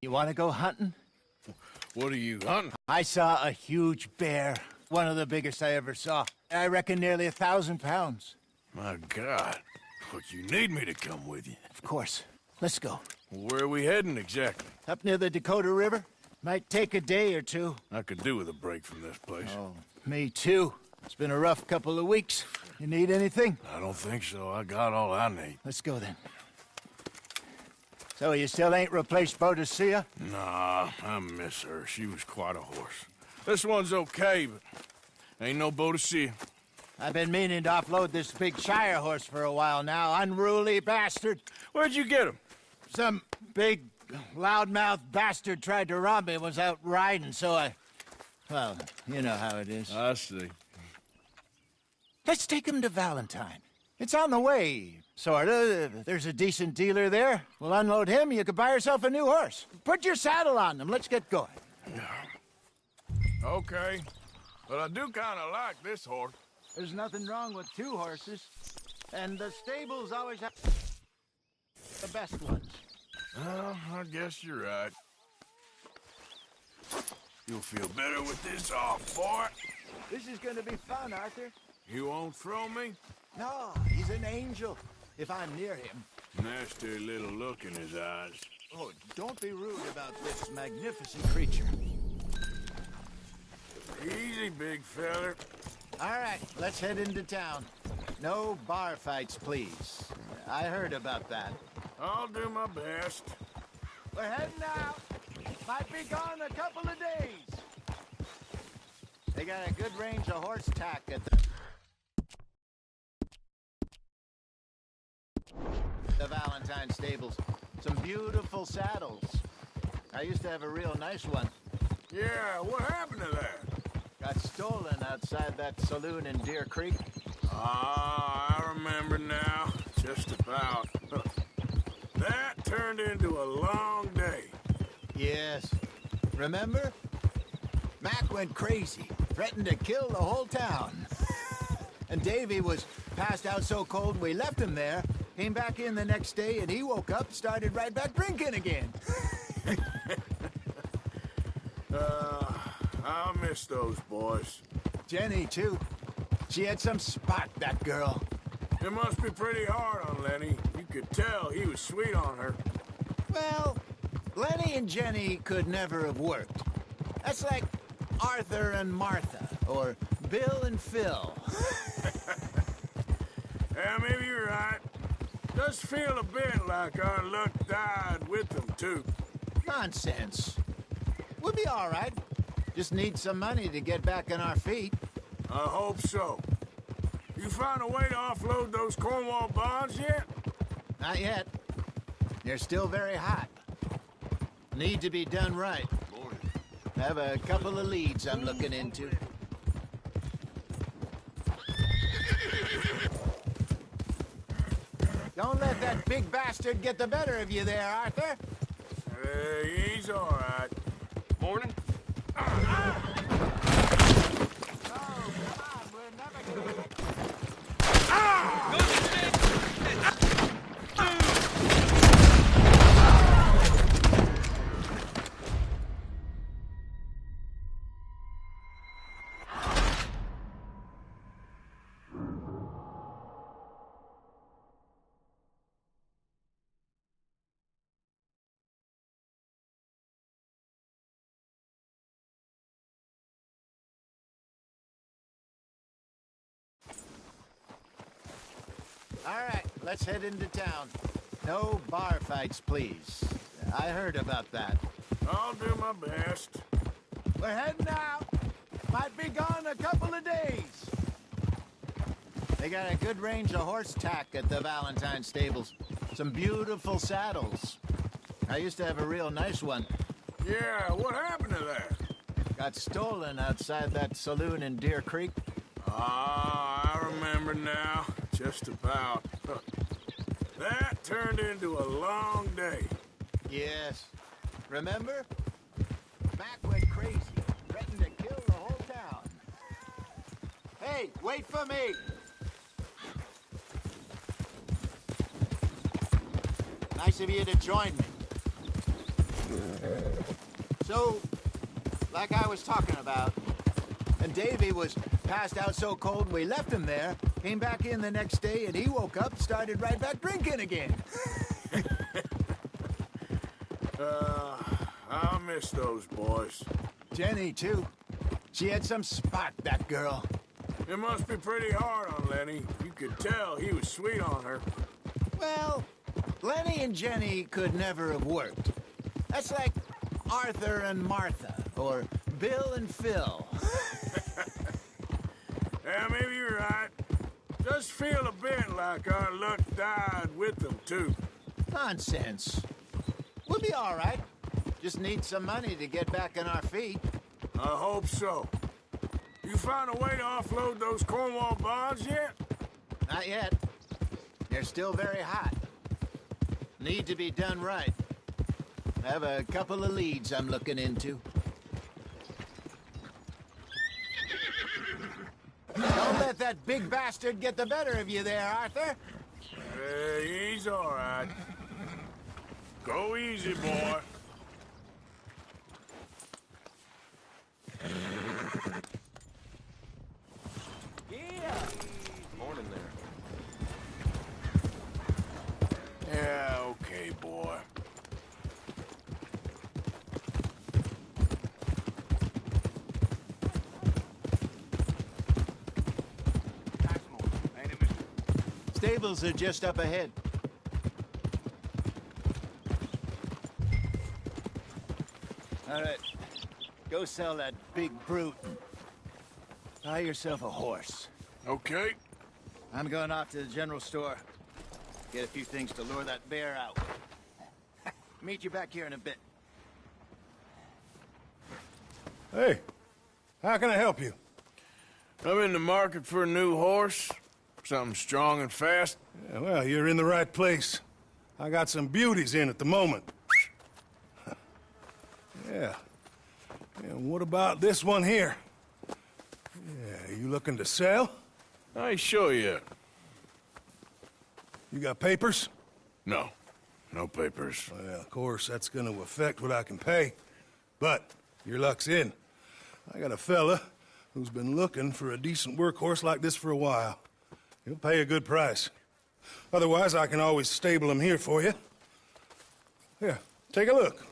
You want to go hunting? What are you hunting? I saw a huge bear. One of the biggest I ever saw. I reckon nearly 1,000 pounds. My God. But you need me to come with you. Of course. Let's go. Where are we heading exactly? Up near the Dakota River. Might take a day or two. I could do with a break from this place. Oh, me too. It's been a rough couple of weeks. You need anything? I don't think so. I got all I need. Let's go then. So you still ain't replaced Boadicea? Nah, I miss her. She was quite a horse. This one's okay, but ain't no Boadicea. I've been meaning to offload this big Shire horse for a while now. Unruly bastard. Where'd you get him? Some big, loudmouth bastard tried to rob me and was out riding, so I... Well, you know how it is. I see. Let's take him to Valentine. It's on the way, sorta. There's a decent dealer there. We'll unload him, you could buy yourself a new horse. Put your saddle on them, let's get going. Okay. But I do kind of like this horse. There's nothing wrong with two horses. And the stables always have the best ones. Well, I guess you're right. You'll feel better with this off, boy. This is gonna be fun, Arthur. You won't throw me? No, he's an angel, if I'm near him. Nasty little look in his eyes. Oh, don't be rude about this magnificent creature. Easy, big feller. All right, let's head into town. No bar fights, please. I heard about that. I'll do my best. We're heading out. Might be gone a couple of days. They got a good range of horse tack at the Valentine stables. Some beautiful saddles. I used to have a real nice one. Yeah, what happened to that? Got stolen outside that saloon in Deer Creek. Ah, I remember now. Just about. That turned into a long day. Yes. Remember? Mac went crazy, threatened to kill the whole town. And Davy was passed out so cold we left him there, came back in the next day, and he woke up, started right back drinking again. I'll miss those boys. Jenny, too. She had some spot, that girl. It must be pretty hard on Lenny. You could tell he was sweet on her. Well, Lenny and Jenny could never have worked. That's like Arthur and Martha, or Bill and Phil. Yeah, maybe you're right. Does feel a bit like our luck died with them, too. Nonsense. We'll be all right. Just need some money to get back on our feet. I hope so. You found a way to offload those Cornwall bonds yet? Not yet. They're still very hot. Need to be done right. Have a couple of leads I'm looking into. Don't let that big bastard get the better of you there, Arthur. He's all right. Morning. All right, let's head into town. No bar fights, please. I heard about that. I'll do my best. We're heading out. Might be gone a couple of days. They got a good range of horse tack at the Valentine stables. Some beautiful saddles. I used to have a real nice one. Yeah, what happened to that? Got stolen outside that saloon in Deer Creek. Ah, I remember now. Just about. That turned into a long day. Yes. Remember? Mac went crazy, threatened to kill the whole town. Hey, wait for me! Nice of you to join me. So, like I was talking about, and Davy was passed out so cold we left him there, came back in the next day, and he woke up, started right back drinking again. I'll miss those boys. Jenny, too. She had some spot, that girl. It must be pretty hard on Lenny. You could tell he was sweet on her. Well, Lenny and Jenny could never have worked. That's like Arthur and Martha, or Bill and Phil. Yeah, maybe you're right. Does feel a bit like our luck died with them, too. Nonsense. We'll be all right. Just need some money to get back on our feet. I hope so. You found a way to offload those Cornwall bonds yet? Not yet. They're still very hot. Need to be done right. Have a couple of leads I'm looking into. Don't let that big bastard get the better of you there, Arthur. He's all right. Go easy, boy. Morning there. Yeah, okay, boy. Stables are just up ahead. All right. Go sell that big brute and buy yourself a horse. Okay. I'm going off to the general store. Get a few things to lure that bear out. Meet you back here in a bit. Hey, how can I help you? I'm in the market for a new horse. Something strong and fast. Yeah, well, you're in the right place. I got some beauties in at the moment. Yeah. And what about this one here? Yeah, you looking to sell? I ain't sure yet. You got papers? No. No papers. Well, of course, that's going to affect what I can pay. But your luck's in. I got a fella who's been looking for a decent workhorse like this for a while. He'll pay a good price. Otherwise, I can always stable him here for you. Here, take a look.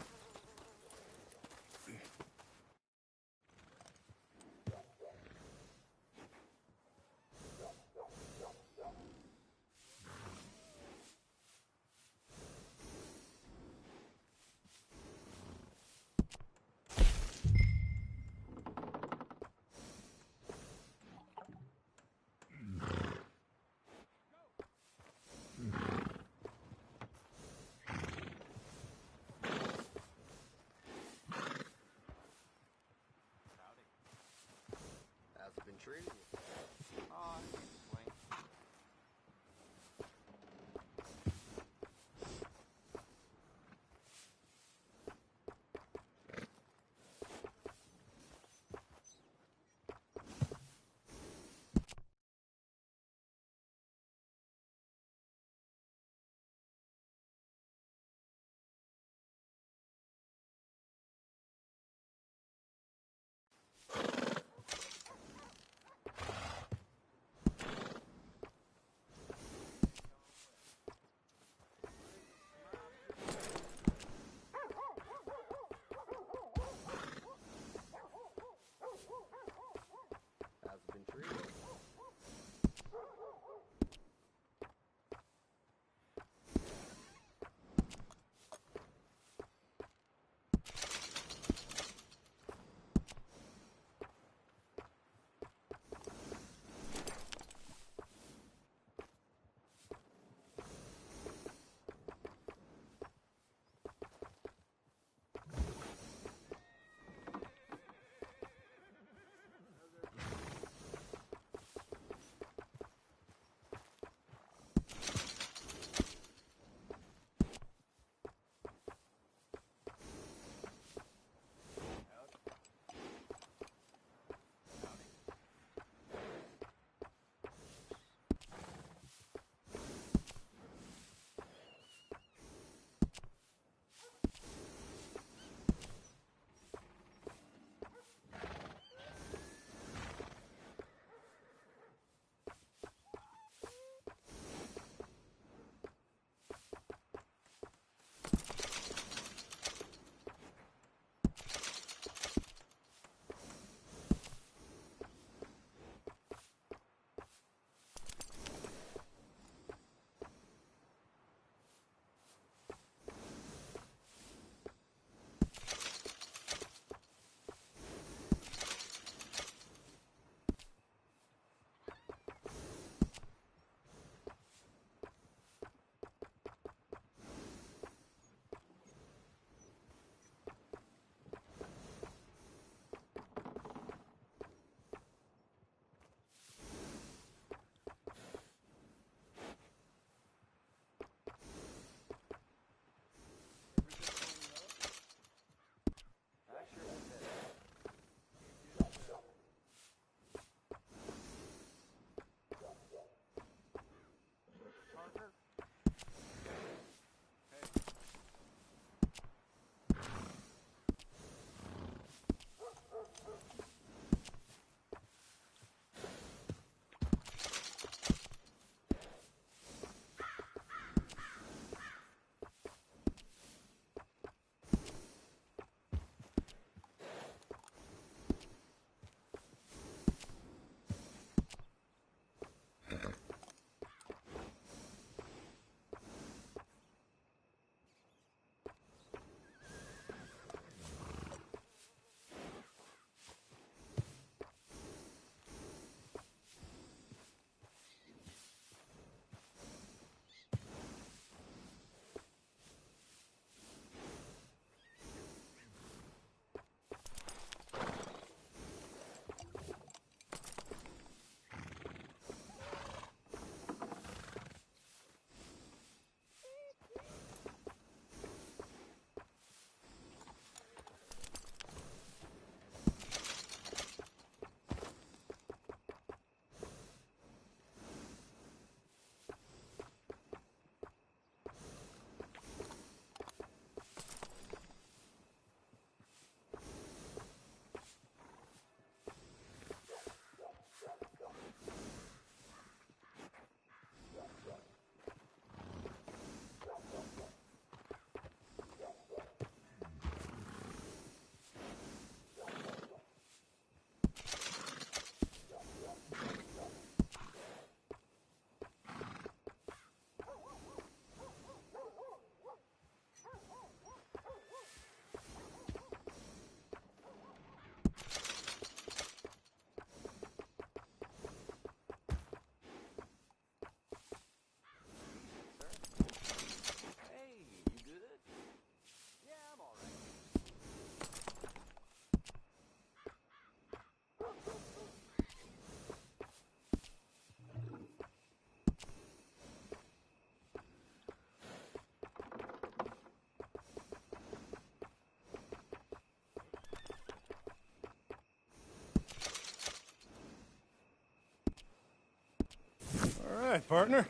right, partner.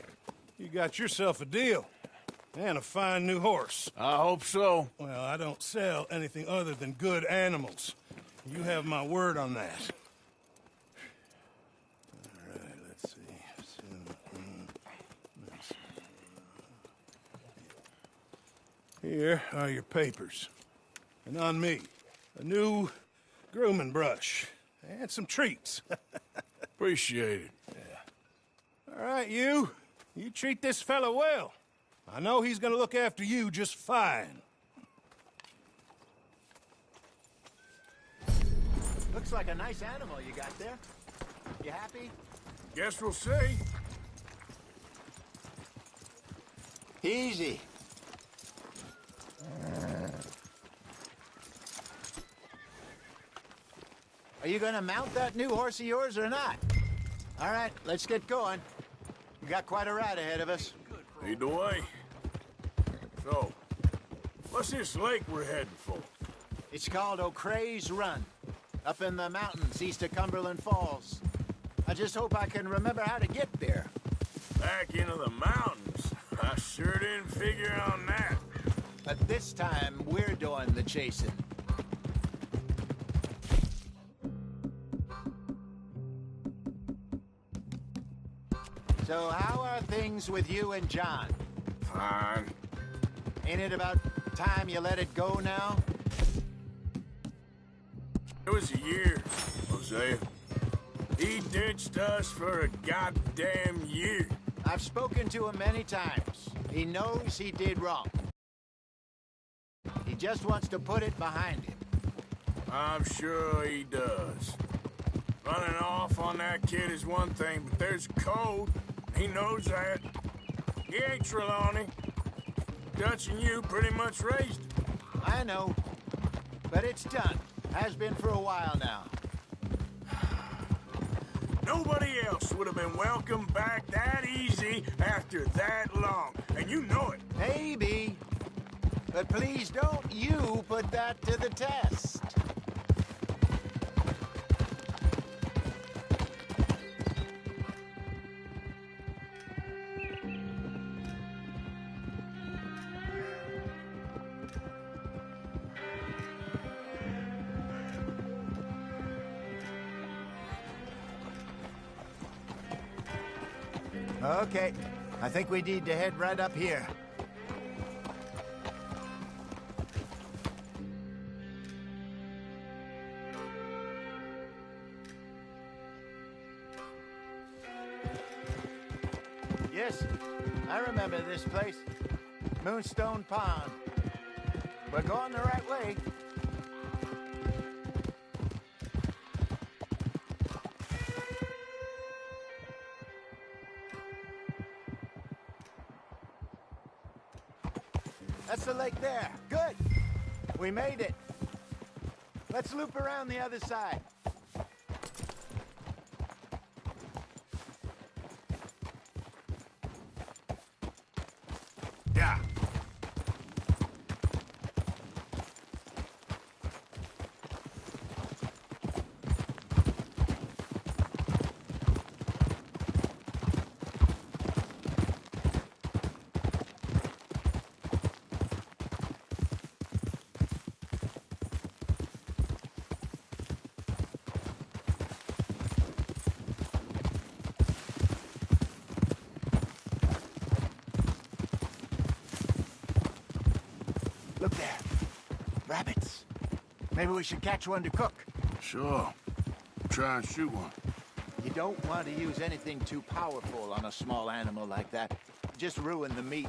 You got yourself a deal. And a fine new horse. I hope so. Well, I don't sell anything other than good animals. You have my word on that. All right, let's see. Here are your papers. And on me, a new grooming brush. And some treats. Appreciate it. Yeah. All right, you. You treat this fella well. I know he's gonna look after you just fine. Looks like a nice animal you got there. You happy? Guess we'll see. Easy. Are you gonna mount that new horse of yours or not? All right, let's get going. We got quite a ride ahead of us. Lead the way. So, what's this lake we're heading for? It's called O'Creagh's Run, up in the mountains east of Cumberland Falls. I just hope I can remember how to get there. Back into the mountains? I sure didn't figure on that. But this time, we're doing the chasing. So how are things with you and John? Fine. Ain't it about time you let it go now? It was a year, Hosea. He ditched us for a goddamn year. I've spoken to him many times. He knows he did wrong. He just wants to put it behind him. I'm sure he does. Running off on that kid is one thing, but there's code. He knows that. He ain't Trelawney. Dutch and you pretty much raised him. I know. But it's done. Has been for a while now. Nobody else would have been welcomed back that easy after that long. And you know it. Maybe. But please don't you put that to the test. Okay, I think we need to head right up here. Yes, I remember this place. Moonstone Pond. We're going the right way. That's the lake there. Good. We made it. Let's loop around the other side. Yeah. Look there. Rabbits. Maybe we should catch one to cook. Sure. Try and shoot one. You don't want to use anything too powerful on a small animal like that. Just ruin the meat.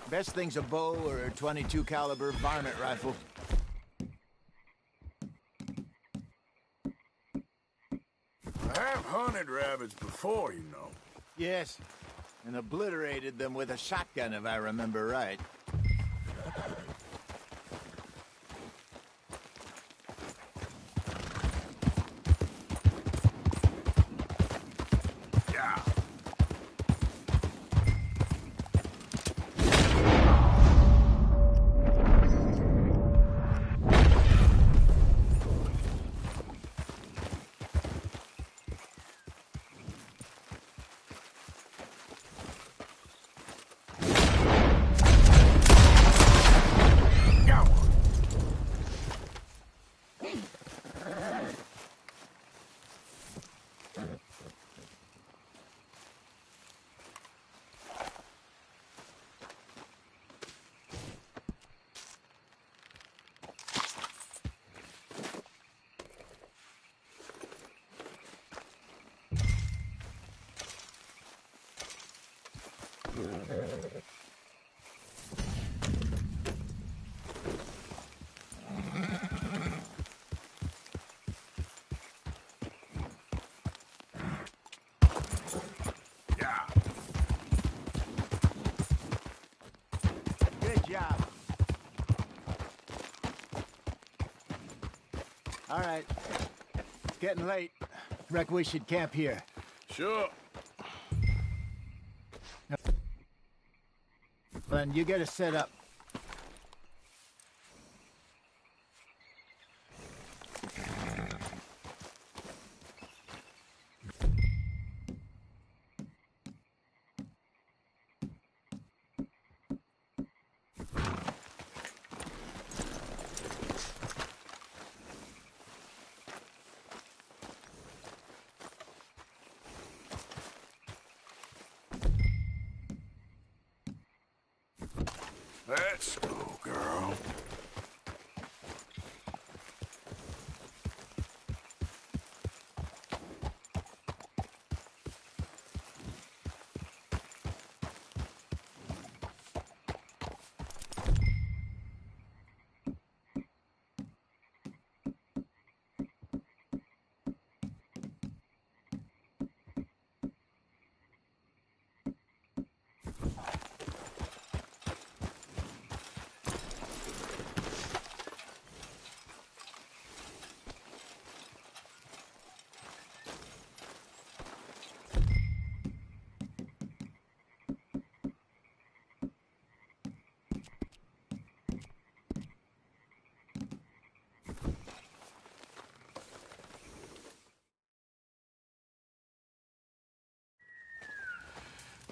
Best thing's a bow or a .22 caliber varmint rifle. I have hunted rabbits before, you know. Yes, and obliterated them with a shotgun, if I remember right. Good job. All right. It's getting late. Reckon we should camp here. Sure. Then you get us set up. Let's go, girl.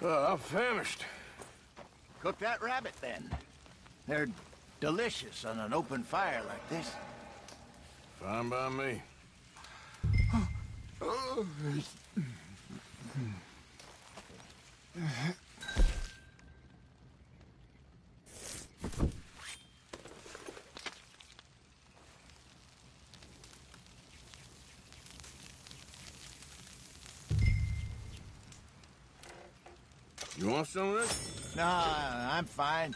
I'm famished. Cook that rabbit, then. They're delicious on an open fire like this. Fine by me. You want some of this? No, I'm fine.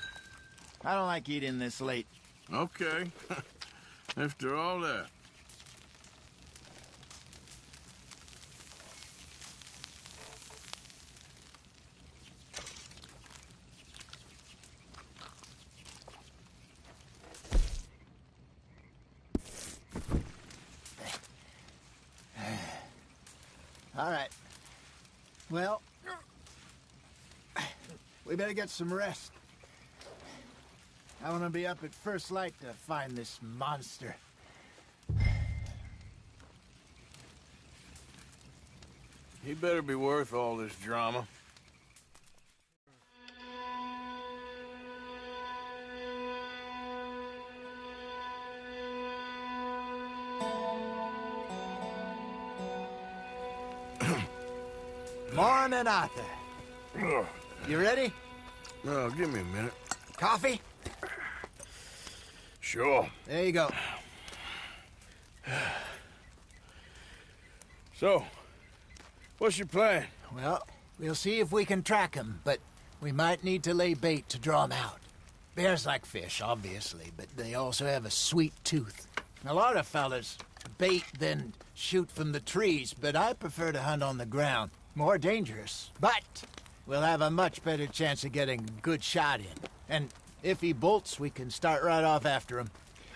I don't like eating this late. Okay. After all that. All right. Well, we better get some rest. I want to be up at first light to find this monster. He better be worth all this drama. Morning, Arthur. You ready? No, give me a minute. Coffee? Sure. There you go. So, what's your plan? Well, we'll see if we can track him, but we might need to lay bait to draw him out. Bears like fish, obviously, but they also have a sweet tooth. A lot of fellas bait, then shoot from the trees, but I prefer to hunt on the ground. More dangerous, but we'll have a much better chance of getting a good shot in. And if he bolts, we can start right off after him.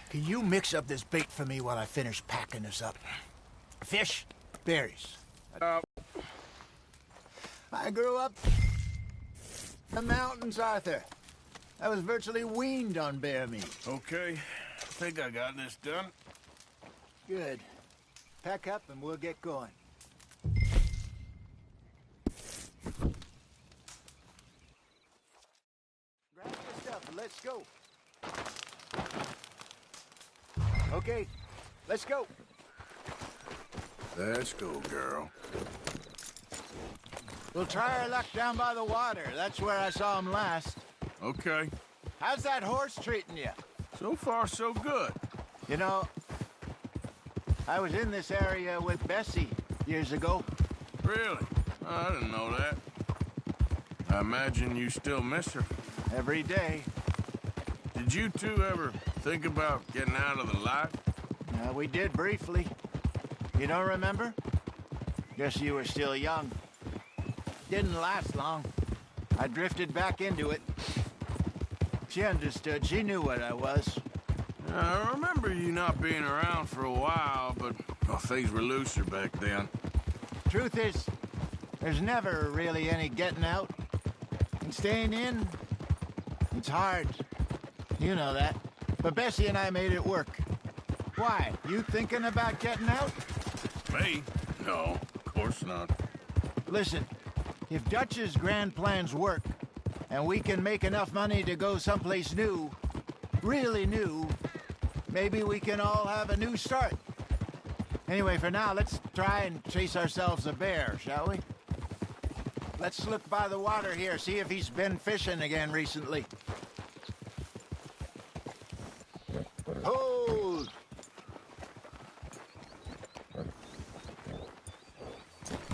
Can you mix up this bait for me while I finish packing this up? Fish, berries. I grew up in the mountains, Arthur. I was virtually weaned on bear meat. Okay, I think I got this done. Good. Pack up and we'll get going. Grab your stuff and let's go. Okay, let's go. Let's go, girl. We'll try our luck down by the water. That's where I saw him last. Okay. How's that horse treating you? So far, so good. You know, I was in this area with Bessie years ago. Really? I didn't know that. I imagine you still miss her. Every day. Did you two ever think about getting out of the light? We did briefly. You don't remember? Guess you were still young. Didn't last long. I drifted back into it. She understood. She knew what I was. I remember you not being around for a while, but well, things were looser back then. Truth is, there's never really any getting out. And staying in, it's hard. You know that. But Bessie and I made it work. Why? You thinking about getting out? Me? No, of course not. Listen, if Dutch's grand plans work, and we can make enough money to go someplace new, really new, maybe we can all have a new start. Anyway, for now, let's try and chase ourselves a bear, shall we? Let's look by the water here, see if he's been fishing again recently. Hold!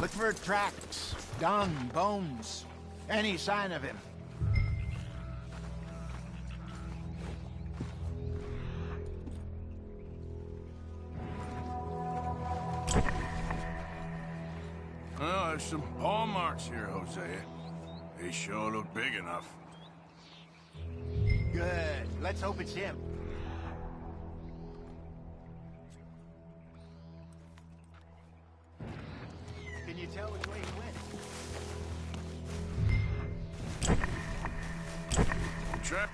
Look for tracks, dung, bones, any sign of him. Well, there's some paw marks here, Hosea. They sure look big enough. Good. Let's hope it's him. Can you tell which way he went? Trap.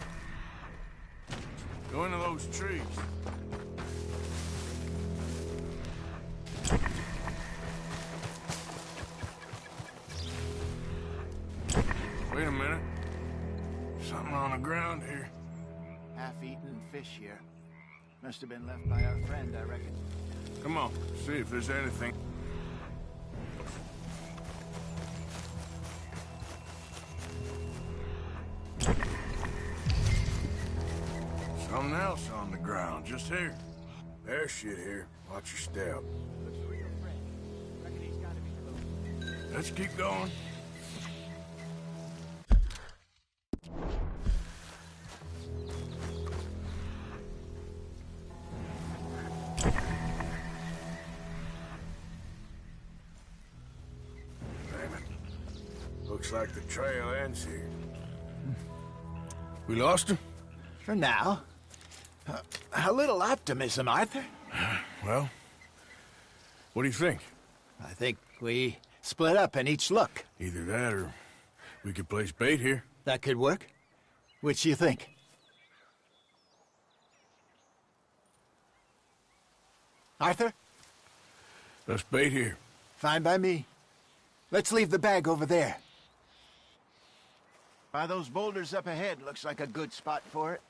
Go into those trees. Wait a minute. Something on the ground here. Half-eaten fish here. Must have been left by our friend, I reckon. Come on, see if there's anything. Something else on the ground, just here. There's shit here. Watch your step. Looks real fresh. Reckon he's gotta be close. Let's keep going. Damn it. Looks like the trail ends here. We lost him? For now. A little optimism, Arthur. Well, what do you think? I think we split up and each look. Either that or we could place bait here. That could work. Which do you think? Arthur? Let's bait here. Fine by me. Let's leave the bag over there. By those boulders up ahead, looks like a good spot for it.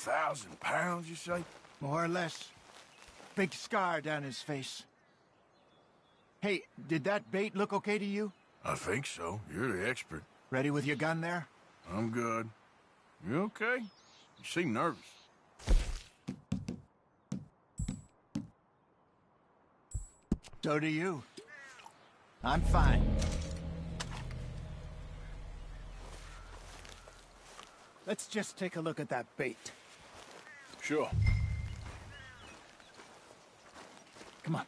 £1,000, you say? More or less. Big scar down his face. Hey, did that bait look okay to you? I think so. You're the expert. Ready with your gun there? I'm good. You okay? You seem nervous. So do you. I'm fine. Let's just take a look at that bait. Sure. Come on.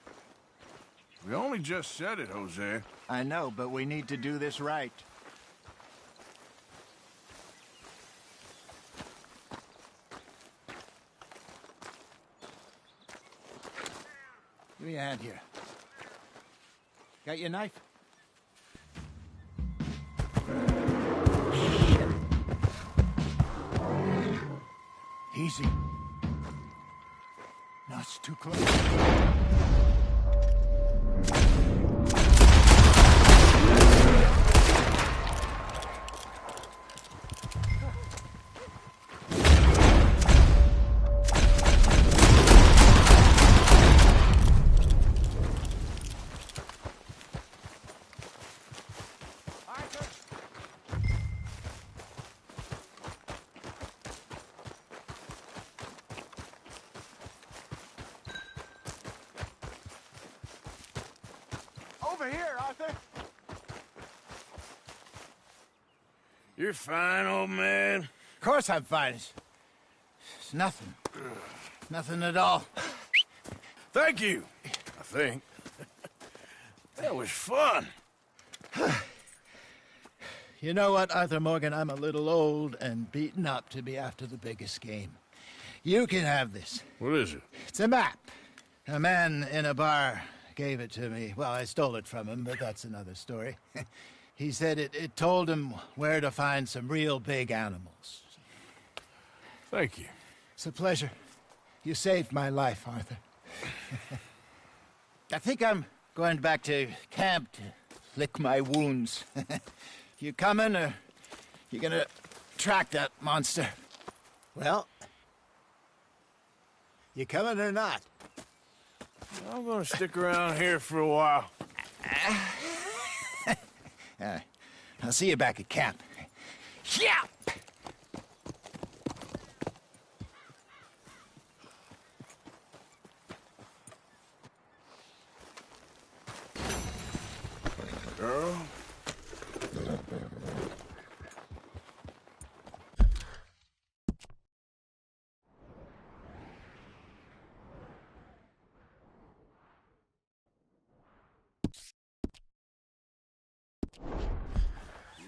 We only just said it, Hosea. I know, but we need to do this right. Give me a hand here. Got your knife? Easy. No, it's too too close. Over here, Arthur. You're fine, old man. Of course I'm fine. It's nothing. Nothing at all. Thank you, I think. That was fun. You know what, Arthur Morgan? I'm a little old and beaten up to be after the biggest game. You can have this. What is it? It's a map. A man in a bar gave it to me. Well, I stole it from him, but that's another story. He said it told him where to find some real big animals. Thank you. It's a pleasure. You saved my life, Arthur. I think I'm going back to camp to lick my wounds. You coming, or you gonna track that monster? Well, you coming or not? I'm gonna stick around here for a while. I'll see you back at camp. Yeah! Girl?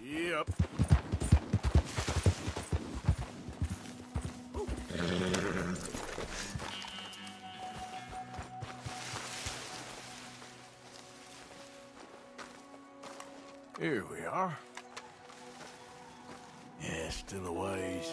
Yep. Here we are. Yeah, still a ways.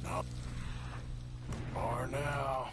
Not far now.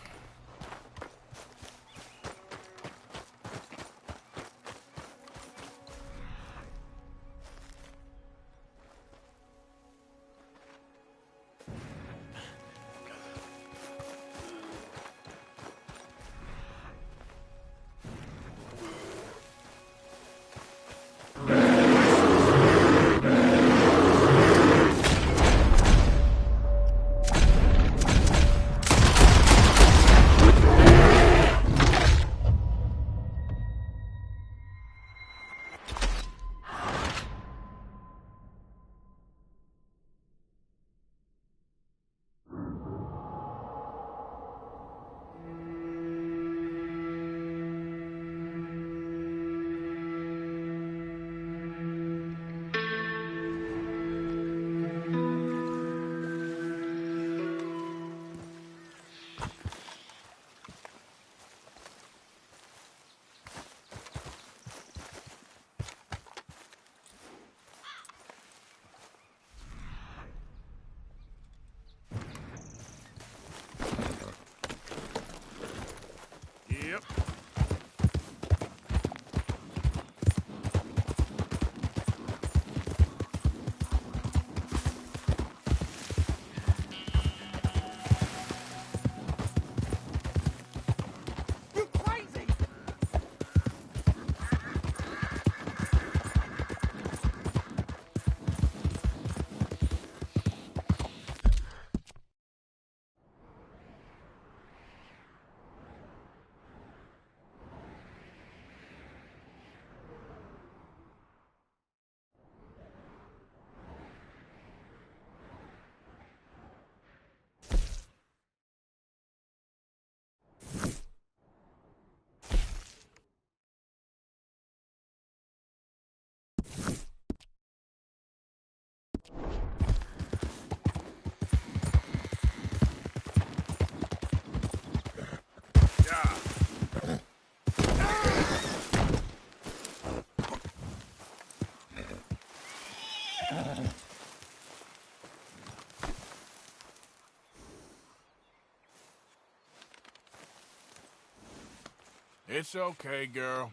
It's okay, girl.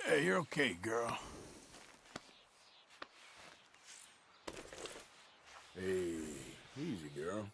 Hey, you're okay, girl. Hey, easy, girl.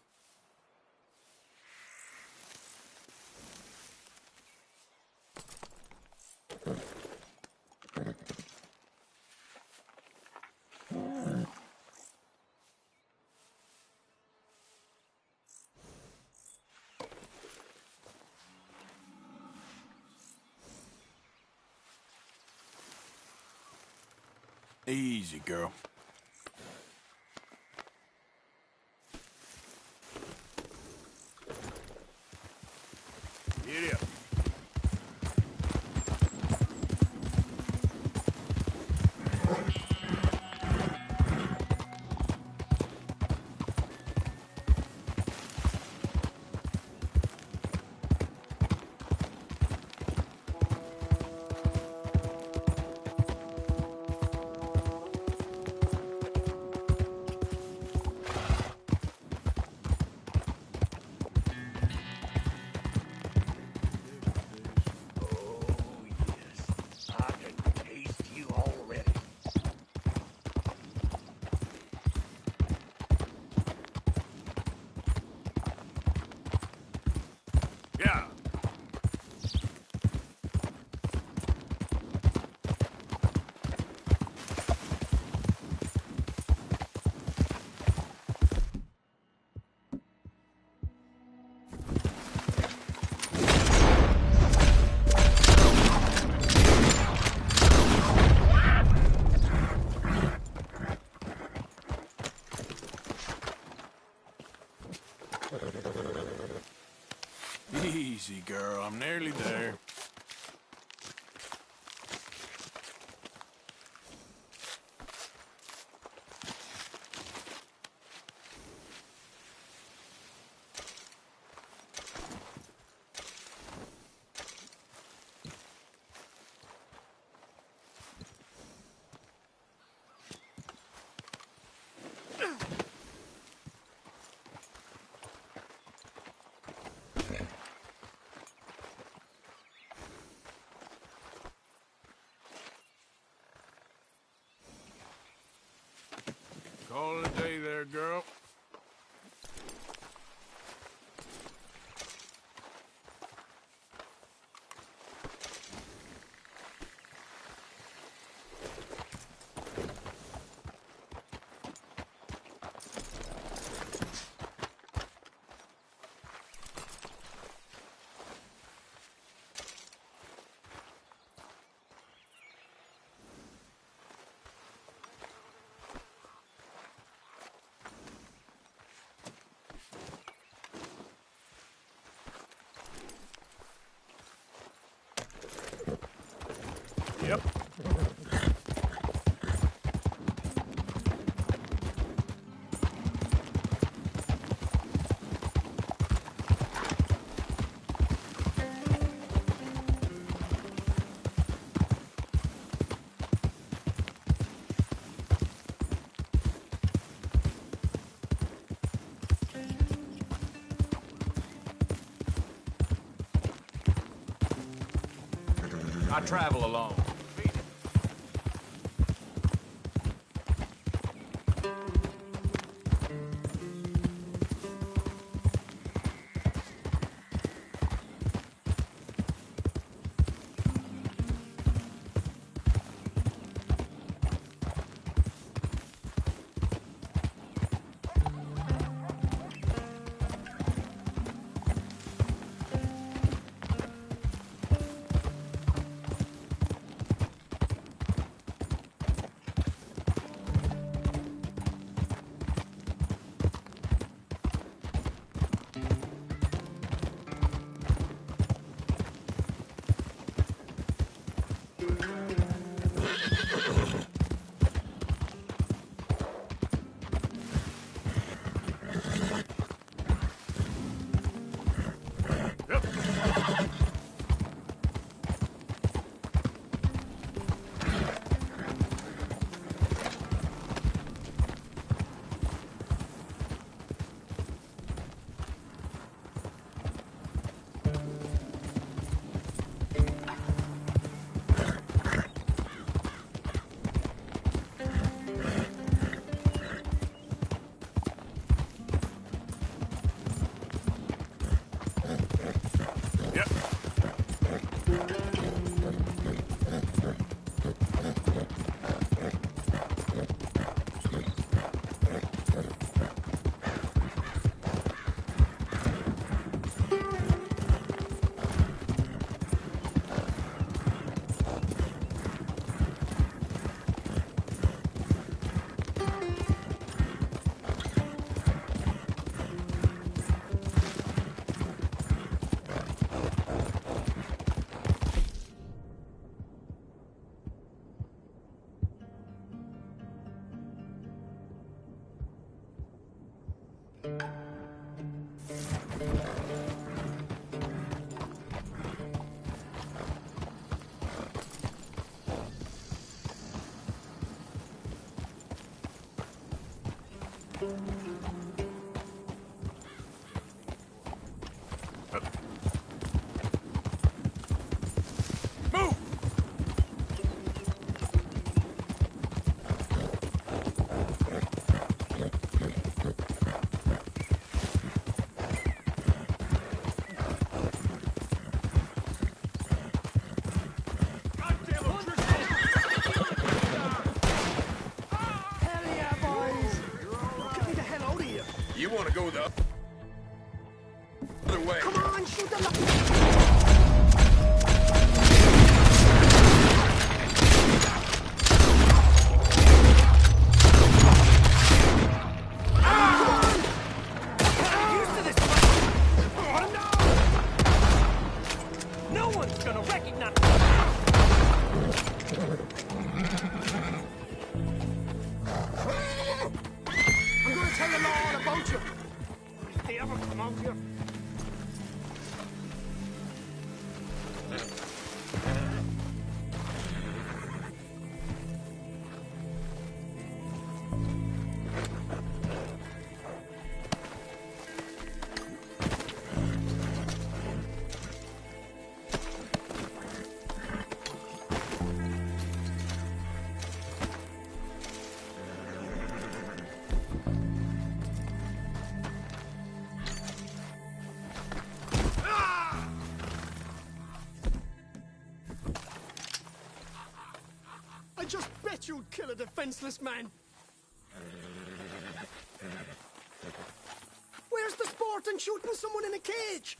Easy, girl. Get up. Yeah. Easy, girl. I'm nearly there. Call it a day there, girl. Yep. I travel alone. You want to go the other way? Come on, shoot them up. No one's gonna recognize. I'm gonna tell the law all about you. If they ever come out here. I just bet you'd kill a defenseless man. Where's the sport in shooting someone in a cage?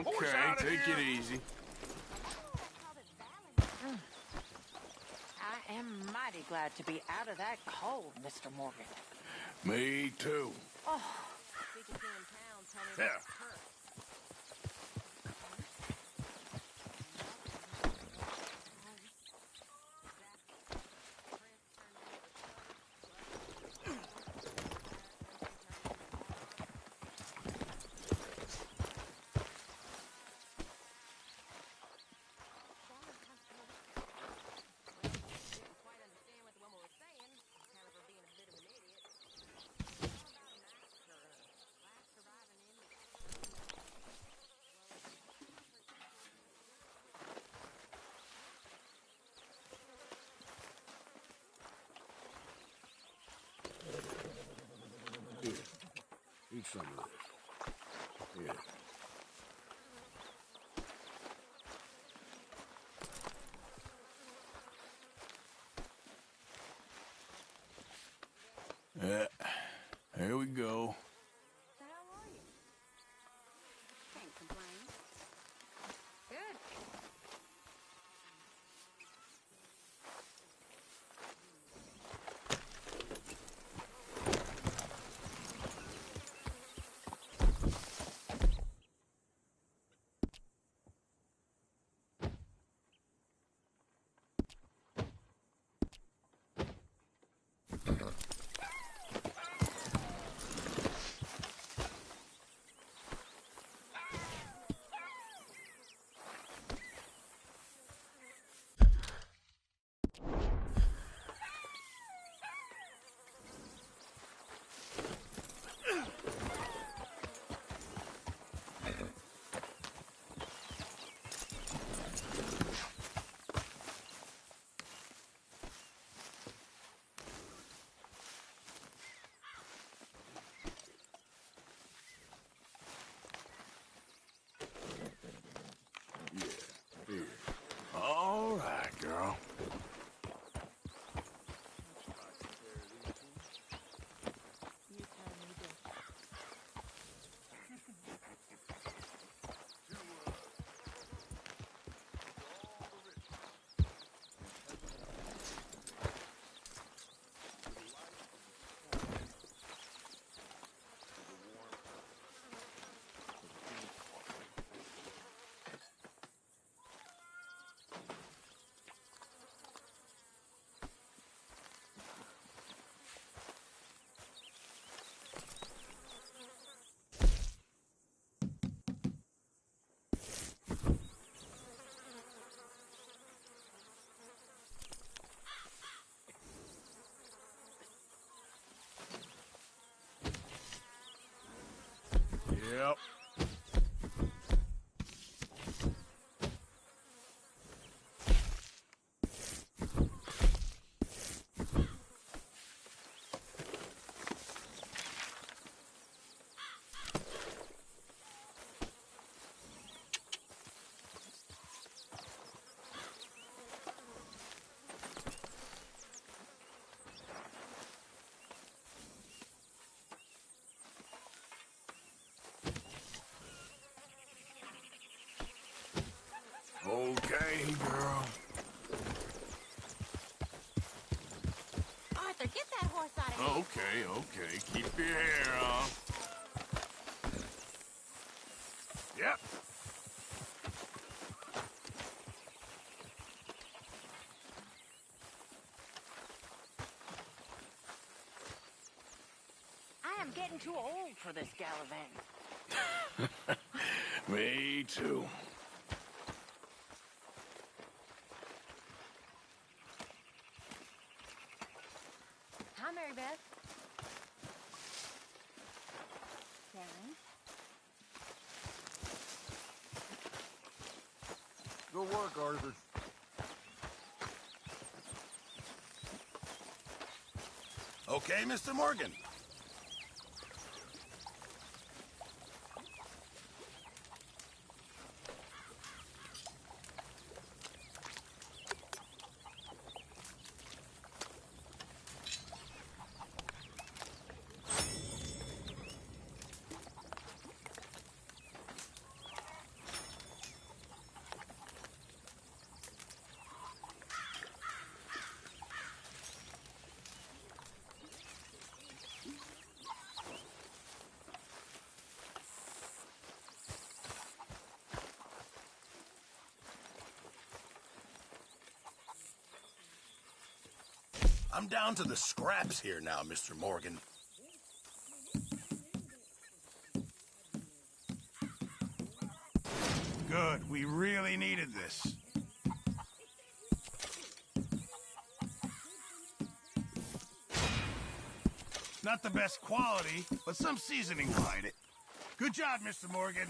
Okay, take it easy. I am mighty glad to be out of that cold, Mr. Morgan. Me too. Oh. There. Eat some of this. Yeah. Here we go. Can't complain. Good. Yep. Okay, girl. Arthur, get that horse out of here. Okay. Keep your hair on. Yep. I am getting too old for this gallivant. Me too. Hi, Mary Beth. Darren. Good work, Arthur. Okay, Mr. Morgan. I'm down to the scraps here now, Mr. Morgan. Good. We really needed this. Not the best quality, but some seasoning will hide it. Good job, Mr. Morgan.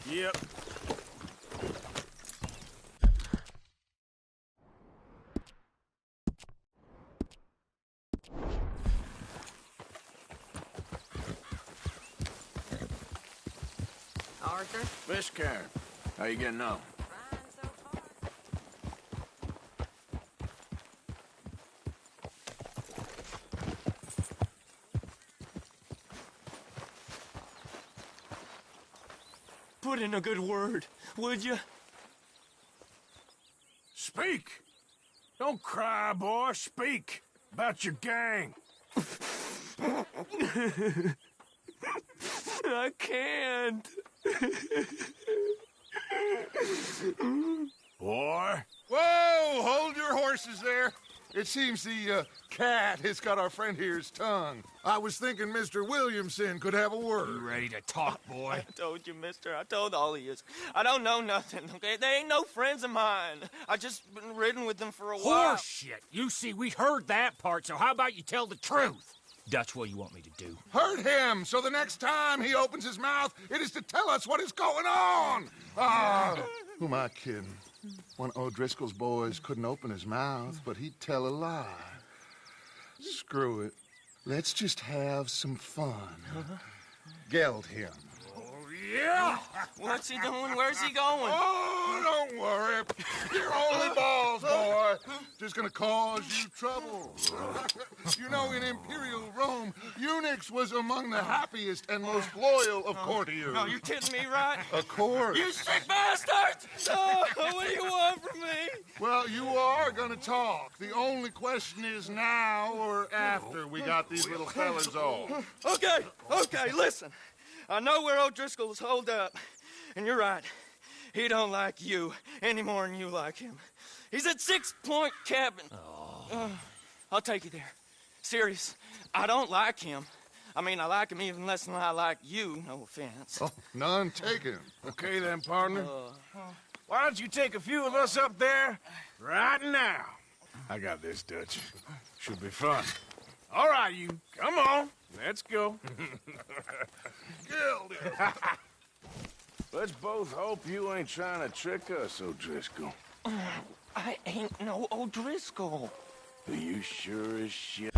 Yep. Arthur? Miss Karen, how you getting on? Put in a good word, would you? Speak! Don't cry, boy. Speak about your gang. I can't. Boy. Whoa! Hold your horses there. It seems the cat has got our friend here's tongue. I was thinking Mr. Williamson could have a word. You ready to talk, boy? I told you, mister. I told all of you. I don't know nothing, okay? They ain't no friends of mine. I just been riding with them for a while. Horseshit. You see, we heard that part, so how about you tell the truth? Dutch, what do you want me to do? Hurt him, so the next time he opens his mouth, it is to tell us what is going on. Ah, who am I kidding? One of O'Driscoll's boys couldn't open his mouth, but he'd tell a lie. Screw it. Let's just have some fun. Geld him. Yeah! What's he doing? Where's he going? Oh, don't worry. You're only balls, boy. Just gonna cause you trouble. You know, in Imperial Rome, eunuchs was among the happiest and most loyal of courtiers. No, you kidding me, right? Of course. You sick bastards! Oh, what do you want from me? Well, you are gonna talk. The only question is now or after we got these little fellas off. Okay, listen. I know where O'Driscoll's holed up, and you're right. He don't like you any more than you like him. He's at 6 Point Cabin. I'll take you there. Serious, I don't like him. I mean, I like him even less than I like you, no offense. Oh, none taken. Okay then, partner. Why don't you take a few of us up there right now? I got this, Dutch. Should be fun. All right, you. Come on. Let's go. Let's both hope you ain't trying to trick us, O'Driscoll. I ain't no O'Driscoll. You sure as shit.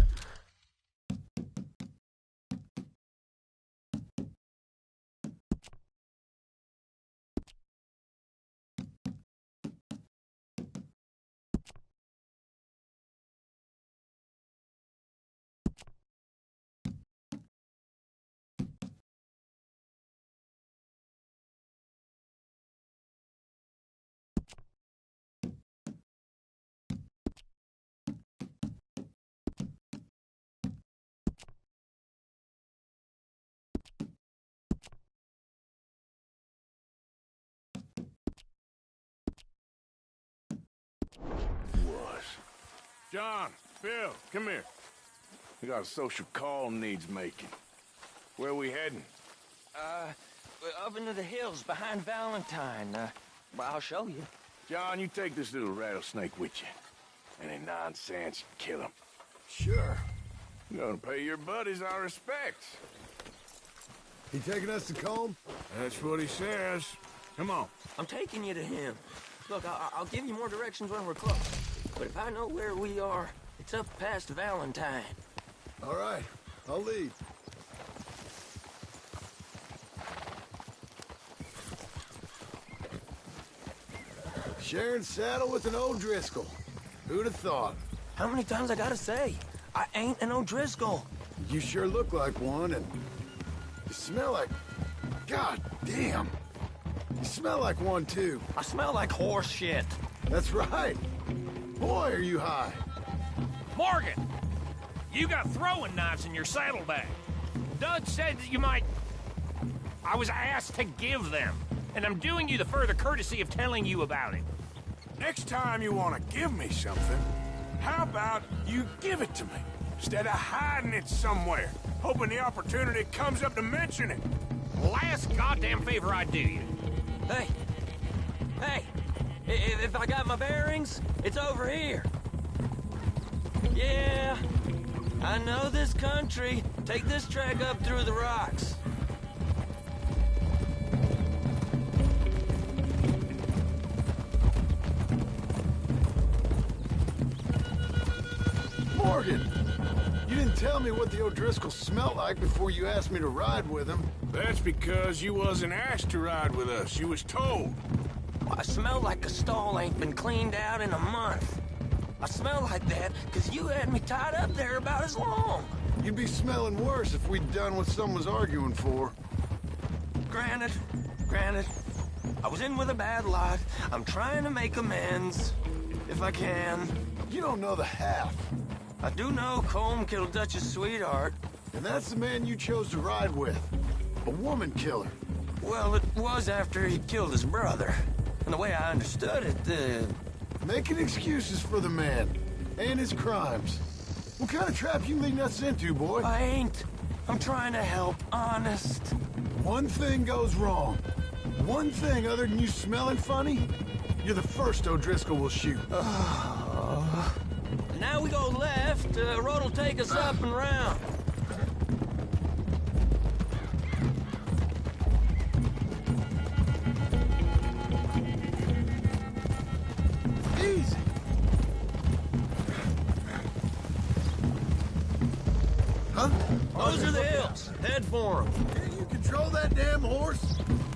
John, Phil, come here. We got a social call needs making. Where we heading? Up into the hills behind Valentine. Well, I'll show you. John, you take this little rattlesnake with you. Any nonsense, kill him. Sure. You're gonna pay your buddies our respects. He taking us to Combe? That's what he says. Come on. I'm taking you to him. Look, I'll give you more directions when we're close. But if I know where we are, it's up past Valentine. All right, I'll lead. Sharing saddle with an O'Driscoll. Who'd have thought? How many times I gotta say? I ain't an O'Driscoll. You sure look like one, and you smell like... God damn. You smell like one, too. I smell like horse shit. That's right. Boy, are you high. Morgan! You got throwing knives in your saddlebag. Dud said that you might... I was asked to give them, and I'm doing you the further courtesy of telling you about it. Next time you want to give me something, how about you give it to me, instead of hiding it somewhere, hoping the opportunity comes up to mention it? Last goddamn favor I do you. Hey! If I got my bearings, it's over here. Yeah, I know this country. Take this track up through the rocks. Morgan! You didn't tell me what the O'Driscoll smelled like before you asked me to ride with him. That's because you wasn't asked to ride with us. You was told. I smell like a stall ain't been cleaned out in a month. I smell like that because you had me tied up there about as long. You'd be smelling worse if we'd done what someone's arguing for. Granted. I was in with a bad lot. I'm trying to make amends, if I can. You don't know the half. I do know Colm killed Dutch's sweetheart. And that's the man you chose to ride with. A woman killer. Well, it was after he killed his brother. And the way I understood it, Making excuses for the man. And his crimes. What kind of trap you leading us into, boy? I ain't. I'm trying to help, honest. One thing goes wrong. One thing other than you smelling funny, you're the first O'Driscoll will shoot. Now we go left, road'll take us up and round. Easy. Huh? head for him. Can you control that damn horse?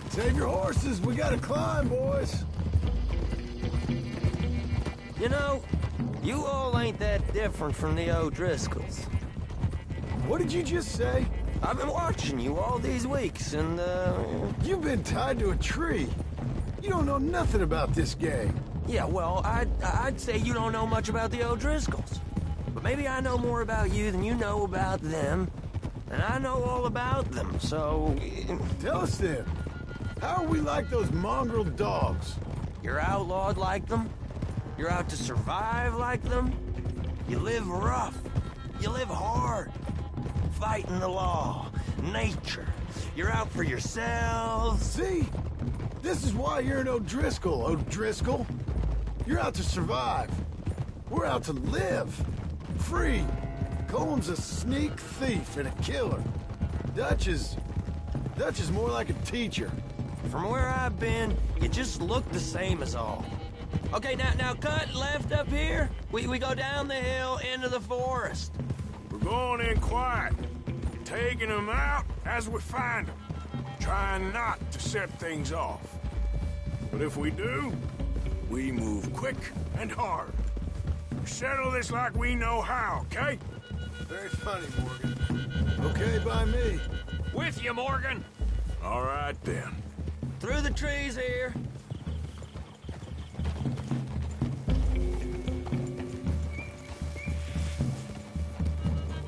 Save your horses. We gotta climb, boys. You know, you all ain't that different from the O'Driscolls. What did you just say? I've been watching you all these weeks, and, You've been tied to a tree. You don't know nothing about this gang. Yeah, well, I'd say you don't know much about the O'Driscolls. But maybe I know more about you than you know about them. And I know all about them, so... Tell us then. How are we like those mongrel dogs? You're outlawed like them? You're out to survive like them? You live rough. You live hard. Fighting the law. Nature. You're out for yourselves. See? This is why you're an O'Driscoll, O'Driscoll. You're out to survive. We're out to live. Free. Coleman's a sneak thief and a killer. Dutch is more like a teacher. From where I've been, you just look the same as all. Okay, now cut left up here. We go down the hill into the forest. We're going in quiet, taking them out as we find them, trying not to set things off. But if we do, we move quick and hard. We settle this like we know how, okay? Very funny, Morgan. Okay by me. With you, Morgan. All right, then. Through the trees here.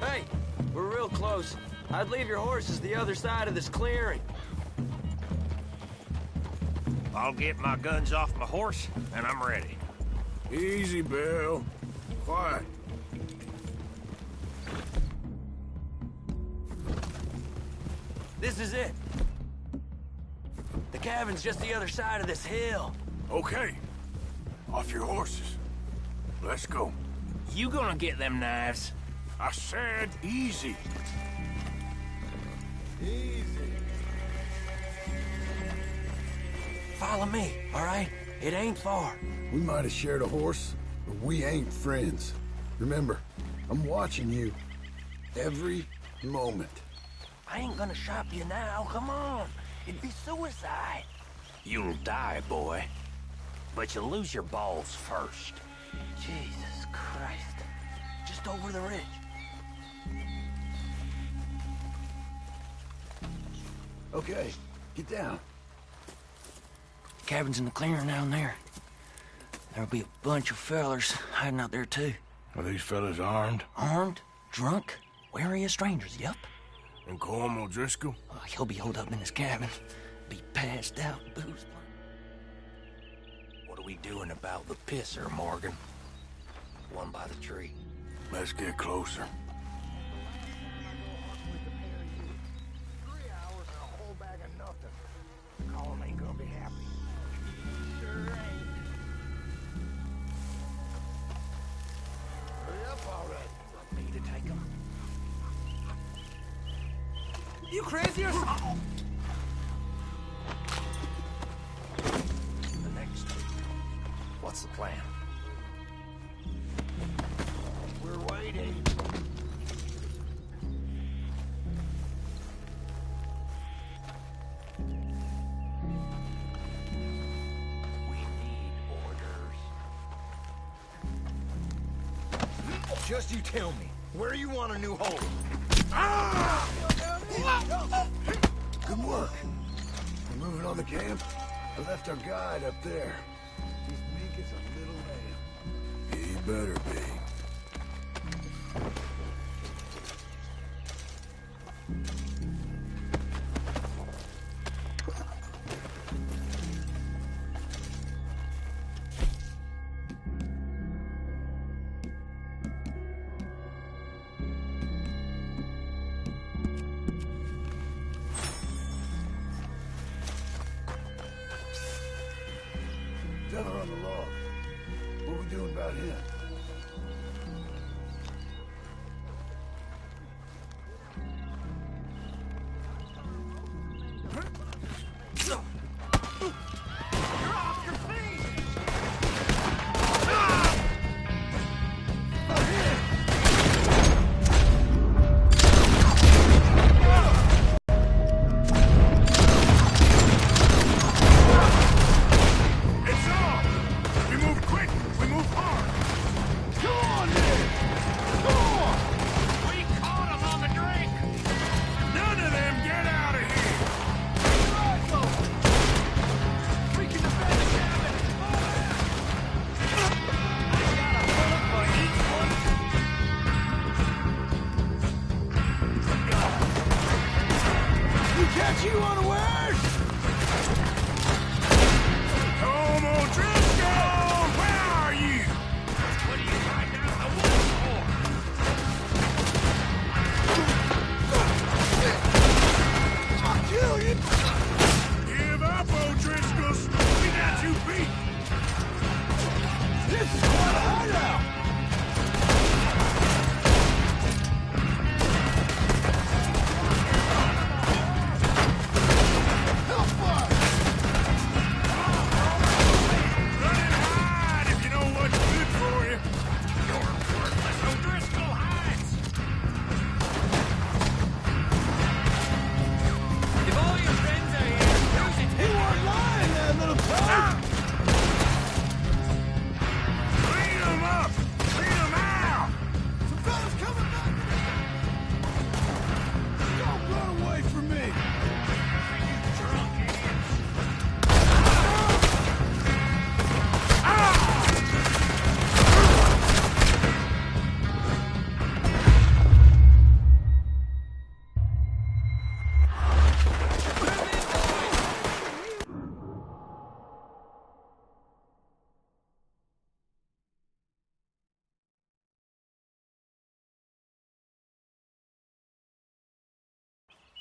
Hey, we're real close. I'd leave your horses the other side of this clearing. I'll get my guns off my horse, and I'm ready. Easy, Bill. Quiet. This is it. The cabin's just the other side of this hill. Okay. Off your horses. Let's go. You gonna get them knives? I said easy. Easy. Follow me, all right? It ain't far. We might have shared a horse, but we ain't friends. Remember, I'm watching you. Every moment. I ain't gonna shop you now, come on. It'd be suicide. You'll die, boy. But you'll lose your balls first. Jesus Christ. Just over the ridge. Okay, get down. Cabin's in the clearing down there. There'll be a bunch of fellers hiding out there, too. Are these fellas armed? Armed? Drunk? Wary of strangers, yup. And Colm O'Driscoll? He'll be holed up in his cabin. Be passed out, booze. What are we doing about the pisser, Morgan? One by the tree. Let's get closer. 3 hours and a whole bag of nothing. Colm ain't gonna be happy. Sure ain't. Hurry up already. Want me to take him? You crazy or something? The next. What's the plan? We're waiting. We need orders. Just you tell me, where you want a new hole? Good work. We're moving on the camp. I left our guide up there. He's meek as a little lamb. He better be. Fella on the log. What are we doing about him?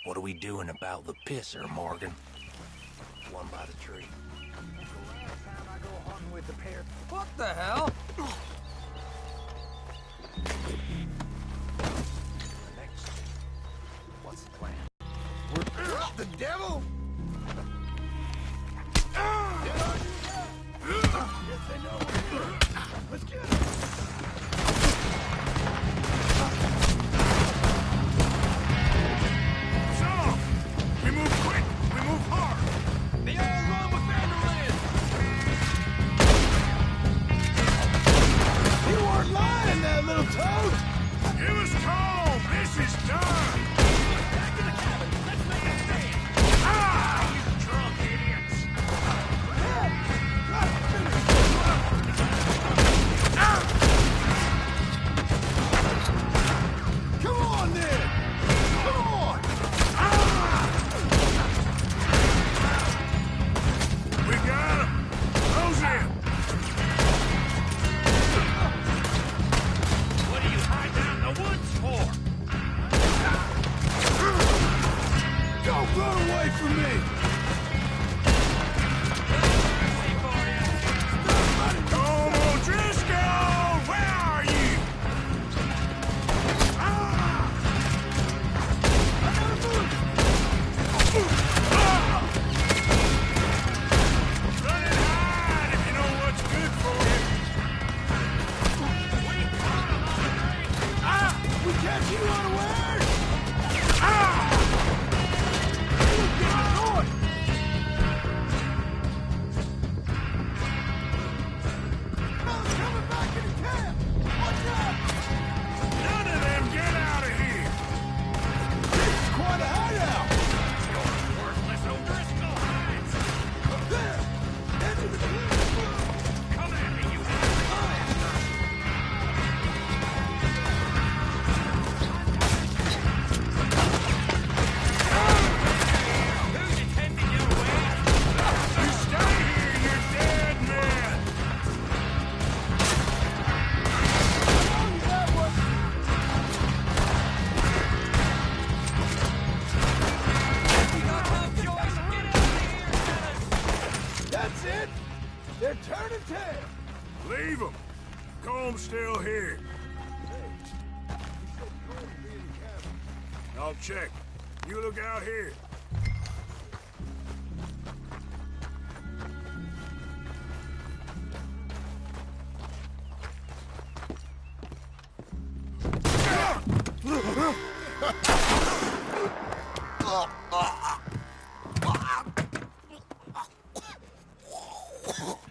What are we doing about the pisser, Morgan? One by the tree. I go hunting with the pair. What the hell? Next. What's the plan? We're up the devil! Yes, they know. Let's get it. So, we move quick, we move hard. They all run with Vanderland! You weren't lying there, little toad! Give us calm, this is done. Back to the cabin. Let's make a stand. Ah, you drunk idiots. Come on, then! Come on! We got him. Close in. What are you hiding out in the woods for? Don't run away from me! Come on, Driscoll! Where are you? Run and hide if you know what's good for you. We catch you unawares! Coming back into camp! Watch out! None of them get out of here. This is quite a hideout! Worthless O'Driscoll hides. Up there! Edge of the cliff! Come at me, you Who's attending your way? You stay here, you're dead men. That's it! They're turning tail! Leave them. Comb's still here. I'll check. You look out here.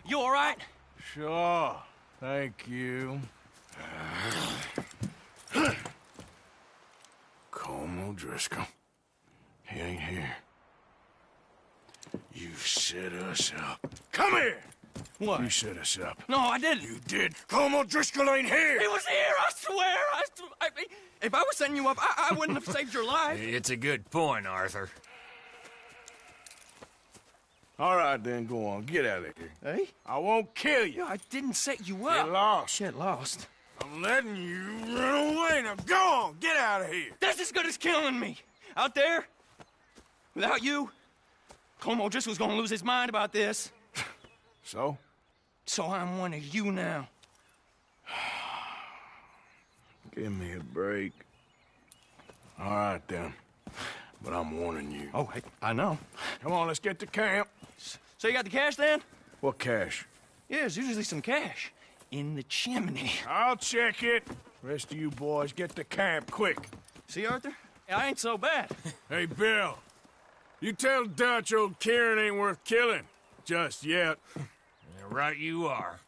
You all right? Sure. Thank you. Colm O'Driscoll. He ain't here. You set us up. Come here! What? You set us up. No, I didn't. You did. Colm O'Driscoll ain't here! He was here, I swear! If I was setting you up, I wouldn't have saved your life. It's a good point, Arthur. All right, then, go on. Get out of here. Hey? I won't kill you. I didn't set you up. Get lost. Shit, lost. I'm letting you run away. Now go on. Get out of here. That's as good as killing me. Out there, without you, Colm O'Driscoll's gonna lose his mind about this. So? So I'm one of you now. Give me a break. All right, then. But I'm warning you. Oh, hey, I know. Come on, let's get to camp. So you got the cash then? What cash? Yeah, there's usually some cash in the chimney. I'll check it. Rest of you boys, get to camp, quick. See, Arthur? I ain't so bad. Hey, Bill. You tell Dutch old Kieran ain't worth killing. Just yet. Yeah, right you are.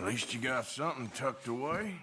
At least you got something tucked away.